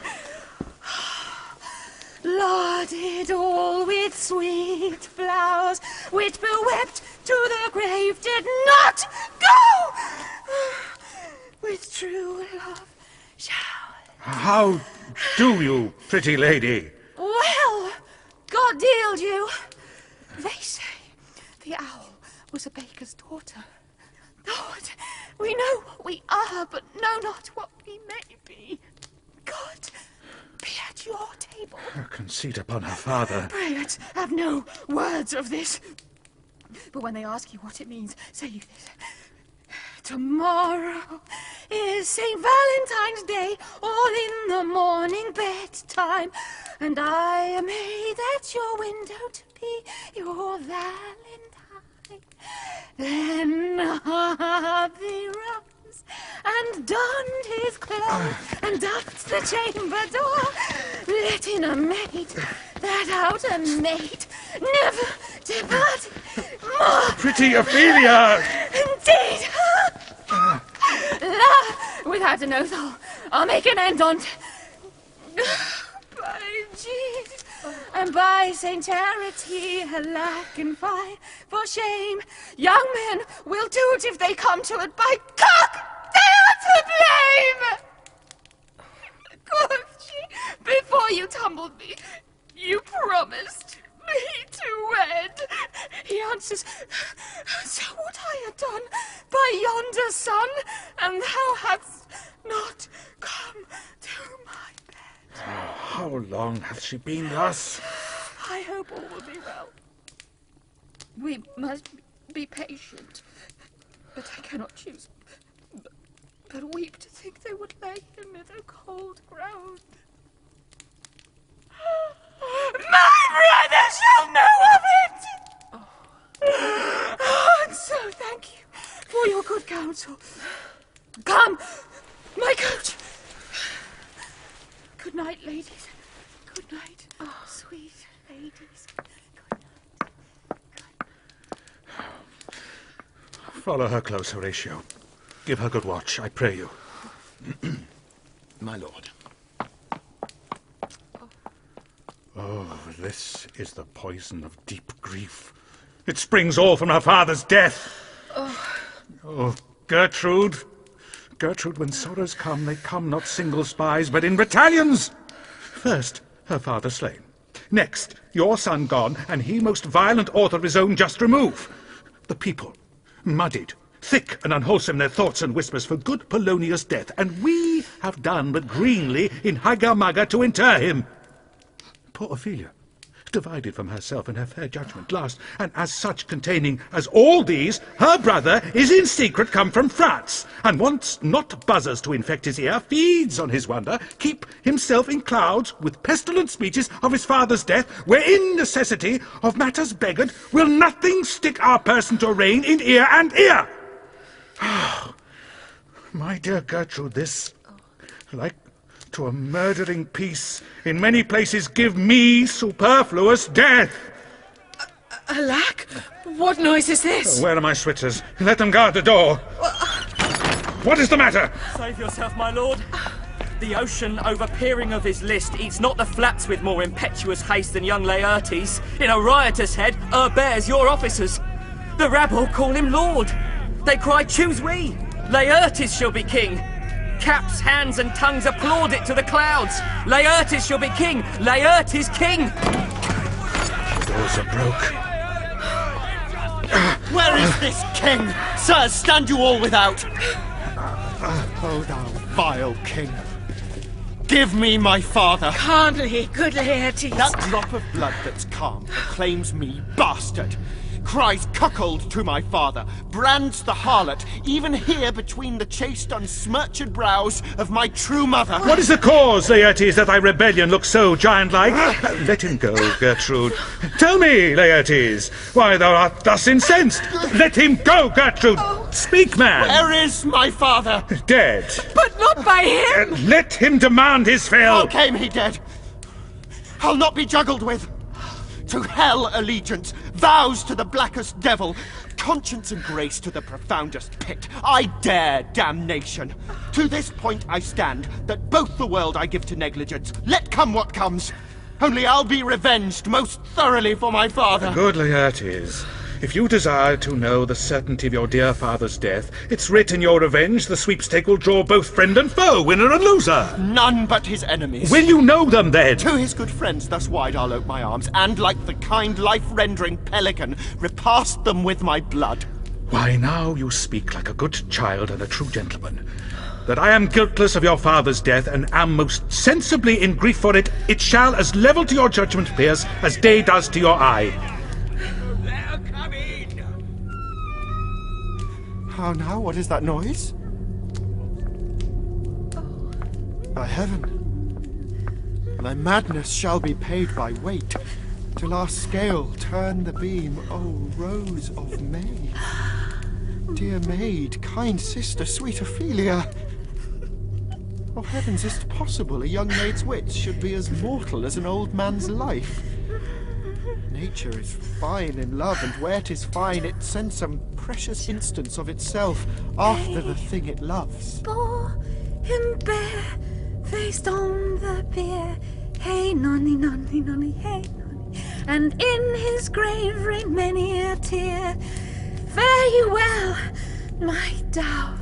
Larded all with sweet flowers, which bewept to the grave did not go. With true love shall. How do you, pretty lady? Well, God dealed you. They say the owl was a baker's daughter. Lord, we know what we are, but know not what we may be. God be at your table. Her conceit upon her father. Pray let's have no words of this. But when they ask you what it means, say you this. Tomorrow is St. Valentine's Day, all in the morning bedtime, and I am made at your window to be your Valentine. Then Harvey rose and donned his clothes and upped the chamber door, let in a maid that out a maid never departed more. Pretty Ophelia! Indeed! Without an oath, I'll make an end on't. By Jesus, and by Saint Charity, alack and fie, for shame, young men will do't if they come to it. By cock, they are to blame! Quoth she, before you tumbled me, you promised me to wed. He answers, so what I had done by yonder sun, and thou hadst not come to my bed. How long hath she been thus? I hope all will be well. We must be patient, but I cannot choose but weep to think they would lay him in the cold ground. My brother shall know of it! Oh, and so thank you for your good counsel. Come, my coach. Good night, ladies. Good night, sweet ladies. Follow her close, Horatio. Give her good watch, I pray you. My lord. Oh, this is the poison of deep grief. It springs all from her father's death. Oh, Gertrude. Gertrude, when sorrows come, they come not single spies, but in battalions. First, her father slain. Next, your son gone, and he most violent author of his own just remove. The people, muddied, thick and unwholesome their thoughts and whispers for good Polonius' death, and we have done but greenly in Haga-Maga to inter him. Poor Ophelia, divided from herself and her fair judgment last, and as such containing as all these, her brother is in secret come from France, and wants not buzzers to infect his ear, feeds on his wonder, keep himself in clouds with pestilent speeches of his father's death, wherein necessity of matters beggared will nothing stick our person to rein in ear and ear. My dear Gertrude, this, like to a murdering peace, in many places give me superfluous death. Alack! What noise is this? Where are my switzers? Let them guard the door. What is the matter? Save yourself, my lord. The ocean, overpeering of his list, eats not the flats with more impetuous haste than young Laertes. In a riotous head, bears your officers. The rabble call him lord. They cry, choose we. Laertes shall be king. Caps, hands, and tongues applaud it to the clouds. Laertes shall be king. Laertes king. Doors are broke. Where is this king? Sirs, stand you all without. Oh, thou vile king. Give me my father. Calmly, good Laertes. That drop of blood that's calm proclaims me bastard. cries cuckold to my father, brands the harlot, even here between the chaste unsmirched brows of my true mother. What is the cause, Laertes, that thy rebellion looks so giant-like? Let him go, Gertrude. Tell me, Laertes, why thou art thus incensed. Let him go, Gertrude. Speak, man. Where is my father? Dead. But not by him. Let him demand his fill. How came he dead? I'll not be juggled with. To hell allegiance, vows to the blackest devil, conscience and grace to the profoundest pit. I dare damnation. To this point I stand, that both the world I give to negligence, let come what comes. Only I'll be revenged most thoroughly for my father. Good Laertes, if you desire to know the certainty of your dear father's death, it's writ in your revenge the sweepstake will draw both friend and foe, winner and loser. None but his enemies. Will you know them then? To his good friends thus wide I'll ope my arms, and like the kind life-rendering pelican, repast them with my blood. Why, now you speak like a good child and a true gentleman. That I am guiltless of your father's death, and am most sensibly in grief for it, it shall as level to your judgment pierce as day does to your eye. How now? What is that noise? By heaven, thy madness shall be paid by weight, till our scale turn the beam, O Rose of May. Dear maid, kind sister, sweet Ophelia. Oh heavens, is it possible a young maid's wits should be as mortal as an old man's life? Nature is fine in love, and where 'tis fine, it sends some precious instance of itself after the thing it loves. Bore him bare, faced on the bier, hey nonny, nonny, nonny, hey nonny, and in his grave rained many a tear. Fare you well, my dove.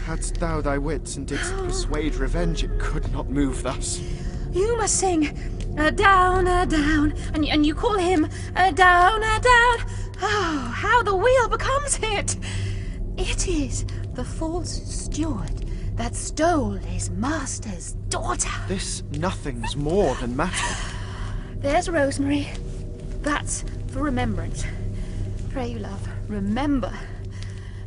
Hadst thou thy wits and didst persuade revenge, it could not move thus. You must sing a down, and you call him a down, a down. Oh, how the wheel becomes it! It is the false steward that stole his master's daughter. This nothing's more than matter. There's rosemary. That's for remembrance. Pray you, love, remember.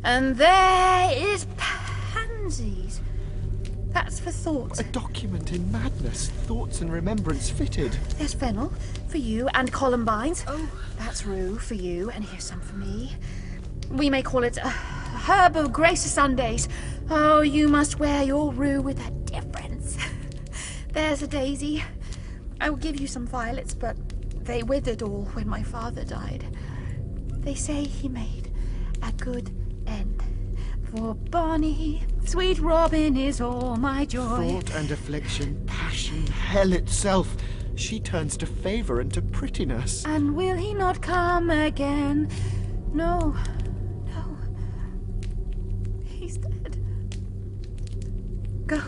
And there is pansies. That's for thought. A document in madness, thoughts and remembrance fitted. There's fennel for you, and columbines. Oh, that's rue for you, and here's some for me. We may call it a herb of grace Sundays. Oh, you must wear your rue with a difference. There's a daisy. I will give you some violets, but they withered all when my father died. They say he made a good end. For Bonnie, sweet Robin is all my joy. Thought and affliction, passion, hell itself. She turns to favour and to prettiness. And will he not come again? No, no. He's dead. Go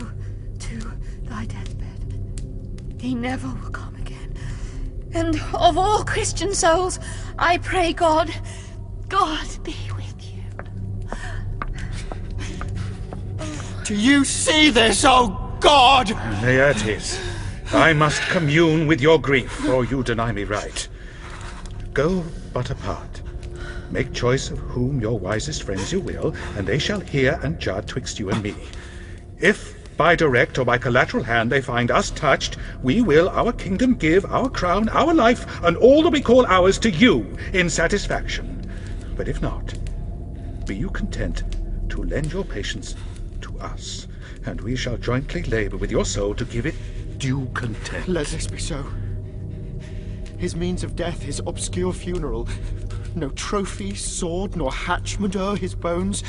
to thy deathbed. He never will come again. And of all Christian souls, I pray God be with you. Do you see this, oh God? Laertes, I must commune with your grief, or you deny me right. Go but apart. Make choice of whom your wisest friends you will, and they shall hear and judge twixt you and me. If by direct or by collateral hand they find us touched, we will our kingdom give, our crown, our life, and all that we call ours to you in satisfaction. But if not, be you content to lend your patience to us, and we shall jointly labor with your soul to give it due content. Let this be so. His means of death, his obscure funeral. No trophy, sword, nor hatchment o'er his bones.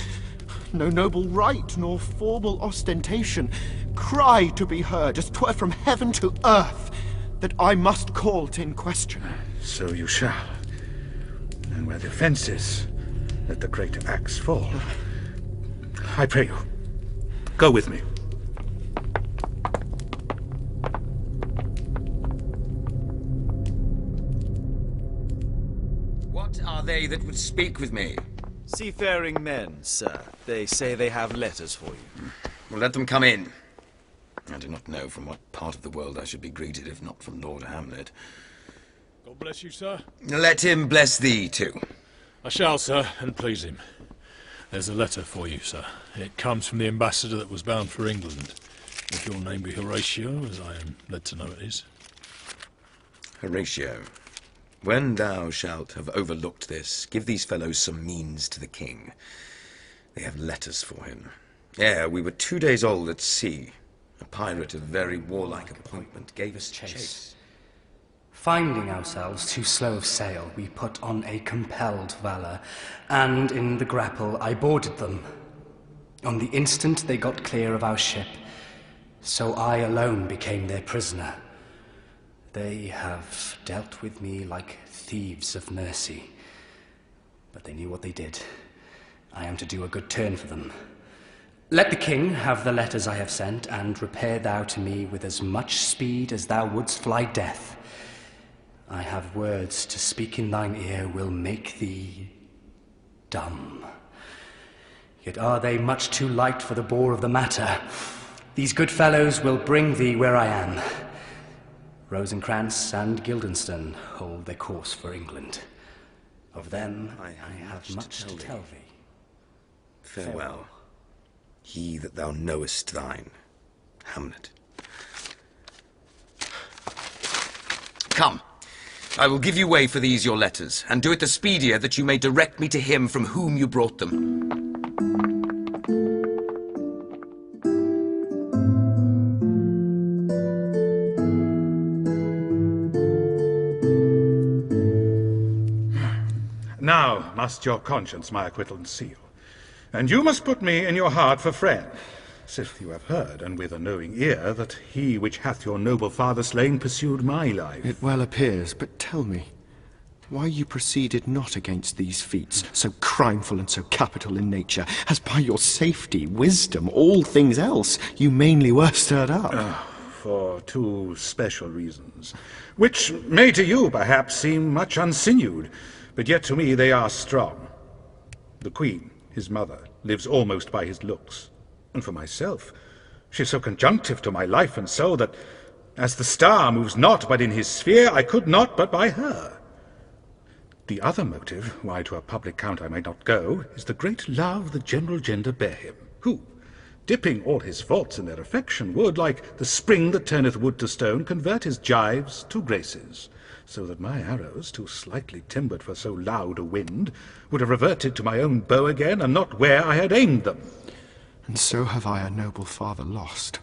No noble right, nor formal ostentation. Cry to be heard, as 'twere from heaven to earth, that I must call 't in question. So you shall. And where the offence is, let the great axe fall. I pray you, go with me. What are they that would speak with me? Seafaring men, sir. They say they have letters for you. Well, let them come in. I do not know from what part of the world I should be greeted, if not from Lord Hamlet. God bless you, sir. Let him bless thee, too. I shall, sir, and please him. There's a letter for you, sir. It comes from the ambassador that was bound for England. If your name be Horatio, as I am led to know it is. Horatio, when thou shalt have overlooked this, give these fellows some means to the king. They have letters for him. Ere we were 2 days old at sea, a pirate of very warlike appointment gave us chase. Finding ourselves too slow of sail, we put on a compelled valor, and in the grapple I boarded them. On the instant they got clear of our ship, so I alone became their prisoner. They have dealt with me like thieves of mercy, but they knew what they did. I am to do a good turn for them. Let the king have the letters I have sent, and repair thou to me with as much speed as thou wouldst fly death. I have words to speak in thine ear will make thee dumb. Yet are they much too light for the bore of the matter. These good fellows will bring thee where I am. Rosencrantz and Guildenstern hold their course for England. Of them I have much to tell thee. Farewell. He that thou knowest thine, Hamlet. Come, I will give you way for these your letters, and do it the speedier that you may direct me to him from whom you brought them. Now must your conscience my acquittal seal, and you must put me in your heart for friend, sith you have heard, and with a knowing ear, that he which hath your noble father slain pursued my life. It well appears, but tell me, why you proceeded not against these feats, so crimeful and so capital in nature, as by your safety, wisdom, all things else, you mainly were stirred up? For two special reasons, which may to you perhaps seem much unsinewed, but yet to me they are strong. The Queen, his mother, lives almost by his looks, and for myself, she is so conjunctive to my life and soul that, as the star moves not but in his sphere, I could not but by her. The other motive, why to a public count I may not go, is the great love the general gender bear him, who, dipping all his faults in their affection, would, like the spring that turneth wood to stone, convert his gyves to graces, so that my arrows, too slightly timbered for so loud a wind, would have reverted to my own bow again, and not where I had aimed them. And so have I a noble father lost,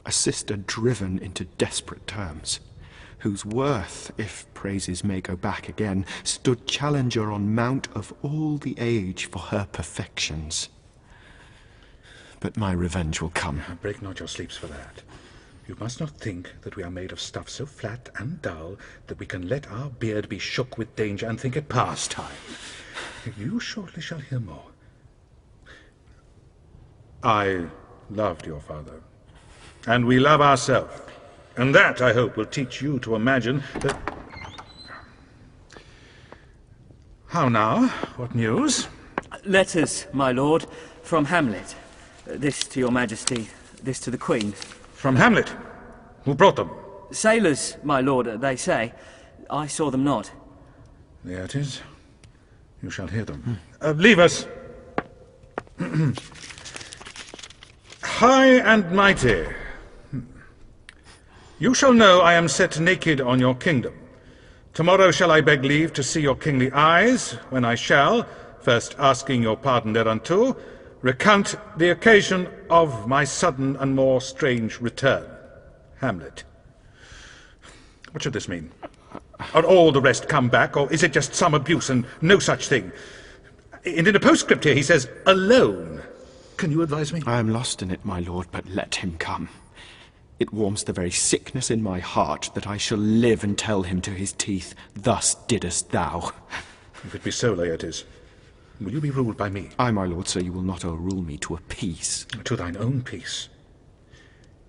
a sister driven into desperate terms, whose worth, if praises may go back again, stood challenger on mount of all the age for her perfections. But my revenge will come. Break not your sleeps for that. You must not think that we are made of stuff so flat and dull that we can let our beard be shook with danger and think it pastime. You shortly shall hear more. I loved your father, and we love ourselves, and that, I hope, will teach you to imagine that... How now? What news? Letters, my lord, from Hamlet. This to your majesty, this to the Queen. From Hamlet? Who brought them? Sailors, my lord, they say. I saw them not. There it is. You shall hear them. Leave us. High and mighty. You shall know I am set naked on your kingdom. Tomorrow shall I beg leave to see your kingly eyes, when I shall, first asking your pardon thereunto, recount the occasion of my sudden and more strange return. Hamlet. What should this mean? Are all the rest come back, or is it just some abuse and no such thing? And in a postscript here he says, alone. Can you advise me? I am lost in it, my lord, but let him come. It warms the very sickness in my heart that I shall live and tell him to his teeth, thus didst thou. If it be so, Laertes, will you be ruled by me? Ay, my lord, sir, you will not o'errule me to a peace. To thine own peace.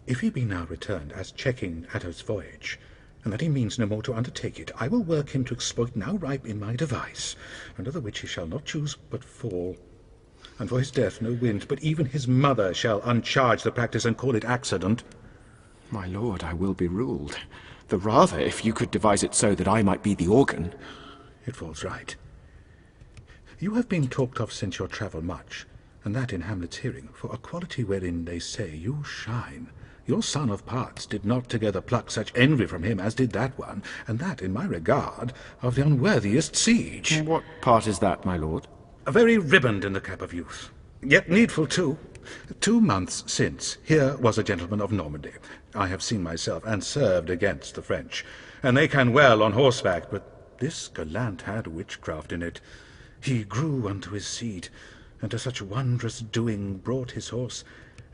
If he be now returned as checking Atto's voyage, and that he means no more to undertake it, I will work him to exploit now ripe in my device, under the which he shall not choose but fall. And for his death no wind, but even his mother shall uncharge the practice and call it accident. My lord, I will be ruled. The rather if you could devise it so that I might be the organ. It falls right. You have been talked of since your travel much, and that in Hamlet's hearing, for a quality wherein they say you shine. Your son of parts did not together pluck such envy from him as did that one, and that, in my regard, of the unworthiest siege. What part is that, my lord? A very riband in the cap of youth, yet needful too. 2 months since, here was a gentleman of Normandy. I have seen myself, and served against the French, and they can well on horseback, but this gallant had witchcraft in it. He grew unto his seat, and to such wondrous doing brought his horse,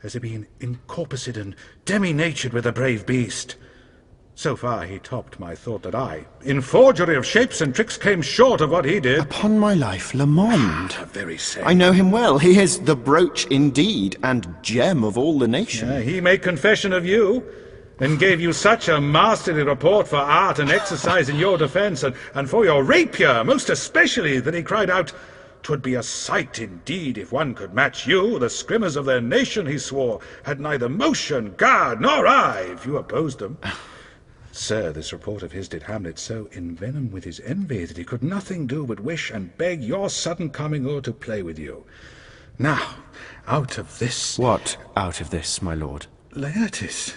as he being incorporated and demi-natured with a brave beast. So far he topped my thought that I, in forgery of shapes and tricks, came short of what he did. Upon my life, Lamond. The very same. I know him well. He is the brooch indeed, and gem of all the nation. He made confession of you, and gave you such a masterly report for art and exercise in your defence, and for your rapier, most especially, that he cried out, "'Twould be a sight indeed if one could match you. The scrimmers of their nation," he swore, "had neither motion, guard, nor eye, if you opposed them." Sir, this report of his did Hamlet so envenom with his envy that he could nothing do but wish and beg your sudden coming o'er to play with you. Now, out of this... What out of this, my lord? Laertes,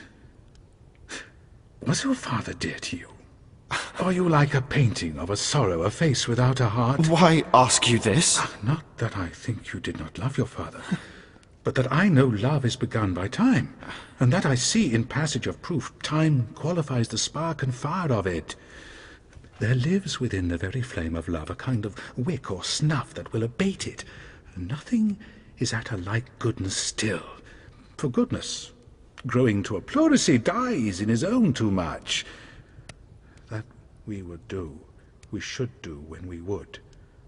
was your father dear to you? Are you like a painting of a sorrow, a face without a heart? Why ask you this? Not that I think you did not love your father, but that I know love is begun by time, and that I see in passage of proof time qualifies the spark and fire of it. There lives within the very flame of love a kind of wick or snuff that will abate it, and nothing is at a like goodness still. For goodness, growing to a pleurisy, dies in his own too much. That we would do, we should do when we would.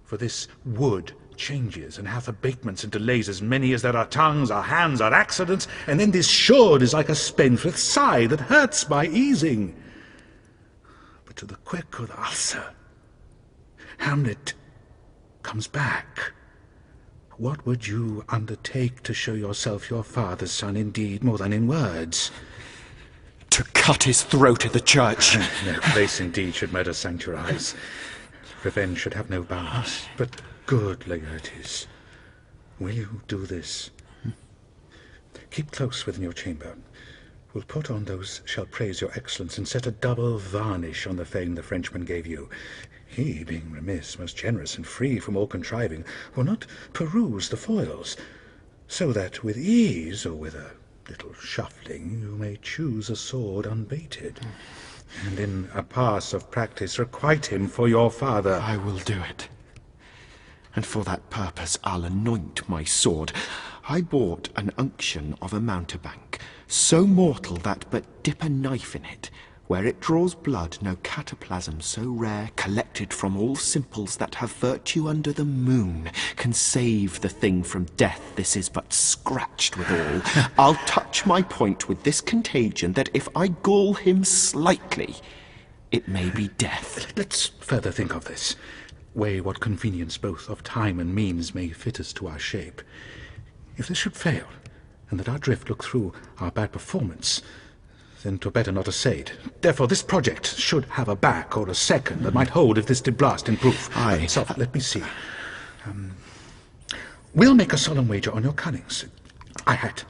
For this would changes and hath abatements and delays as many as there are tongues, are hands, are accidents, and then this should is like a spendthrift sigh that hurts by easing. But to the quick or the ulcer, Hamlet comes back. What would you undertake to show yourself your father's son indeed more than in words? To cut his throat at the church. No place indeed should murder sanctuarize. Revenge should have no bounds. But good Laertes, will you do this? Keep close within your chamber. We'll put on those shall praise your excellence, and set a double varnish on the fame the Frenchman gave you. He, being remiss, most generous, and free from all contriving, will not peruse the foils, so that with ease, or with a little shuffling, you may choose a sword unbaited, and in a pass of practice requite him for your father. I will do it, and for that purpose I'll anoint my sword. I bought an unction of a mountebank, so mortal that but dip a knife in it, where it draws blood, no cataplasm so rare, collected from all simples that have virtue under the moon, can save the thing from death. This is but scratched withal. I'll touch my point with this contagion, that if I gall him slightly, it may be death. Let's further think of this. Weigh what convenience both of time and means may fit us to our shape. If this should fail, and that our drift look through our bad performance, then 'twere better not essayed. Therefore this project should have a back or a second that might hold if this did blast in proof. Aye. So, let me see. We'll make a solemn wager on your cunnings. I had.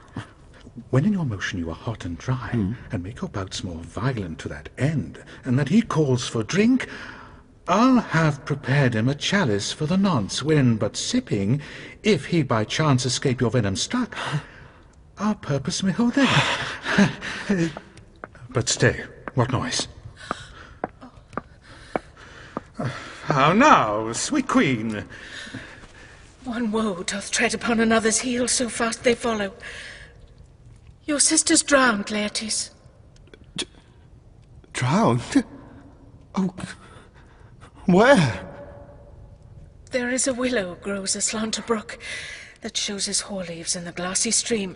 When in your motion you are hot and dry, and make your bouts more violent to that end, and that he calls for drink, I'll have prepared him a chalice for the nonce, when, but sipping, if he by chance escape your venom struck, our purpose may hold there. But stay, what noise? How now, sweet queen? One woe doth tread upon another's heels, so fast they follow. Your sister's drowned, Laertes. Drowned? Oh, where? There is a willow grows aslant a brook that shows his hoar leaves in the glassy stream.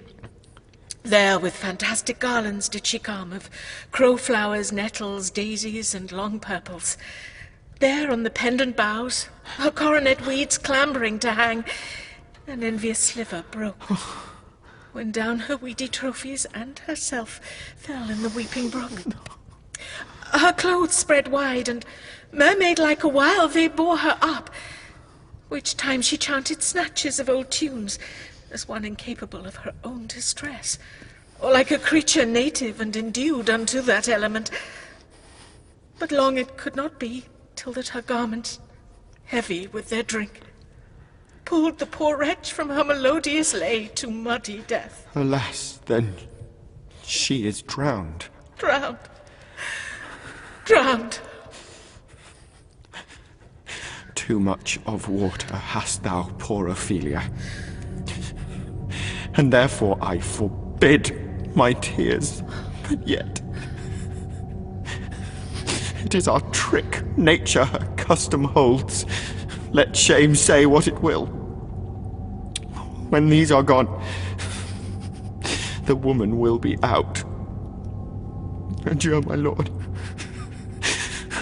There with fantastic garlands did she come, of crowflowers, nettles, daisies, and long purples. There on the pendant boughs, her coronet weeds clambering to hang, an envious sliver broke, when down her weedy trophies and herself fell in the weeping brook. Her clothes spread wide, and mermaid-like a while they bore her up, Which time she chanted snatches of old tunes, as one incapable of her own distress, or like a creature native and endued unto that element. But long it could not be, till that her garments, heavy with their drink, pulled the poor wretch from her melodious lay to muddy death. Alas, then she is drowned. Drowned. Drowned. Too much of water hast thou, poor Ophelia, and therefore I forbid my tears. But yet, it is our trick nature her custom holds. Let shame say what it will. When these are gone, the woman will be out. Adieu, my lord.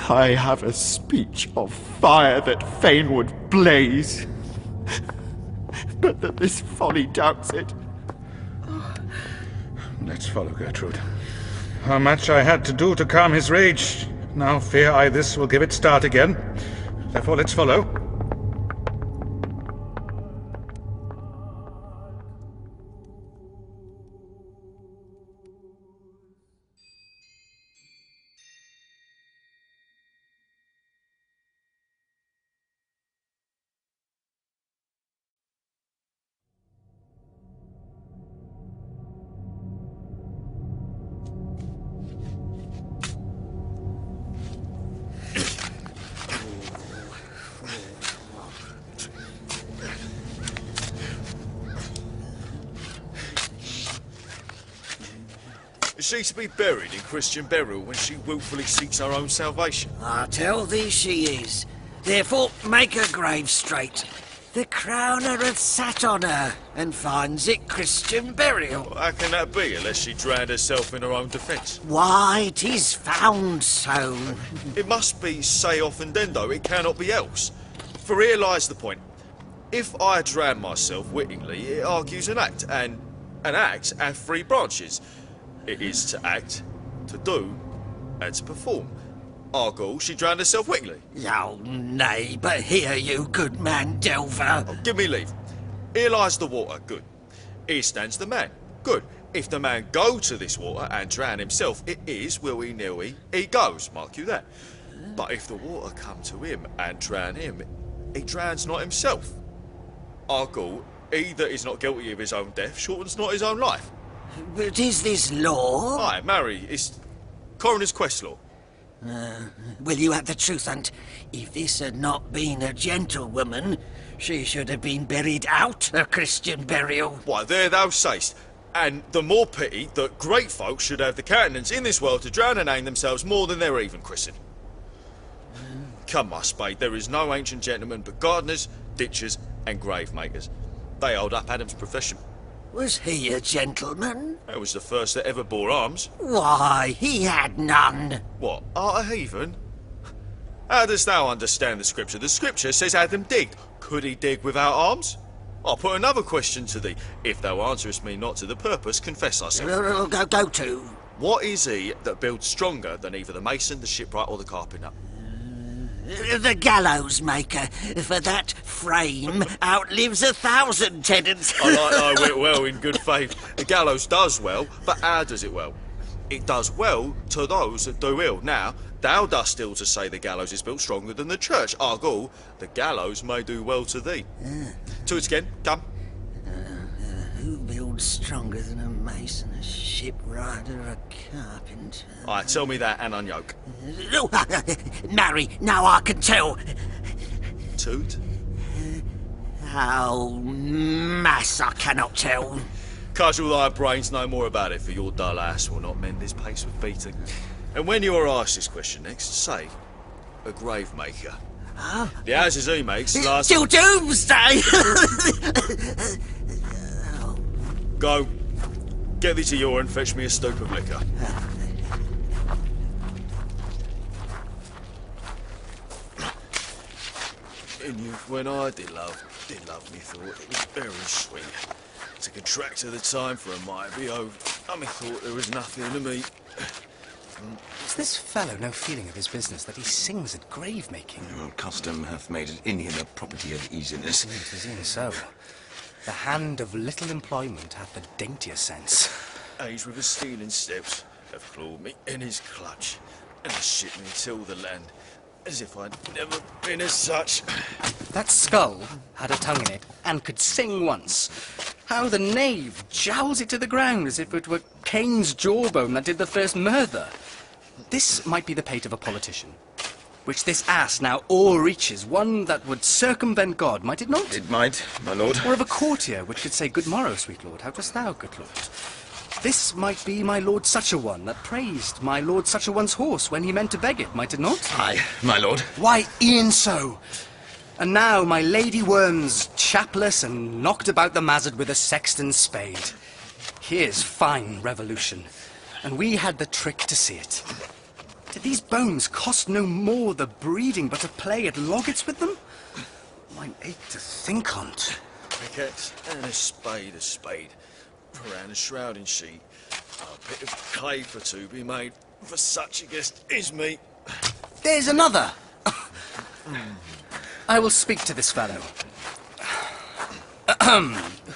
I have a speech of fire that fain would blaze, but that this folly doubts it. Let's follow Gertrude. How much I had to do to calm his rage. Now fear I this will give it start again. Therefore let's follow. Is she to be buried in Christian burial when she wilfully seeks her own salvation? I tell thee she is. Therefore, make her grave straight. The crowner hath sat on her, and finds it Christian burial. Well, how can that be, unless she drowned herself in her own defence? Why, 'tis found so. It must be say offendendo, it cannot be else. For here lies the point. If I drown myself wittingly, it argues an act, and an act hath three branches. It is to act, to do, and to perform. Argal, she drowned herself wittingly. Oh, nay, but hear you, good man Delver. Oh, give me leave. Here lies the water, good. Here stands the man, good. If the man go to this water and drown himself, it is, willy-nilly, he goes, mark you that. But if the water come to him and drown him, he drowns not himself. Argal, he that is not guilty of his own death shortens not his own life. But is this law? Aye, marry, it's coroner's quest law. Will you have the truth, and if this had not been a gentlewoman, she should have been buried out a Christian burial? Why, there thou say'st. And the more pity that great folk should have the countenance in this world to drown and hang themselves more than they're even christened. Come, my spade, there is no ancient gentleman but gardeners, ditchers, and grave makers. They hold up Adam's profession. Was he a gentleman? That was the first that ever bore arms. Why, he had none. What, art a heathen? How dost thou understand the scripture? The scripture says Adam digged. Could he dig without arms? I'll put another question to thee. If thou answerest me not to the purpose, confess thyself. Go to. What is he that builds stronger than either the mason, the shipwright, or the carpenter? The gallows maker, for that frame outlives 1,000 tenants. I like thy wit well, in good faith. The gallows does well, but how does it well? It does well to those that do ill. Now, thou dost ill to say the gallows is built stronger than the church. Argal, the gallows may do well to thee. To it again, come. Who builds stronger than a mason, a shipwright, or a carpenter? Aye, tell me that and unyoke. Marry, now I can tell. Toot? Oh, mass, I cannot tell. Cudgel thy brains no more about it, for your dull ass will not mend his pace with beating. And when you are asked this question next, say, a grave maker. Huh? The houses he makes last... Till doomsday! Go. Get thee to your and fetch me a stoop of liquor. In youth, when I did love me thought it was very sweet. To contract at the time for a mite be over. I me thought there was nothing to me. Has this fellow no feeling of his business that he sings at grave-making? Well, custom hath made it in him a property of easiness. It is in so. The hand of little employment hath the daintier sense. Age with his stealing steps have clawed me in his clutch, and has shipped me till the land, as if I'd never been as such. That skull had a tongue in it, and could sing once. How the knave jowls it to the ground as if it were Cain's jawbone that did the first murder. This might be the pate of a politician, which this ass now o'erreaches, one that would circumvent God, might it not? It might, my lord. Or of a courtier which could say, "Good morrow, sweet lord, how dost thou, good lord?" This might be my lord such-a-one that praised my lord such-a-one's horse when he meant to beg it, might it not? Aye, my lord. Why, e'en so. And now my lady worms chapless and knocked about the mazard with a sexton's spade. Here's fine revolution, and we had the trick to see it. Did these bones cost no more the breeding but to play at loggets with them? Mine ache to think on't. Pickaxe and a spade, around a shrouding sheet. A bit of clay for two be made for such a guest as me. There's another! I will speak to this fellow.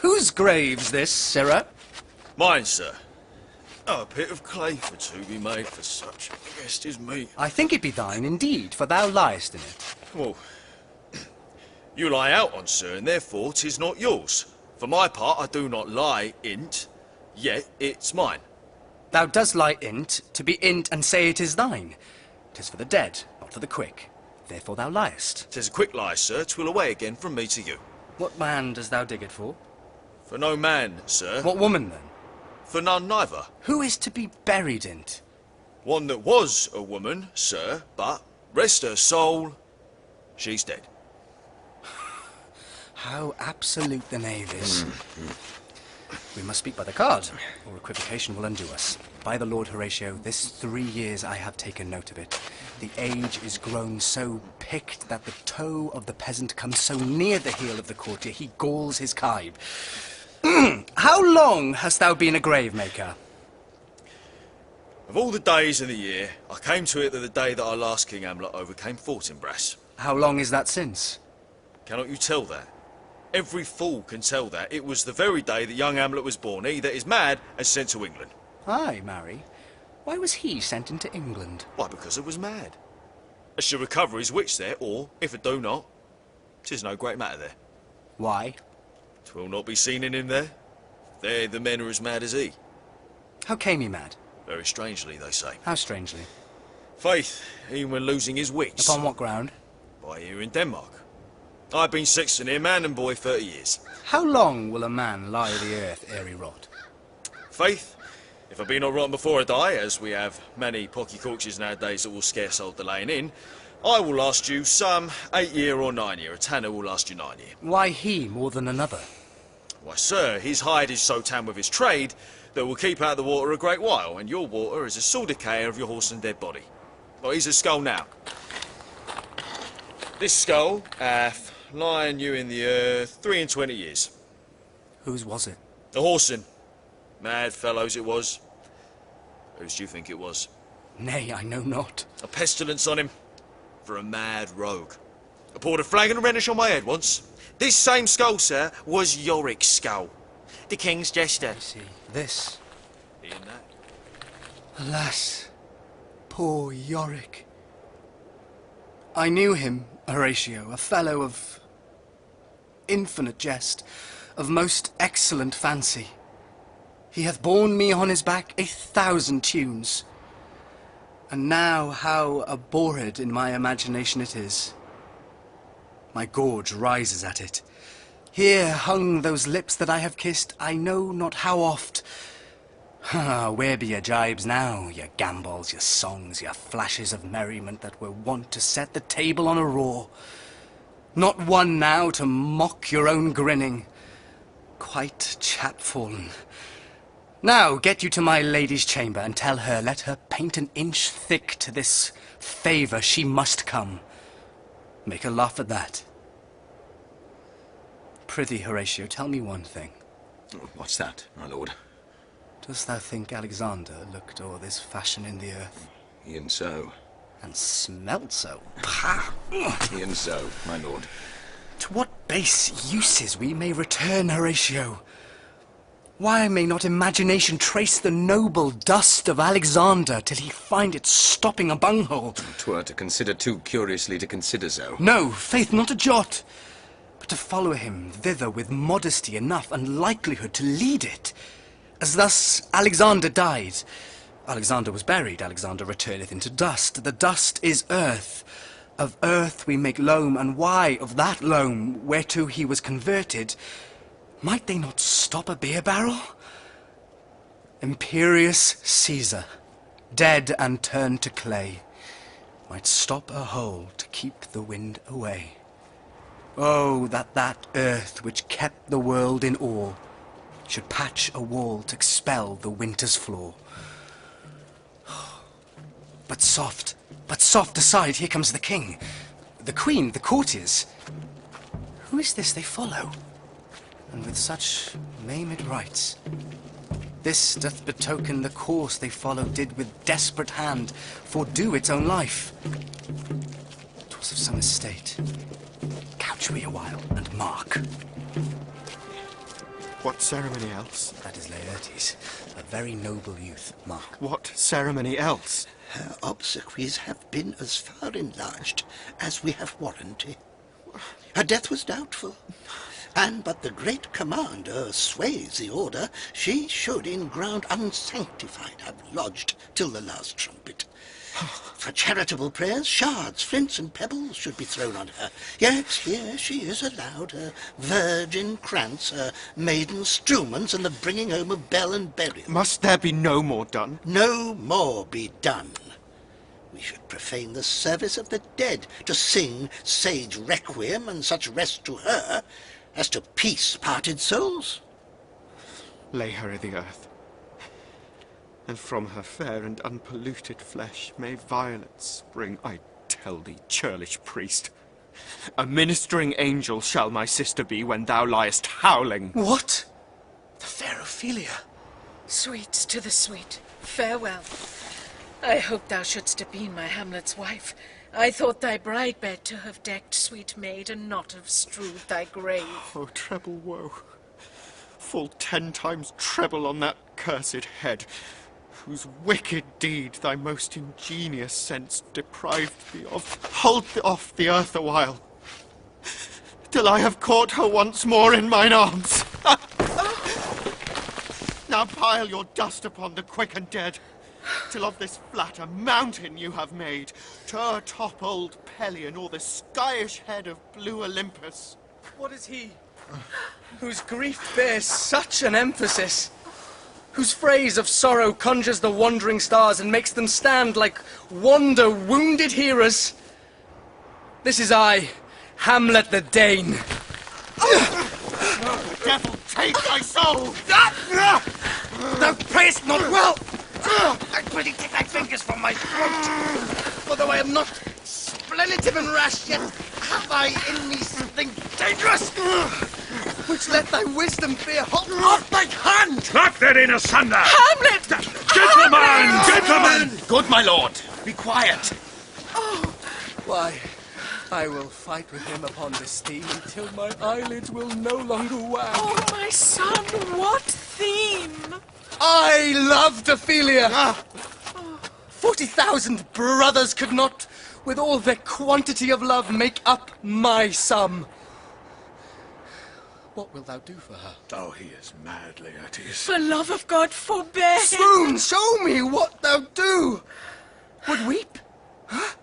Whose grave's this, sirrah? Mine, sir. A bit of clay for two be made for such a guest as me. I think it be thine indeed, for thou liest in it. Well, you lie out on, sir, and therefore 'tis not yours. For my part, I do not lie in't, yet it's mine. Thou dost lie in't, to be in't and say it is thine. 'Tis for the dead, not for the quick. Therefore thou liest. 'Tis a quick lie, sir. 'Twill away again from me to you. What man dost thou dig it for? For no man, sir. What woman, then? For none neither. Who is to be buried in't? One that was a woman, sir, but, rest her soul, she's dead. How absolute the knave is. We must speak by the card, or equivocation will undo us. By the Lord Horatio, this 3 years I have taken note of it. The age is grown so picked that the toe of the peasant comes so near the heel of the courtier, he galls his kibe. How long hast thou been a grave maker? Of all the days in the year, I came to it that the day that our last King Hamlet overcame Fortinbras. How long is that since? Cannot you tell that? Every fool can tell that. It was the very day that young Hamlet was born, he that is mad and sent to England. Aye, marry. Why was he sent into England? Why, because it was mad. I shall recover his wits there, or, if it do not, 'tis no great matter there. Why? 'Twill not be seen in him there. There the men are as mad as he. How came he mad? Very strangely, they say. How strangely? Faith, even when losing his wits. Upon what ground? By here in Denmark. I've been sexton here, man and boy, 30 years. How long will a man lie the earth ere he rot? Faith, if I be not rotten before I die, as we have many pocky corpses nowadays that will scarce hold the laying in, I will last you some 8 year or 9 year. A tanner will last you 9 year. Why he more than another? Why, sir, his hide is so tanned with his trade that will keep out the water a great while, and your water is a sore decay of your horse and dead body. Well, here's a skull now. This skull hath lying you in the earth 23 years. Whose was it? A horseman. Mad fellows it was. Whose do you think it was? Nay, I know not. A pestilence on him. For a mad rogue. I poured a flagon of Rhenish on my head once. This same skull, sir, was Yorick's skull. The king's jester. I see. This. In that. Alas, poor Yorick. I knew him, Horatio, a fellow of infinite jest, of most excellent fancy. He hath borne me on his back 1,000 tunes. And now how abhorred in my imagination it is. My gorge rises at it. Here hung those lips that I have kissed I know not how oft. Ah, where be your jibes now, your gambols, your songs, your flashes of merriment that were wont to set the table on a roar? Not one now to mock your own grinning. Quite chapfallen. Now get you to my lady's chamber and tell her, let her paint an inch thick to this favour she must come. Make her laugh at that. Prithee, Horatio, tell me one thing. What's that, my lord? Dost thou think Alexander looked o'er this fashion in the earth? E'en so. And smelt so. E'en so, my lord. To what base uses we may return, Horatio? Why may not imagination trace the noble dust of Alexander till he find it stopping a bunghole? 'Twere to consider too curiously to consider so. No, faith, not a jot. But to follow him thither with modesty enough and likelihood to lead it. As thus Alexander died. Alexander was buried, Alexander returneth into dust. The dust is earth. Of earth we make loam, and why of that loam, whereto he was converted, might they not stop a beer barrel? Imperious Caesar, dead and turned to clay, might stop a hole to keep the wind away. Oh, that that earth which kept the world in awe should patch a wall to expel the winter's flaw. But soft, aside, here comes the king, the queen, the courtiers. Who is this they follow? And with such maimed rites, this doth betoken the course they followed did with desperate hand fordo its own life. 'Twas of some estate. Couch we a while and mark. What ceremony else? That is Laertes, a very noble youth, mark. What ceremony else? Her obsequies have been as far enlarged as we have warranty. Her death was doubtful, and but the great commander sways the order, she should in ground unsanctified have lodged till the last trumpet. For charitable prayers, shards, flints, and pebbles should be thrown on her. Yet here she is allowed her virgin krantz, her maiden strumens, and the bringing home of bell and burial. Must there be no more done? No more be done. We should profane the service of the dead to sing sage requiem and such rest to her as to peace parted souls. Lay her i' the earth, and from her fair and unpolluted flesh may violets spring. I tell thee, churlish priest, a ministering angel shall my sister be when thou liest howling. What? The fair Ophelia? Sweets to the sweet, farewell. I hope thou shouldst have been my Hamlet's wife. I thought thy bride bed to have decked, sweet maid, and not have strewed thy grave. Oh, treble woe, full 10 times treble on that cursed head, whose wicked deed thy most ingenious sense deprived thee of. Hold off the earth a while, till I have caught her once more in mine arms. Now pile your dust upon the quick and dead, till of this flat a mountain you have made, tur-toppled Pelion, or the skyish head of blue Olympus. What is he, whose grief bears such an emphasis, whose phrase of sorrow conjures the wandering stars and makes them stand like wonder-wounded hearers? This is I, Hamlet the Dane. The devil take thy soul! Thou prayest not well! I pray take thy fingers from my throat! For though I am not splenitive and rash, yet have I in me something dangerous, which let thy wisdom fear. Hold off thy hand! Clap that in asunder! Hamlet! Gentlemen! Gentlemen! Good, my lord. Be quiet. Oh. Why, I will fight with him upon this theme until my eyelids will no longer wag. Oh, my son, what theme? I loved Ophelia! 40,000 brothers could not, with all their quantity of love, make up my sum. What wilt thou do for her? Oh, he is mad, Laertes. For love of God, forbear! Swoon, show me what thou do! Would weep? Huh?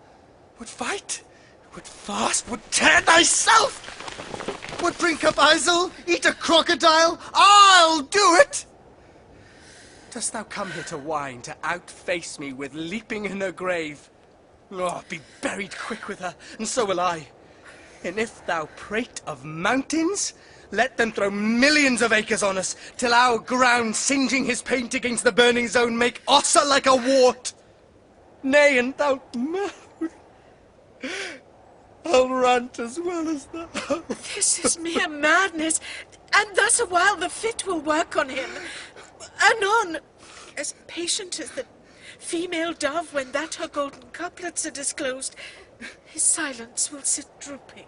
Would fight? Would fast? Would tear thyself? Would drink up Isle? Eat a crocodile? I'll do it! Dost thou come here to whine, to outface me with leaping in her grave? Oh, be buried quick with her, and so will I. And if thou prate of mountains, let them throw millions of acres on us, till our ground, singeing his paint against the burning zone, make Ossa like a wart. Nay, and thou mouth, I'll rant as well as thou. This is mere madness, and thus a while the fit will work on him. Anon, as patient as the female dove, when that her golden couplets are disclosed, his silence will sit drooping.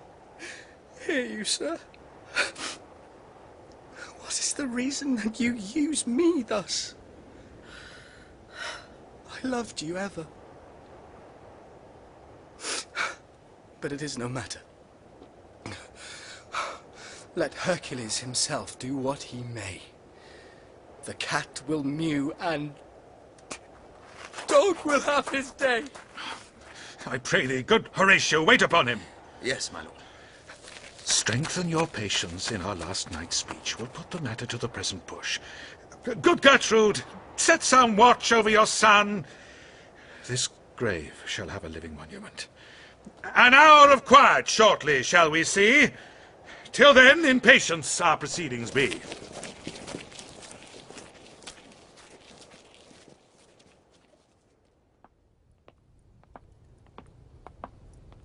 Hear you, sir. What is the reason that you use me thus? I loved you ever. But it is no matter. Let Hercules himself do what he may. The cat will mew and dog will have his day. I pray thee, good Horatio, wait upon him. Yes, my lord. Strengthen your patience in our last night's speech. We'll put the matter to the present push. Good Gertrude, set some watch over your son. This grave shall have a living monument. An hour of quiet shortly, shall we see? Till then, in patience our proceedings be.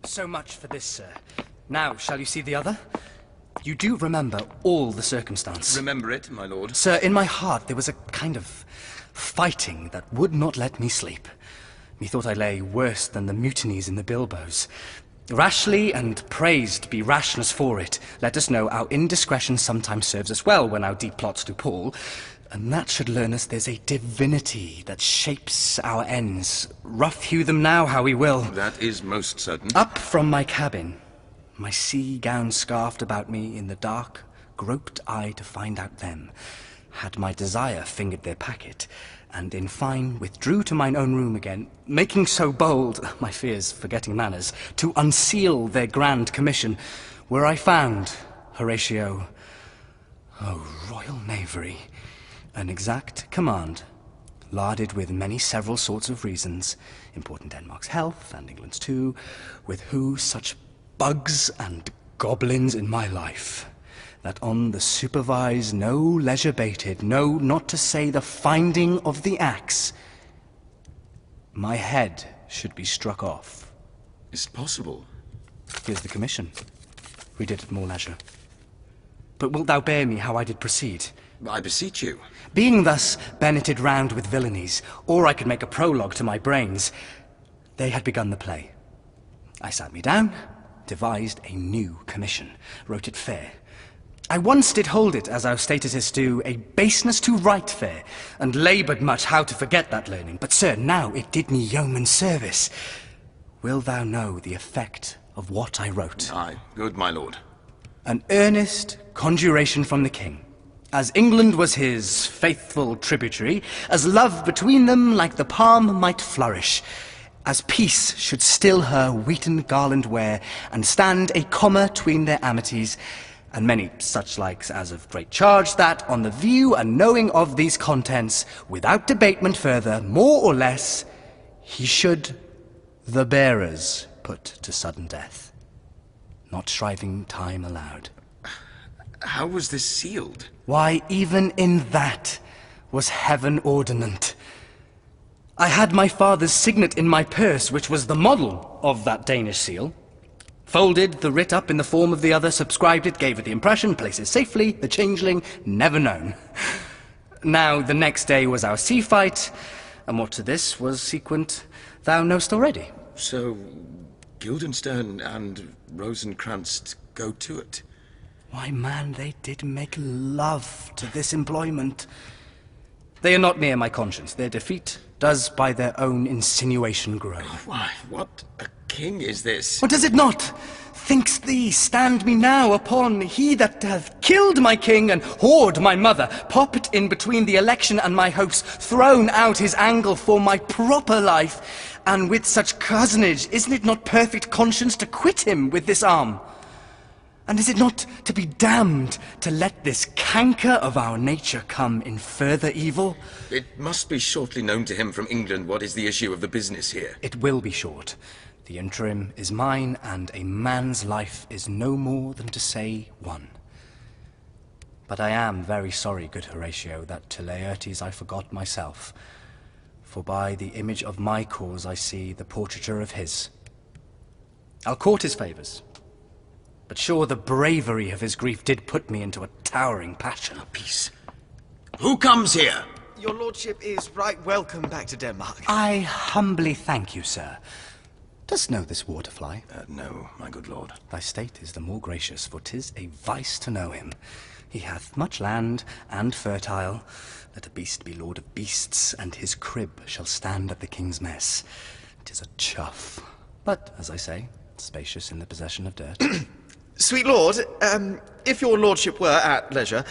So much for this, sir. Now, shall you see the other? You do remember all the circumstance. Remember it, my lord. Sir, in my heart there was a kind of fighting that would not let me sleep. Methought I lay worse than the mutinies in the bilboes. Rashly and praised be rashness for it. Let us know our indiscretion sometimes serves us well when our deep plots do pall. And that should learn us there's a divinity that shapes our ends. Rough hew them now how we will. That is most certain. Up from my cabin, my sea gown scarfed about me in the dark, groped I to find out them. Had my desire fingered their packet, and in fine withdrew to mine own room again, making so bold, my fears forgetting manners, to unseal their grand commission, where I found, Horatio, oh, royal knavery, an exact command, larded with many several sorts of reasons, important Denmark's health, and England's too, with who such bugs and goblins in my life, that on the supervise no leisure bated, no, not to say the finding of the axe, my head should be struck off. Is it possible? Here's the commission. Read it at more leisure. But wilt thou bear me how I did proceed? I beseech you. Being thus benneted round with villainies, or I could make a prologue to my brains, they had begun the play. I sat me down, devised a new commission, wrote it fair. I once did hold it, as our statuses do, a baseness to write fair, and laboured much how to forget that learning. But, sir, now it did me yeoman service. Will thou know the effect of what I wrote? Aye, good my lord. An earnest conjuration from the king. As England was his faithful tributary, as love between them like the palm might flourish, as peace should still her wheaten garland wear, and stand a comma tween their amities, and many such likes as of great charge, that on the view and knowing of these contents, without debatement further, more or less, he should the bearers put to sudden death, not shriving time allowed. How was this sealed? Why, even in that was heaven ordinant. I had my father's signet in my purse, which was the model of that Danish seal. Folded the writ up in the form of the other, subscribed it, gave it the impression, places safely, the changeling never known. Now, the next day was our sea fight, and what to this was sequent, thou knowst already. So, Guildenstern and Rosencrantz go to it. Why, man, they did make love to this employment. They are not near my conscience. Their defeat does by their own insinuation grow. Why, what a king is this? What does it not? Thinks thee, stand me now upon he that hath killed my king and whored my mother, popped in between the election and my hopes, thrown out his angle for my proper life, and with such cozenage, isn't it not perfect conscience to quit him with this arm? And is it not to be damned to let this canker of our nature come in further evil? It must be shortly known to him from England what is the issue of the business here. It will be short. The interim is mine, and a man's life is no more than to say one. But I am very sorry, good Horatio, that to Laertes I forgot myself, for by the image of my cause I see the portraiture of his. I'll court his favours. But sure the bravery of his grief did put me into a towering passion. Peace. Who comes here? Your lordship is right welcome back to Denmark. I humbly thank you, sir. Dost know this waterfly? No, my good lord. Thy state is the more gracious, for 'tis a vice to know him. He hath much land, and fertile. Let a beast be lord of beasts, and his crib shall stand at the king's mess. 'Tis a chuff, but, as I say, spacious in the possession of dirt. Sweet lord, if your lordship were at leisure,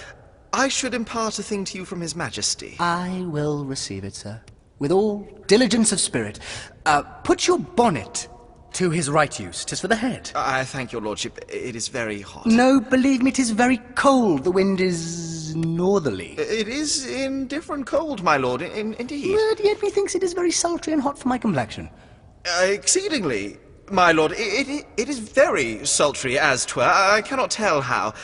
I should impart a thing to you from his majesty. I will receive it, sir, with all diligence of spirit. Put your bonnet to his right use. 'Tis for the head. I thank your lordship. It is very hot. No, believe me, 'tis very cold. The wind is northerly. It is indifferent cold, my lord, indeed. But yet methinks it is very sultry and hot for my complexion. Exceedingly, my lord. It is very sultry, as 'twere. I cannot tell how.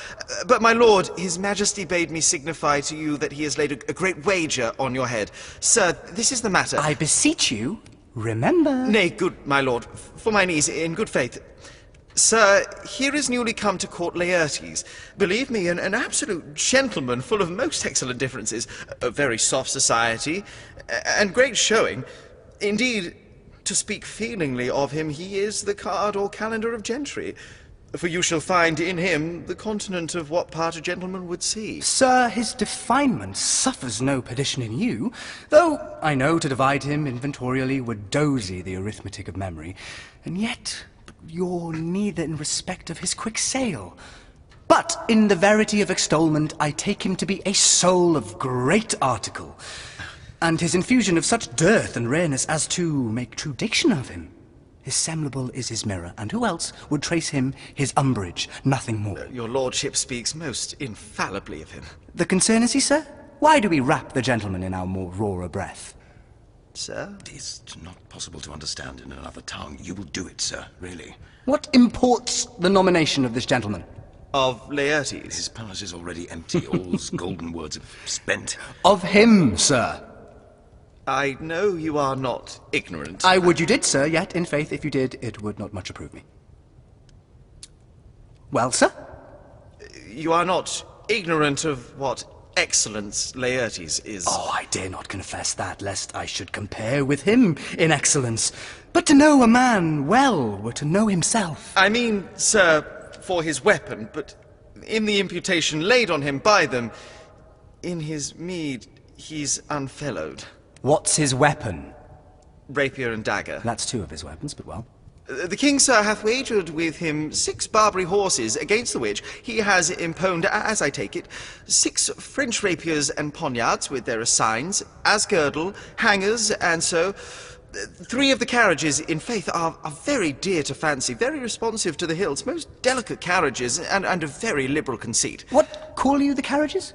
But, my lord, his majesty bade me signify to you that he has laid a great wager on your head. Sir, this is the matter. I beseech you, remember. Nay, good my lord, for my knees, in good faith. Sir, here is newly come to court Laertes. Believe me, an absolute gentleman, full of most excellent differences, a very soft society, and great showing. Indeed, to speak feelingly of him, he is the card or calendar of gentry. For you shall find in him the continent of what part a gentleman would see. Sir, his definement suffers no perdition in you, though I know to divide him inventorially would dozy the arithmetic of memory, and yet you're neither in respect of his quick sale. But in the verity of extolment, I take him to be a soul of great article, and his infusion of such dearth and rareness as to make true diction of him. His semblable is his mirror, and who else would trace him his umbrage, nothing more. Your lordship speaks most infallibly of him. The concern is he, sir? Why do we wrap the gentleman in our more rawer breath? Sir? It is not possible to understand in another tongue. You will do it, sir, really. What imports the nomination of this gentleman? Of Laertes. His palace is already empty. All's golden words are spent. Of him, sir. I know you are not ignorant. I would you did, sir, yet, in faith, if you did, it would not much approve me. Well, sir? You are not ignorant of what excellence Laertes is. Oh, I dare not confess that, lest I should compare with him in excellence. But to know a man well were to know himself. I mean, sir, for his weapon, but in the imputation laid on him by them, in his meed, he's unfellowed. What's his weapon? Rapier and dagger. That's two of his weapons, but well. The king, sir, hath wagered with him 6 Barbary horses, against the which he has imponed, as I take it, 6 French rapiers and poniards with their assigns, as girdle, hangers, and so. 3 of the carriages, in faith, are very dear to fancy, very responsive to the hills, most delicate carriages, and of very liberal conceit. What call you the carriages?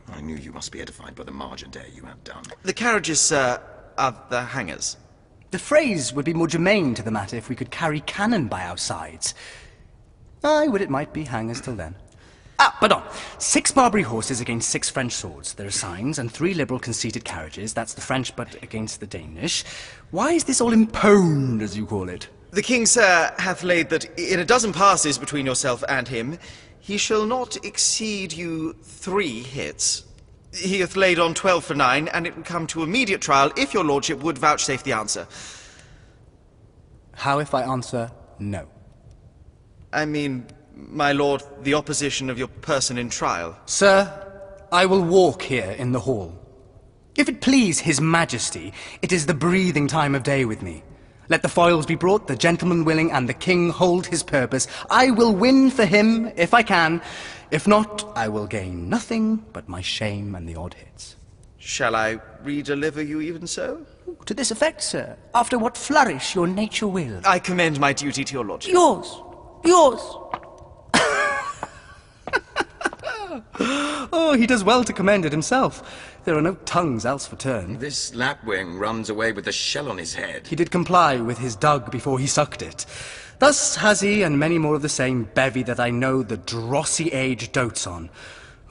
I knew you must be edified by the margindale you have done. The carriages, sir, are the hangers. The phrase would be more germane to the matter if we could carry cannon by our sides. I would it might be hangers till then. But on. 6 Barbary horses against 6 French swords. There are signs, and 3 liberal conceited carriages. That's the French, but against the Danish. Why is this all imponed, as you call it? The king, sir, hath laid that in a dozen passes between yourself and him, he shall not exceed you 3 hits. He hath laid on 12 for 9, and it would come to immediate trial if your lordship would vouchsafe the answer. How if I answer no? I mean, my lord, the opposition of your person in trial. Sir, I will walk here in the hall. If it please his majesty, it is the breathing time of day with me. Let the foils be brought, the gentleman willing, and the king hold his purpose. I will win for him, if I can. If not, I will gain nothing but my shame and the odd hits. Shall I re-deliver you even so? To this effect, sir, after what flourish your nature will. I commend my duty to your lordship. Yours! Yours! Oh, he does well to commend it himself. There are no tongues else for turn. This lapwing runs away with a shell on his head. He did comply with his dug before he sucked it. Thus has he, and many more of the same bevy that I know the drossy age dotes on.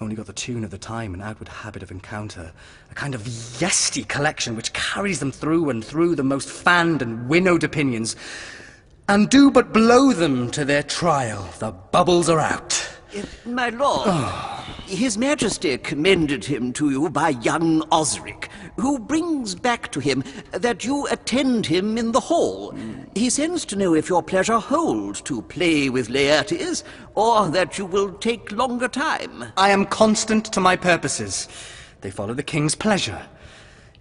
Only got the tune of the time and outward habit of encounter. A kind of yesty collection which carries them through and through the most fanned and winnowed opinions, and do but blow them to their trial. The bubbles are out. My lord, His Majesty commended him to you by young Osric, who brings back to him that you attend him in the hall. He sends to know if your pleasure holds to play with Laertes, or that you will take longer time. I am constant to my purposes. They follow the king's pleasure.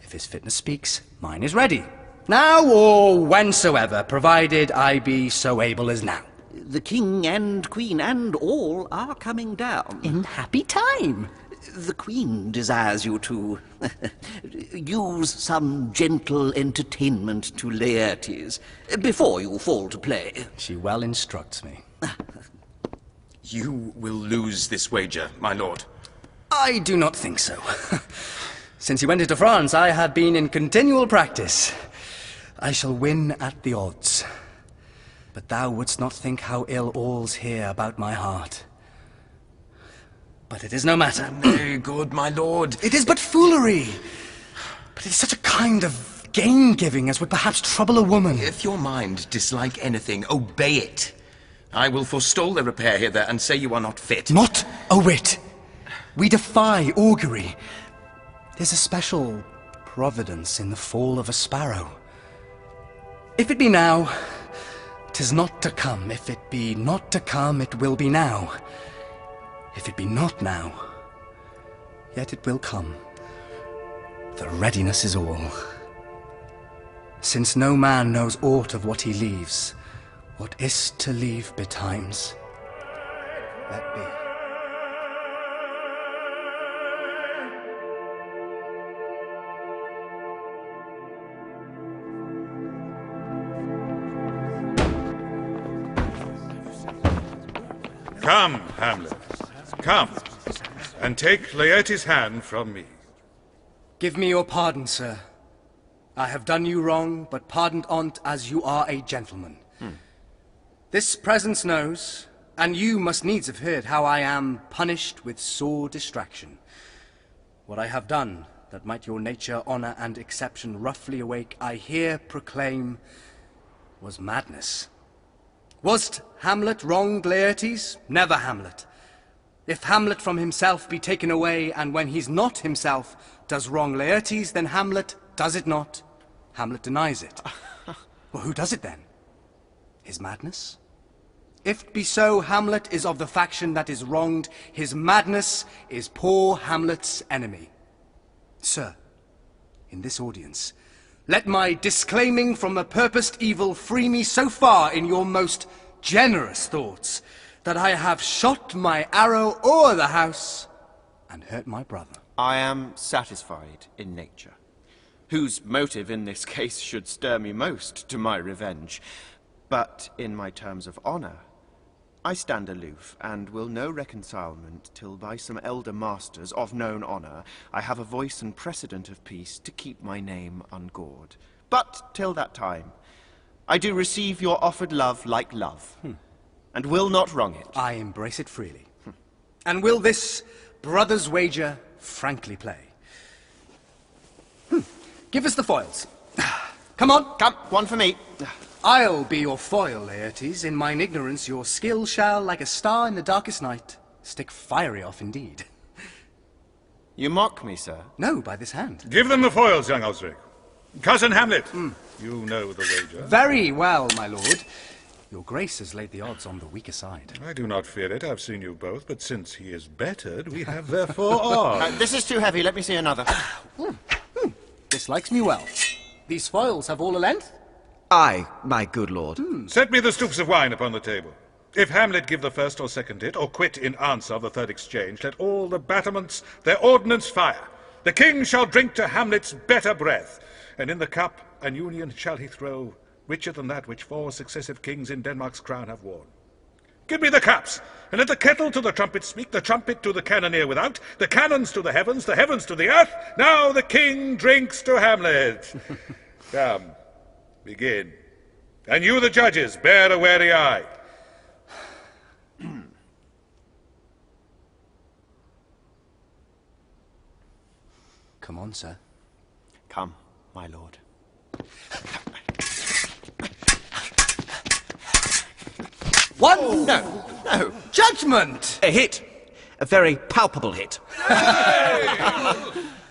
If his fitness speaks, mine is ready. Now or whensoever, provided I be so able as now. The king and queen and all are coming down. In happy time. The queen desires you to use some gentle entertainment to Laertes before you fall to play. She well instructs me. You will lose this wager, my lord. I do not think so. Since he went into France, I have been in continual practice. I shall win at the odds. But thou wouldst not think how ill all's here about my heart. But it is no matter. Very good, my lord. It is but foolery. But it is such a kind of gain-giving as would perhaps trouble a woman. If your mind dislike anything, obey it. I will forestall the repair hither and say you are not fit. Not a whit. We defy augury. There's a special providence in the fall of a sparrow. If it be now, 'tis not to come. If it be not to come, it will be now. If it be not now, yet it will come. The readiness is all. Since no man knows aught of what he leaves, what is to leave betimes, let be. Come, Hamlet. Come, and take Laertes' hand from me. Give me your pardon, sir. I have done you wrong, but pardoned on't as you are a gentleman. This presence knows, and you must needs have heard how I am punished with sore distraction. What I have done, that might your nature, honour, and exception roughly awake, I here proclaim, was madness. Was't Hamlet wronged Laertes? Never Hamlet. If Hamlet from himself be taken away, and when he's not himself does wrong Laertes, then Hamlet does it not. Hamlet denies it. Well, who does it then? His madness? If it be so, Hamlet is of the faction that is wronged. His madness is poor Hamlet's enemy. Sir, in this audience, let my disclaiming from a purposed evil free me so far in your most generous thoughts that I have shot my arrow o'er the house and hurt my brother. I am satisfied in nature, whose motive in this case should stir me most to my revenge. But in my terms of honour, I stand aloof, and will no reconcilement till by some elder masters of known honour I have a voice and precedent of peace to keep my name ungored. But till that time, I do receive your offered love like love, and will not wrong it. I embrace it freely, and will this brother's wager frankly play. Give us the foils. Come on. Come, one for me. I'll be your foil, Laertes. In mine ignorance, your skill shall, like a star in the darkest night, stick fiery off indeed. You mock me, sir? No, by this hand. Give them the foils, young Osric. Cousin Hamlet, you know the wager. Very well, my lord. Your grace has laid the odds on the weaker side. I do not fear it. I've seen you both, but since he is bettered, we have therefore odds. This is too heavy. Let me see another. This likes me well. These foils have all a length? Aye, my good lord. Set me the stoups of wine upon the table. If Hamlet give the first or second it, or quit in answer of the third exchange, let all the battlements their ordnance fire. The king shall drink to Hamlet's better breath, and in the cup an union shall he throw, richer than that which 4 successive kings in Denmark's crown have worn. Give me the cups, and let the kettle to the trumpet speak, the trumpet to the cannoneer without, the cannons to the heavens to the earth. Now the king drinks to Hamlet. Come, begin. And you, the judges, bear a wary eye. Come on, sir. Come, my lord. One! No, no. Judgment! A hit. A very palpable hit.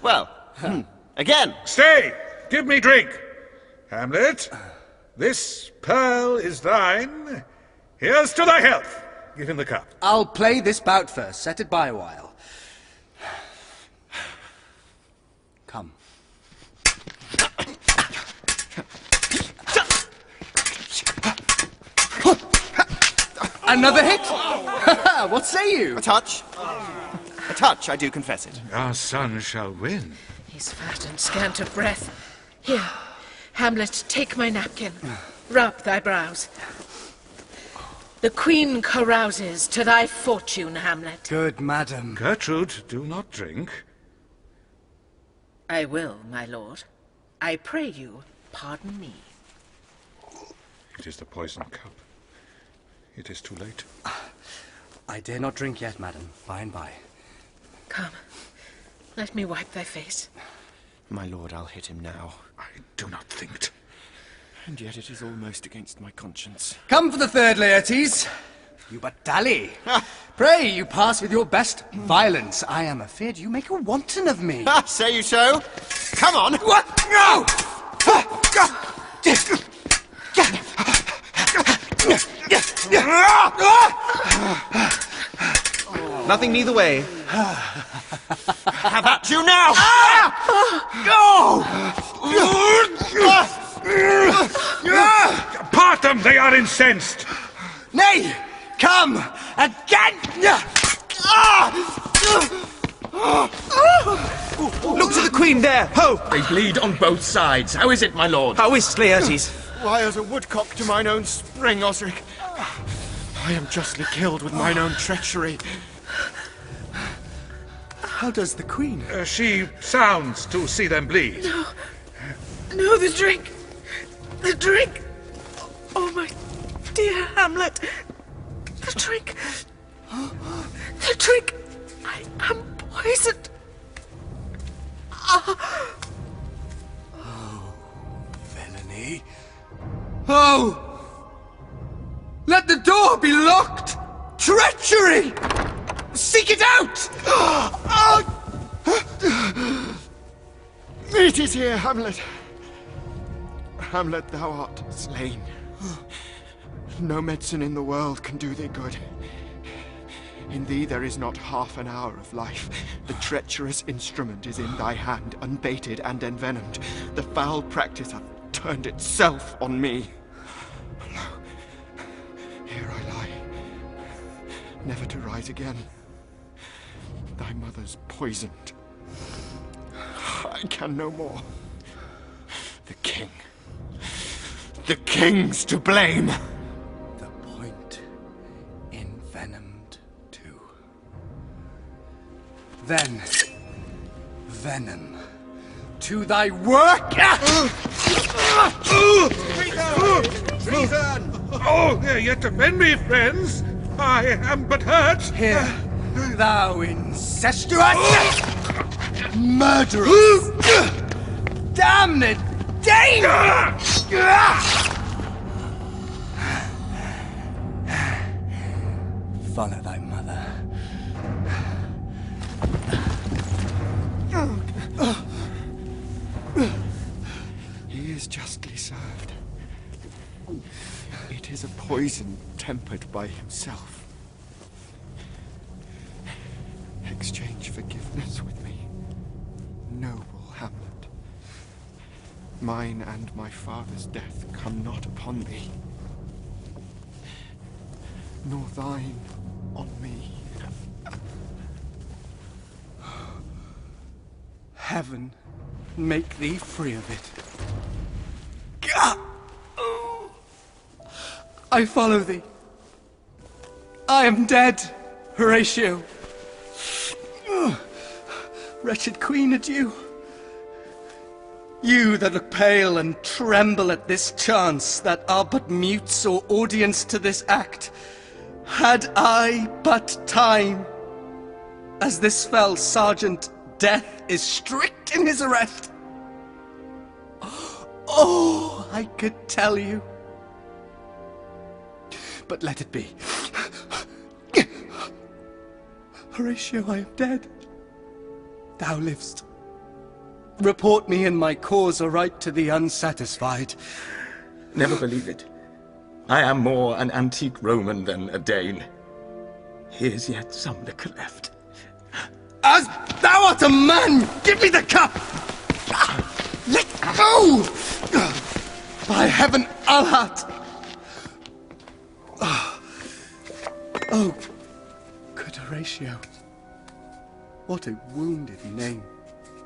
Well, again. Stay! Give me drink. Hamlet, this pearl is thine. Here's to thy health. Give him the cup. I'll play this bout first. Set it by a while. Come. Another hit? What say you? A touch. A touch, I do confess it. Our son shall win. He's fat and scant of breath. Here, Hamlet, take my napkin. Rub thy brows. The queen carouses to thy fortune, Hamlet. Good madam. Gertrude, do not drink. I will, my lord. I pray you, pardon me. It is the poison cup. It is too late. I dare not drink yet, madam. By and by. Come, let me wipe thy face. My lord, I'll hit him now. I do not think it. And yet it is almost against my conscience. Come for the third, Laertes. You but dally. Pray, you pass with your best violence. I am afeard you make a wanton of me. Say you so? Come on! What? No! Nothing neither way. Have at you now! Part them! They are incensed! Nay! Come! Again! Look to the queen there! Ho! They bleed on both sides. How is it, my lord? How is Laertes? Why, as a woodcock to mine own spring, Osric. I am justly killed with mine own treachery. How does the queen? She sounds to see them bleed. No. No, the drink. The drink. Oh, my dear Hamlet. The drink. The drink. I am poisoned. Oh, villainy. Oh! Let the door be locked! Treachery! Seek it out! It is here, Hamlet. Hamlet, thou art slain. No medicine in the world can do thee good. In thee there is not half an hour of life. The treacherous instrument is in thy hand, unbaited and envenomed. The foul practice hath turned itself on me. Here I lie, never to rise again. Thy mother's poisoned. I can no more. The king. The king's to blame. The point envenomed too. Then, venom to thy work! Treason! Oh, yet defend me, friends! I am but hurt! Here, thou incestuous murderess! Damned Dane! Follow thy mother. He is justly served. It is a poison tempered by himself. Exchange forgiveness with me, noble Hamlet. Mine and my father's death come not upon thee, nor thine on me. Heaven make thee free of it. I follow thee. I am dead, Horatio. Wretched queen, adieu. You that look pale and tremble at this chance, that are but mutes or audience to this act, had I but time, as this fell sergeant, death is strict in his arrest. Oh, I could tell you. But let it be. Horatio, I am dead. Thou livest. Report me and my cause aright to the unsatisfied. Never believe it. I am more an antique Roman than a Dane. Here's yet some liquor left. As thou art a man, give me the cup! Let go! By heaven, Alhat! Oh, good Horatio. What a wounded name.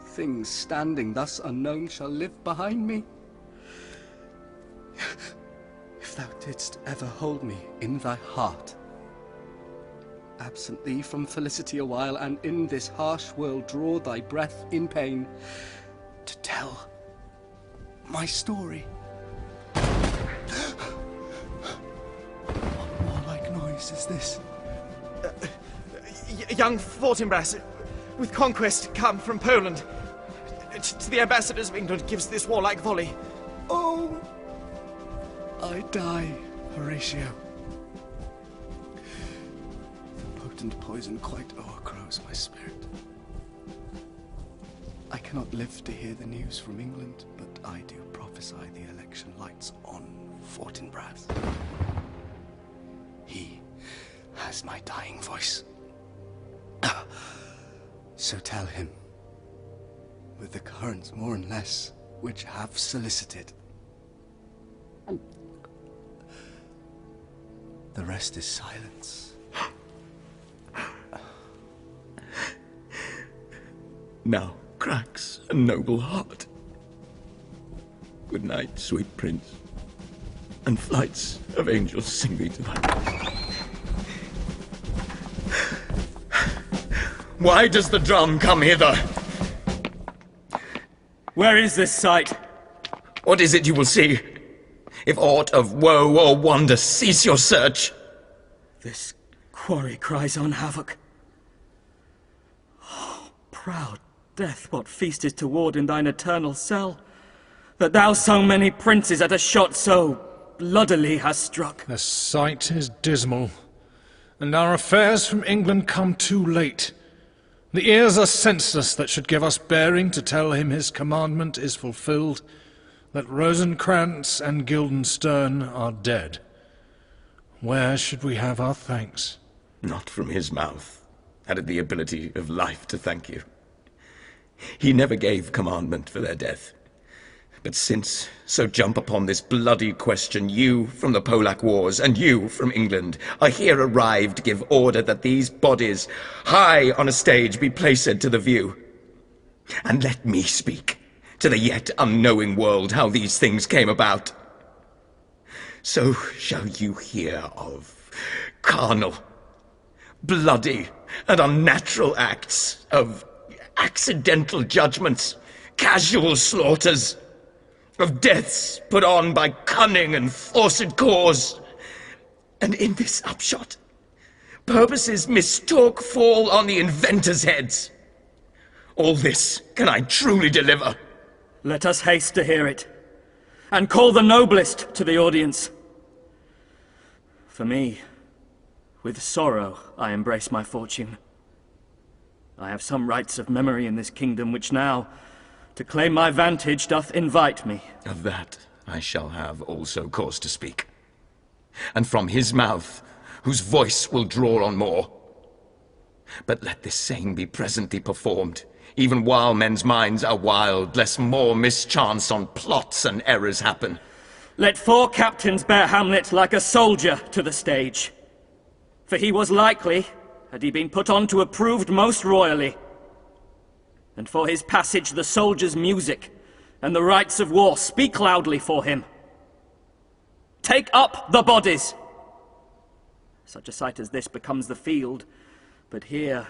Things standing thus unknown shall live behind me. If thou didst ever hold me in thy heart, absent thee from felicity a while, and in this harsh world draw thy breath in pain, to tell my story. What warlike noise is this? Young Fortinbras, with conquest come from Poland. To the ambassadors of England gives this warlike volley. Oh, I die, Horatio. The potent poison quite o'ercrows my spirit. I cannot live to hear the news from England, but I do prophesy the election lights on Fortinbras. He has my dying voice. So tell him, with the currents more and less which have solicited, the rest is silence. Now cracks a noble heart. Good night, sweet prince, and flights of angels sing thee to thy... Why does the drum come hither? Where is this sight? What is it you will see? If aught of woe or wonder, cease your search. This quarry cries on havoc. Oh, proud death, what feast is toward in thine eternal cell, that thou so many princes at a shot so bloodily hast struck? The sight is dismal, and our affairs from England come too late. The ears are senseless that should give us bearing to tell him his commandment is fulfilled, that Rosencrantz and Guildenstern are dead. Where should we have our thanks? Not from his mouth had it the ability of life to thank you. He never gave commandment for their death. But since so jump upon this bloody question, you from the Polack wars, and you from England, are here arrived, give order that these bodies high on a stage be placed to the view. And let me speak to the yet unknowing world how these things came about. So shall you hear of carnal, bloody, and unnatural acts, of accidental judgments, casual slaughters, of deaths put on by cunning and forced cause. And in this upshot, purposes mistalk fall on the inventors' heads. All this can I truly deliver. Let us haste to hear it, and call the noblest to the audience. For me, with sorrow I embrace my fortune. I have some rights of memory in this kingdom which now, to claim my vantage, doth invite me. Of that I shall have also cause to speak. And from his mouth, whose voice will draw on more. But let this same be presently performed, even while men's minds are wild, lest more mischance on plots and errors happen. Let 4 captains bear Hamlet like a soldier to the stage. For he was likely, had he been put on to approved most royally. And for his passage the soldiers' music and the rites of war speak loudly for him. Take up the bodies! Such a sight as this becomes the field, but here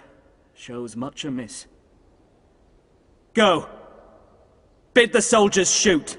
shows much amiss. Go! Bid the soldiers shoot!